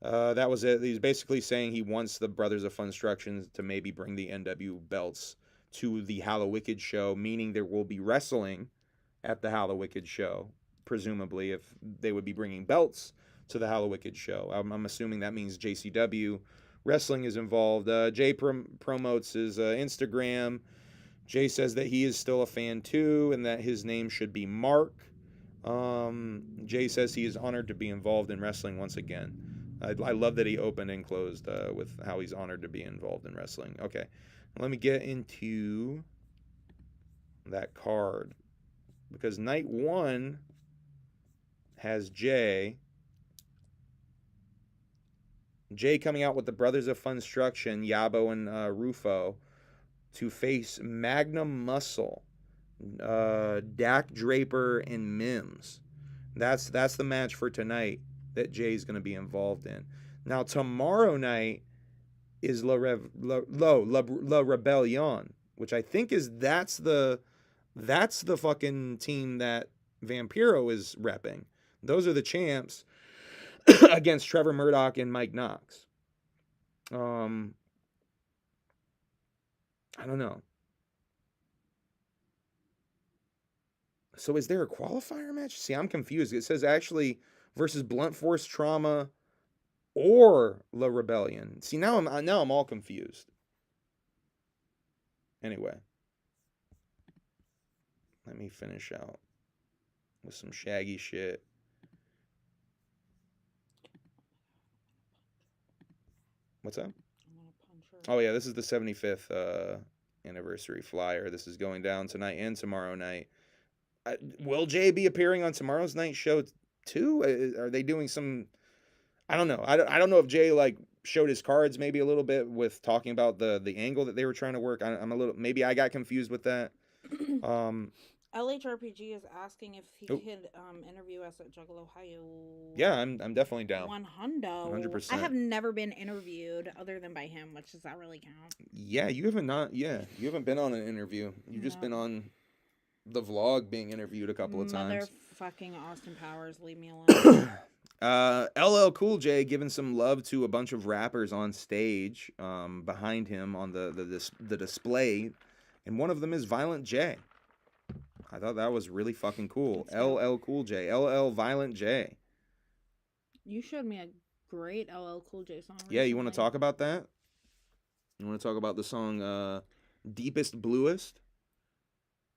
that was it. He's basically saying he wants the Brothers of Funstruction to maybe bring the NW belts to the HALOWICKED show, meaning there will be wrestling at the HALOWICKED show, presumably, if they would be bringing belts to the HALOWICKED show. I'm assuming that means JCW wrestling is involved. Jay promotes his Instagram. Jay says that he is still a fan too, and that his name should be Mark. Jay says he is honored to be involved in wrestling once again. I love that he opened and closed with how he's honored to be involved in wrestling. Okay, let me get into that card, because night one has Jay coming out with the Brothers of Funstruction, Yabo and Rufo, to face Magnum Muscle Dak Draper and Mims. That's the match for tonight that Jay's going to be involved in. Now tomorrow night is La Rebellion, which I think is that's the fucking team that Vampiro is repping. Those are the champs against Trevor Murdoch and Mike Knox. I don't know. So is there a qualifier match? See, I'm confused. It says actually versus Blunt Force Trauma or La Rebellion. See, now I'm all confused. Anyway, let me finish out with some Shaggy shit. What's up? Oh yeah, this is the 75th anniversary flyer. This is going down tonight and tomorrow night. Will Jay be appearing on tomorrow's night show too? Are they doing some? I don't know. I don't know if Jay like showed his cards maybe a little bit with talking about the angle that they were trying to work. I'm a little, maybe I got confused with that. LHRPG is asking if he could interview us at Juggalo Ohio. Yeah, I'm definitely down. 100%. I have never been interviewed other than by him, which does that really count? Yeah, you haven't been on an interview. You've just been on the vlog being interviewed a couple of times. Motherfucking Austin Powers, leave me alone. LL Cool J giving some love to a bunch of rappers on stage behind him on the display, and one of them is Violent J. I thought that was really fucking cool. LL Cool J, LL Violent J. You showed me a great LL Cool J song recently. Yeah, you want to talk about that? You want to talk about the song Deepest Bluest?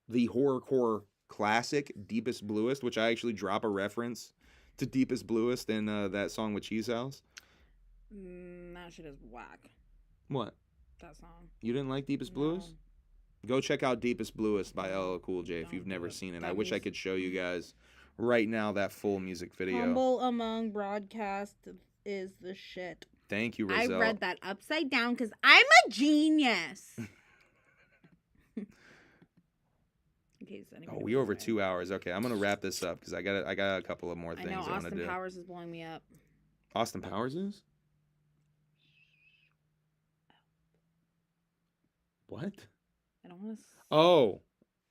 The horrorcore classic Deepest Bluest, which I actually drop a reference to Deepest Bluest in that song with Cheese House. That shit is whack. What? That song. You didn't like Deepest Bluest? Go check out Deepest Bluest by LL Cool J if you've never seen it. I wish I could show you guys right now that full music video. Humble Among Broadcast is the shit. Thank you, Rizal. I read that upside down because I'm a genius. We over 2 hours. Okay, I'm gonna wrap this up because I got a couple of more things I want to do. Austin Powers is blowing me up. Austin Powers is? What? I don't want to. Oh,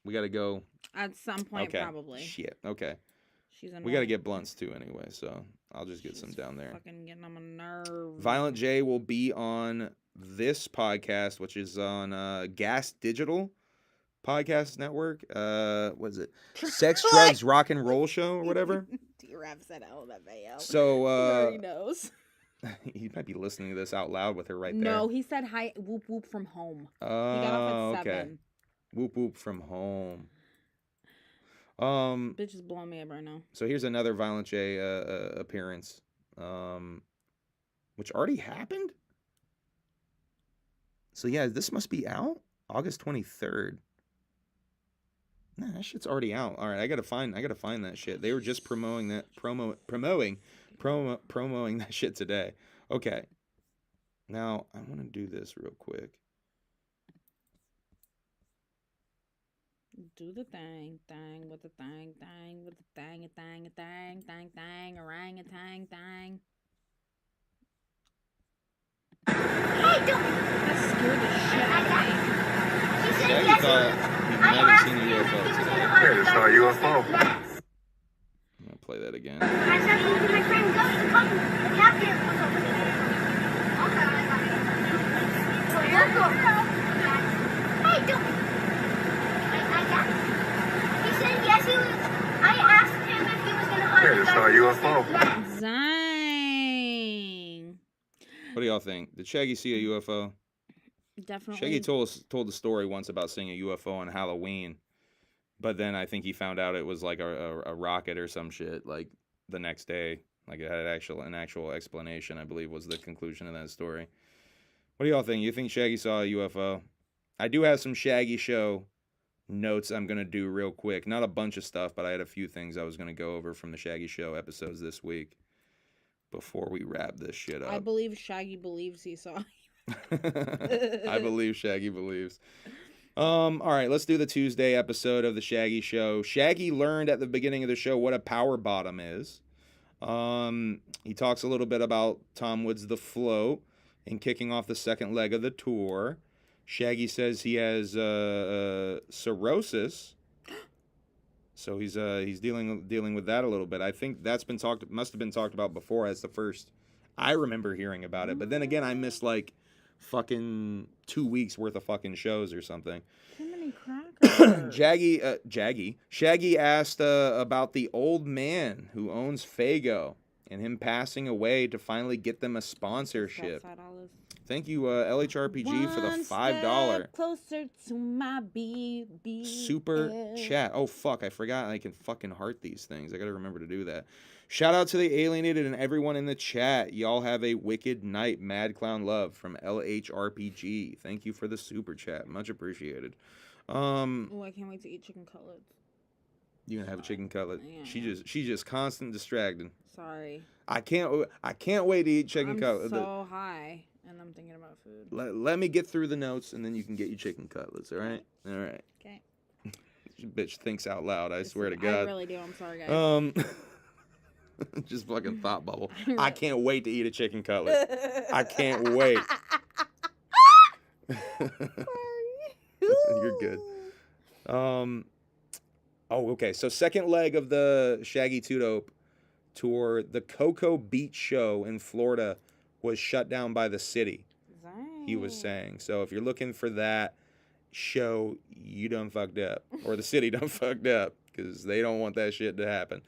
we gotta go At some point, probably. Shit. Okay. She's annoying. We gotta get blunts too, anyway. So I'll just get some down there. Fucking getting on my nerves. Violent J will be on this podcast, which is on Gas Digital Podcast Network. What is it? Sex, Drugs, Rock and Roll Show or whatever. T-Rap said LMFAO. So he knows. He might be listening to this out loud with her right there. No, he said hi, whoop whoop from home. Oh, he got off at 7. Whoop whoop from home. Bitch is blowing me up right now. So here's another Violent J appearance, which already happened. So yeah, this must be out August 23rd. Nah, that shit's already out. All right, I gotta find that shit. They were just promoting that shit today. Okay. Now I want to do this real quick. Do the thing with the thing with the thing, orangutan. Hey, don't! That scared the shit out of me. Shaggy thought he might have seen a UFO today. Yeah, you saw a UFO. I'm gonna play that again. I said to my friend, go to the captain was over there. Hey, don't. I got it. He said yes, he was. I asked him if he was going to hunt. Yeah, you saw a UFO. Zang. What do y'all think? Did Shaggy see a UFO? Definitely. Shaggy told the story once about seeing a UFO on Halloween, but then I think he found out it was like a rocket or some shit like the next day. Like it had an actual explanation, I believe, was the conclusion of that story. What do y'all think? You think Shaggy saw a UFO? I do have some Shaggy Show notes I'm going to do real quick. Not a bunch of stuff, but I had a few things I was going to go over from the Shaggy Show episodes this week before we wrap this shit up. I believe Shaggy believes he saw. I believe Shaggy believes. All right, let's do the Tuesday episode of the Shaggy Show. Shaggy learned at the beginning of the show what a power bottom is. He talks a little bit about Tom Woods' The Float and kicking off the second leg of the tour. Shaggy says he has cirrhosis, so he's dealing with that a little bit. I think that's must have been talked about before as the first I remember hearing about it. But then again, I missed like fucking 2 weeks worth of fucking shows or something. Too many crackers. Shaggy asked about the old man who owns Fago and him passing away to finally get them a sponsorship. Thank you, LHRPG, for the $5 closer to my BB super chat. Oh fuck, I forgot I can fucking heart these things. I gotta remember to do that. Shout out to the Alienated and everyone in the chat. Y'all have a wicked night. Mad Clown Love from LHRPG. Thank you for the super chat. Much appreciated. Oh, I can't wait to eat chicken cutlets. You gonna have a chicken cutlet? Yeah. She's just constant distracting. Sorry. I can't wait to eat chicken cutlet. So high, and I'm thinking about food. Let me get through the notes, and then you can get your chicken cutlets. All right. All right. Okay. Bitch thinks out loud. I swear to God. I really do. I'm sorry, guys. Just fucking thought bubble. I can't wait to eat a chicken cutlet. I can't wait. You're good. Oh, okay. So second leg of the Shaggy 2 Dope tour, the Cocoa Beach show in Florida was shut down by the city. He was saying. So if you're looking for that show, you done fucked up, or the city done fucked up, because they don't want that shit to happen.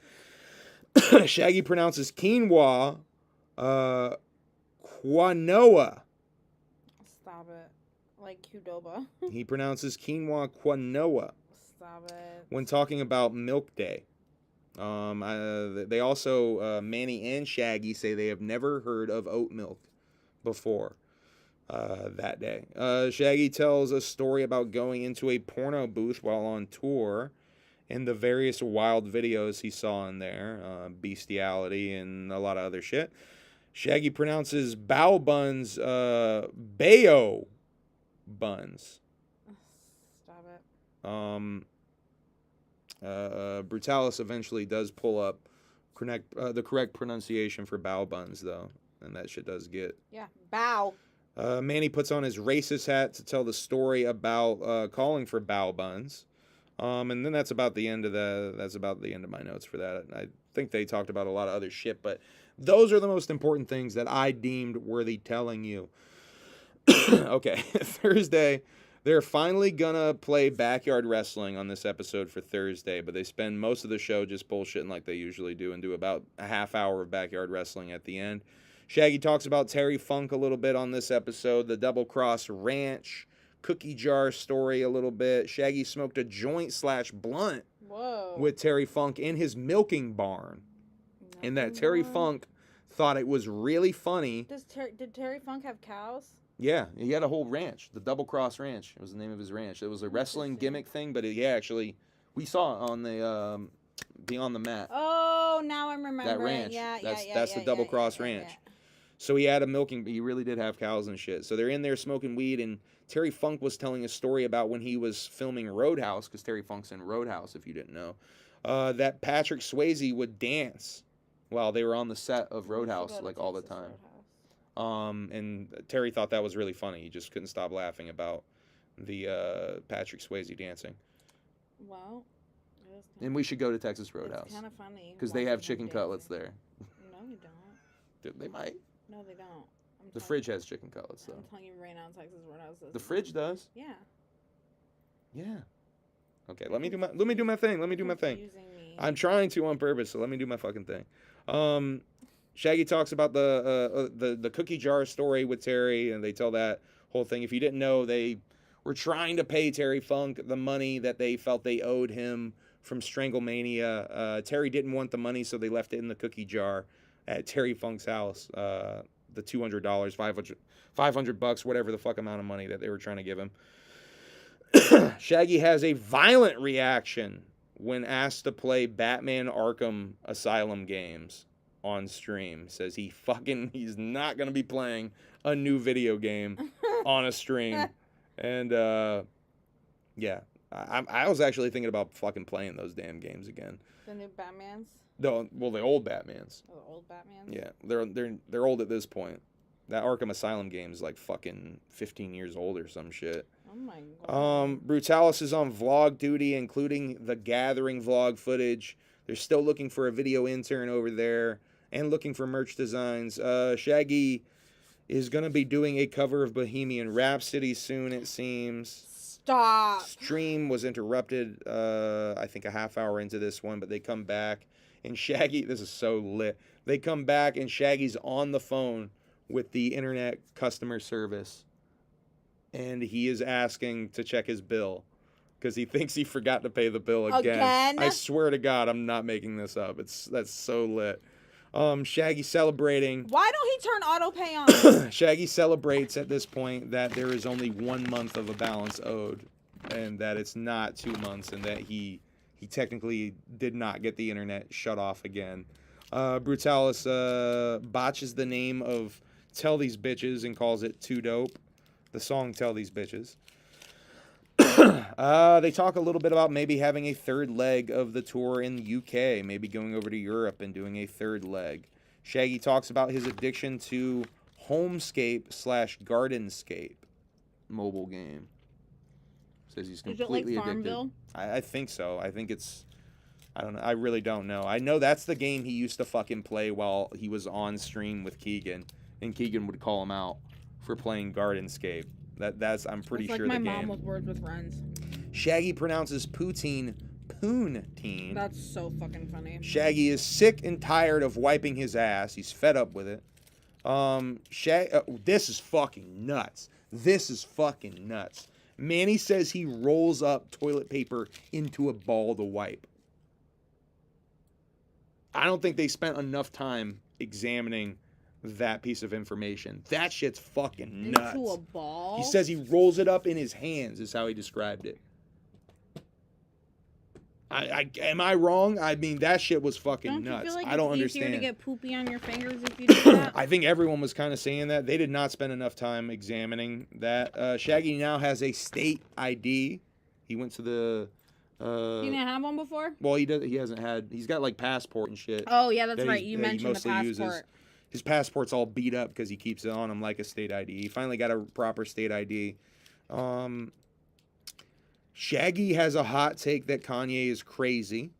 Shaggy pronounces quinoa, quinoa. Stop it. Like Qdoba. He pronounces quinoa quinoa. Stop it. When talking about Milk Day. They also, Manny and Shaggy say they have never heard of oat milk before that day. Shaggy tells a story about going into a porno booth while on tour and the various wild videos he saw in there, bestiality and a lot of other shit. Shaggy pronounces bao buns, bayo buns. Stop it. Brutalis eventually does pull up the correct pronunciation for bao buns, though, and that shit does get. Yeah, bow. Manny puts on his racist hat to tell the story about calling for bao buns. And then that's about the end of my notes for that. I think they talked about a lot of other shit, but those are the most important things that I deemed worthy telling you. Okay, Thursday, they're finally gonna play backyard wrestling on this episode for Thursday, but they spend most of the show just bullshitting like they usually do and do about a half hour of backyard wrestling at the end. Shaggy talks about Terry Funk a little bit on this episode, the Double Cross Ranch, cookie jar story a little bit. Shaggy smoked a joint / blunt with Terry Funk in his milking barn. And that Terry Funk thought it was really funny. Did Terry Funk have cows? Yeah, he had a whole ranch, the Double Cross Ranch. It was the name of his ranch. It was a wrestling gimmick thing, but actually, we saw it on the Beyond the Mat. Oh, now I'm remembering. That ranch. Yeah, that's the Double Cross Ranch. Yeah. So he had a milking, he really did have cows and shit. So they're in there smoking weed, and Terry Funk was telling a story about when he was filming Roadhouse, because Terry Funk's in Roadhouse, if you didn't know, that Patrick Swayze would dance while they were on the set of Roadhouse, like all the time. And Terry thought that was really funny. He just couldn't stop laughing about the Patrick Swayze dancing. Well, and we should go to Texas Roadhouse. It's kind of funny. Because they have chicken cutlets there. No, you don't. Dude, they might. No, they don't. The fridge has chicken cutlets, though. I'm telling you right now, Texas Roadhouse does. The fridge does? Yeah. Yeah. Okay, let me do my thing. Let me do my thing. I'm trying to on purpose, so let me do my fucking thing. Shaggy talks about the cookie jar story with Terry, and they tell that whole thing. If you didn't know, they were trying to pay Terry Funk the money that they felt they owed him from Stranglemania. Terry didn't want the money, so they left it in the cookie jar at Terry Funk's house. The $200, $500, whatever the fuck amount of money that they were trying to give him. Shaggy has a violent reaction when asked to play Batman Arkham Asylum games on stream. Says he's not going to be playing a new video game on a stream. And Yeah. I was actually thinking about fucking playing those damn games again. The new Batmans? No, well, the old Batmans. Oh, the old Batmans? Yeah, they're old at this point. That Arkham Asylum game is like fucking 15 years old or some shit. Oh my god. Brutalis is on vlog duty, including the Gathering vlog footage. They're still looking for a video intern over there and looking for merch designs. Shaggy is going to be doing a cover of Bohemian Rhapsody soon, it seems. Stop. Stream was interrupted, I think a half hour into this one, but they come back. And Shaggy, this is so lit. They come back and Shaggy's on the phone with the internet customer service. And he is asking to check his bill because he thinks he forgot to pay the bill again. I swear to God, I'm not making this up. That's so lit. Shaggy celebrating. Why don't he turn auto pay on? Shaggy celebrates at this point that there is only 1 month of a balance owed, and that it's not 2 months, and that he technically did not get the internet shut off again. Brutalis botches the name of Tell These Bitches and calls it Too Dope. The song Tell These Bitches. They talk a little bit about maybe having a third leg of the tour in the UK, maybe going over to Europe and doing a third leg. Shaggy talks about his addiction to Homescape/Gardenscape mobile game. Says he's completely Is it like addicted. Farmville? I think so. I think it's... I don't know. I really don't know. I know that's the game he used to fucking play while he was on stream with Keegan, and Keegan would call him out for playing Gardenscape. That's I'm pretty it's sure like the my game. mom with Words with Friends. Shaggy pronounces poutine poon-tine. That's so fucking funny. Shaggy is sick and tired of wiping his ass. He's fed up with it. This is fucking nuts. This is fucking nuts. Manny says he rolls up toilet paper into a ball to wipe. I don't think they spent enough time examining that piece of information. That shit's fucking nuts. Into a ball? He says he rolls it up in his hands, is how he described it. Am I wrong? I mean, that shit was fucking nuts. You feel like I don't it's understand. easier to get poopy on your fingers if you do that? I think everyone was kind of saying that. They did not spend enough time examining that. Shaggy now has a state ID. He went to the... you didn't have one before? Well, he hasn't had... He's got, like, passport and shit. Oh, yeah, that's right. He You mentioned the passport. Uses. His passport's all beat up because he keeps it on him like a state ID. He finally got a proper state ID. Shaggy has a hot take that Kanye is crazy.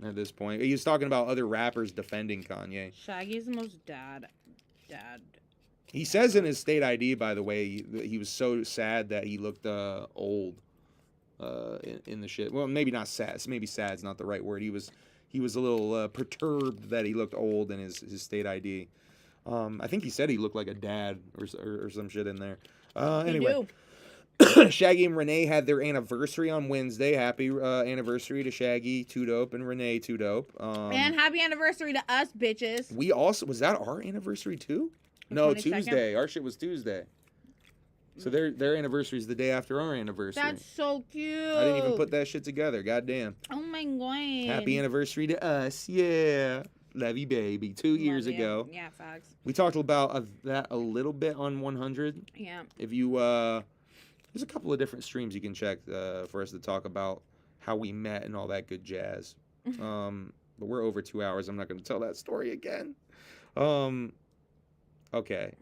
At this point, he was talking about other rappers defending Kanye. Shaggy's the most dad. He says in his state ID, by the way, he was so sad that he looked old in the shit. Well, maybe not sad. Maybe sad's not the right word. He was a little perturbed that he looked old in his state ID. I think he said he looked like a dad or some shit in there. Anyway. Shaggy and Renee had their anniversary on Wednesday. Happy anniversary to Shaggy, Too Dope, and Renee, Too Dope. And happy anniversary to us, bitches. We also... Was that our anniversary, too? No, 22nd? Tuesday. Our shit was Tuesday. So their anniversary is the day after our anniversary. That's so cute. I didn't even put that shit together. Goddamn. Oh, my God. Happy anniversary to us. Yeah. Love you, baby. 2 years ago. Yeah, facts. We talked about that a little bit on 100. Yeah. If you... There's a couple of different streams you can check for us to talk about how we met and all that good jazz. But we're over 2 hours. I'm not going to tell that story again. Okay.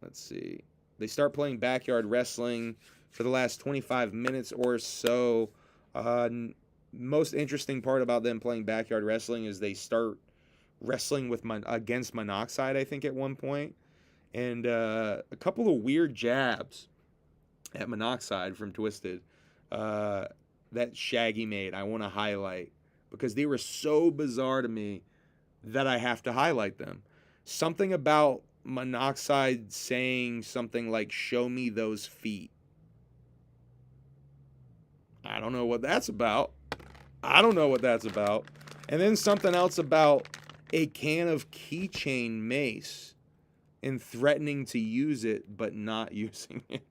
Let's see. They start playing backyard wrestling for the last 25 minutes or so. Most interesting part about them playing backyard wrestling is they start wrestling against Monoxide, I think, at one point. And a couple of weird jabs at Monoxide from Twisted that Shaggy made, I want to highlight because they were so bizarre to me that I have to highlight them. Something about Monoxide saying something like, "Show me those feet." I don't know what that's about. And then something else about a can of keychain mace and threatening to use it but not using it.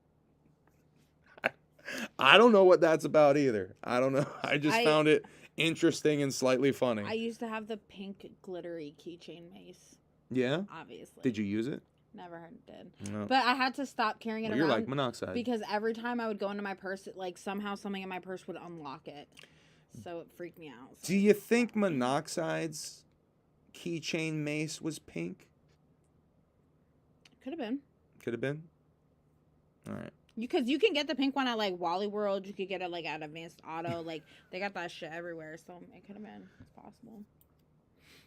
I don't know what that's about either. I don't know. I just found it interesting and slightly funny. I used to have the pink glittery keychain mace. Yeah? Obviously. Did you use it? Never heard it did. No. But I had to stop carrying it Well, around. you're like monoxide. Because every time I would go into my purse, like somehow something in my purse would unlock it. So it freaked me out. So. Do you think Monoxide's keychain mace was pink? Could have been. Could have been. All right. Because you can get the pink one at like Wally World. You could get it like at Advanced Auto. Like they got that shit everywhere. So it could have been. It's possible.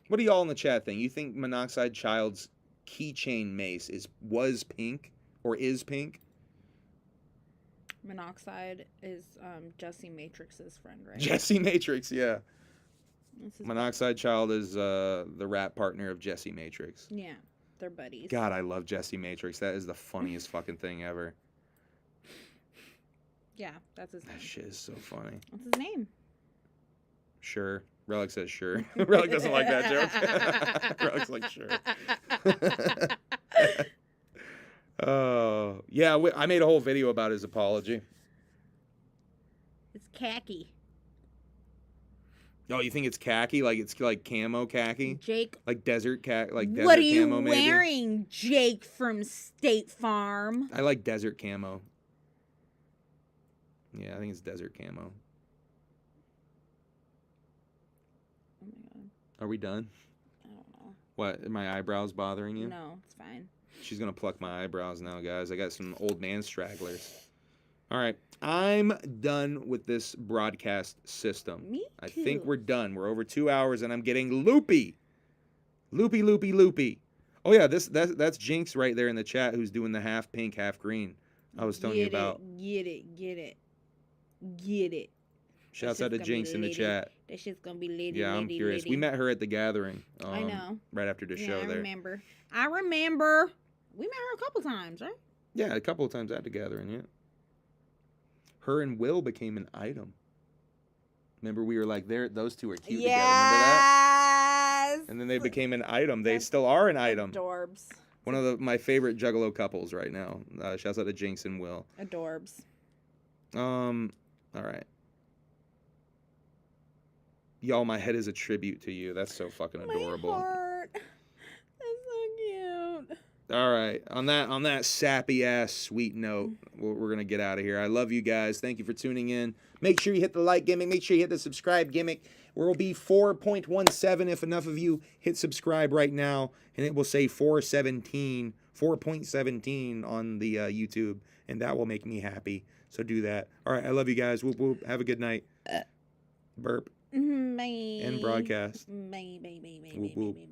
What do y'all in the chat think? You think Monoxide Child's keychain mace was pink or is pink? Monoxide is Jesse Matrix's friend, right? Jesse Matrix, yeah. This is Monoxide Child is the rap partner of Jesse Matrix. yeah, they're buddies. God, I love Jesse Matrix. That is the funniest fucking thing ever. Yeah, that's his name. That shit is so funny. What's his name? Sure. Relic says sure. Relic doesn't like that joke. Relic's like sure. Oh, yeah, I made a whole video about his apology. It's khaki. Oh, you think it's khaki? Like it's like camo khaki? Jake. Like desert cat, like desert What are you camo maybe? wearing, Jake from State Farm? I like desert camo. Yeah, I think it's desert camo. Oh my god. Are we done? I don't know. What? Are my eyebrows bothering you? No, it's fine. She's gonna pluck my eyebrows now, guys. I got some old man stragglers. All right, I'm done with this broadcast system. Me I too. think we're done. We're over 2 hours, and I'm getting loopy. Loopy. Oh yeah, that's Jinx right there in the chat, who's doing the half pink, half green. I was telling you about. Get it. Shouts That out to shit's gonna be Jinx in the litty. chat. That shit's gonna be lady. Yeah, I'm curious. We met her at the gathering. I know. Right after the show I there. remember. I remember. We met her a couple times, right? Yeah, a couple of times at the gathering. Yeah. Her and Will became an item. Remember, we were like, those two are cute together. Remember that? Yes. And then they became an item. They still are an item. Adorbs. One of my favorite Juggalo couples right now. Shouts out to Jinx and Will. Adorbs. All right. Y'all, my head is a tribute to you. That's so fucking adorable. My heart. That's so cute. All right. On that sappy ass sweet note, we're gonna get out of here. I love you guys. Thank you for tuning in. Make sure you hit the like gimmick. Make sure you hit the subscribe gimmick. We'll be 4.17 if enough of you hit subscribe right now, and it will say 4.17 on the YouTube, and that will make me happy. So do that. All right. I love you guys. Whoop whoop. Have a good night. Burp. Bye. End broadcast. Bye. Whoop, whoop. Bye.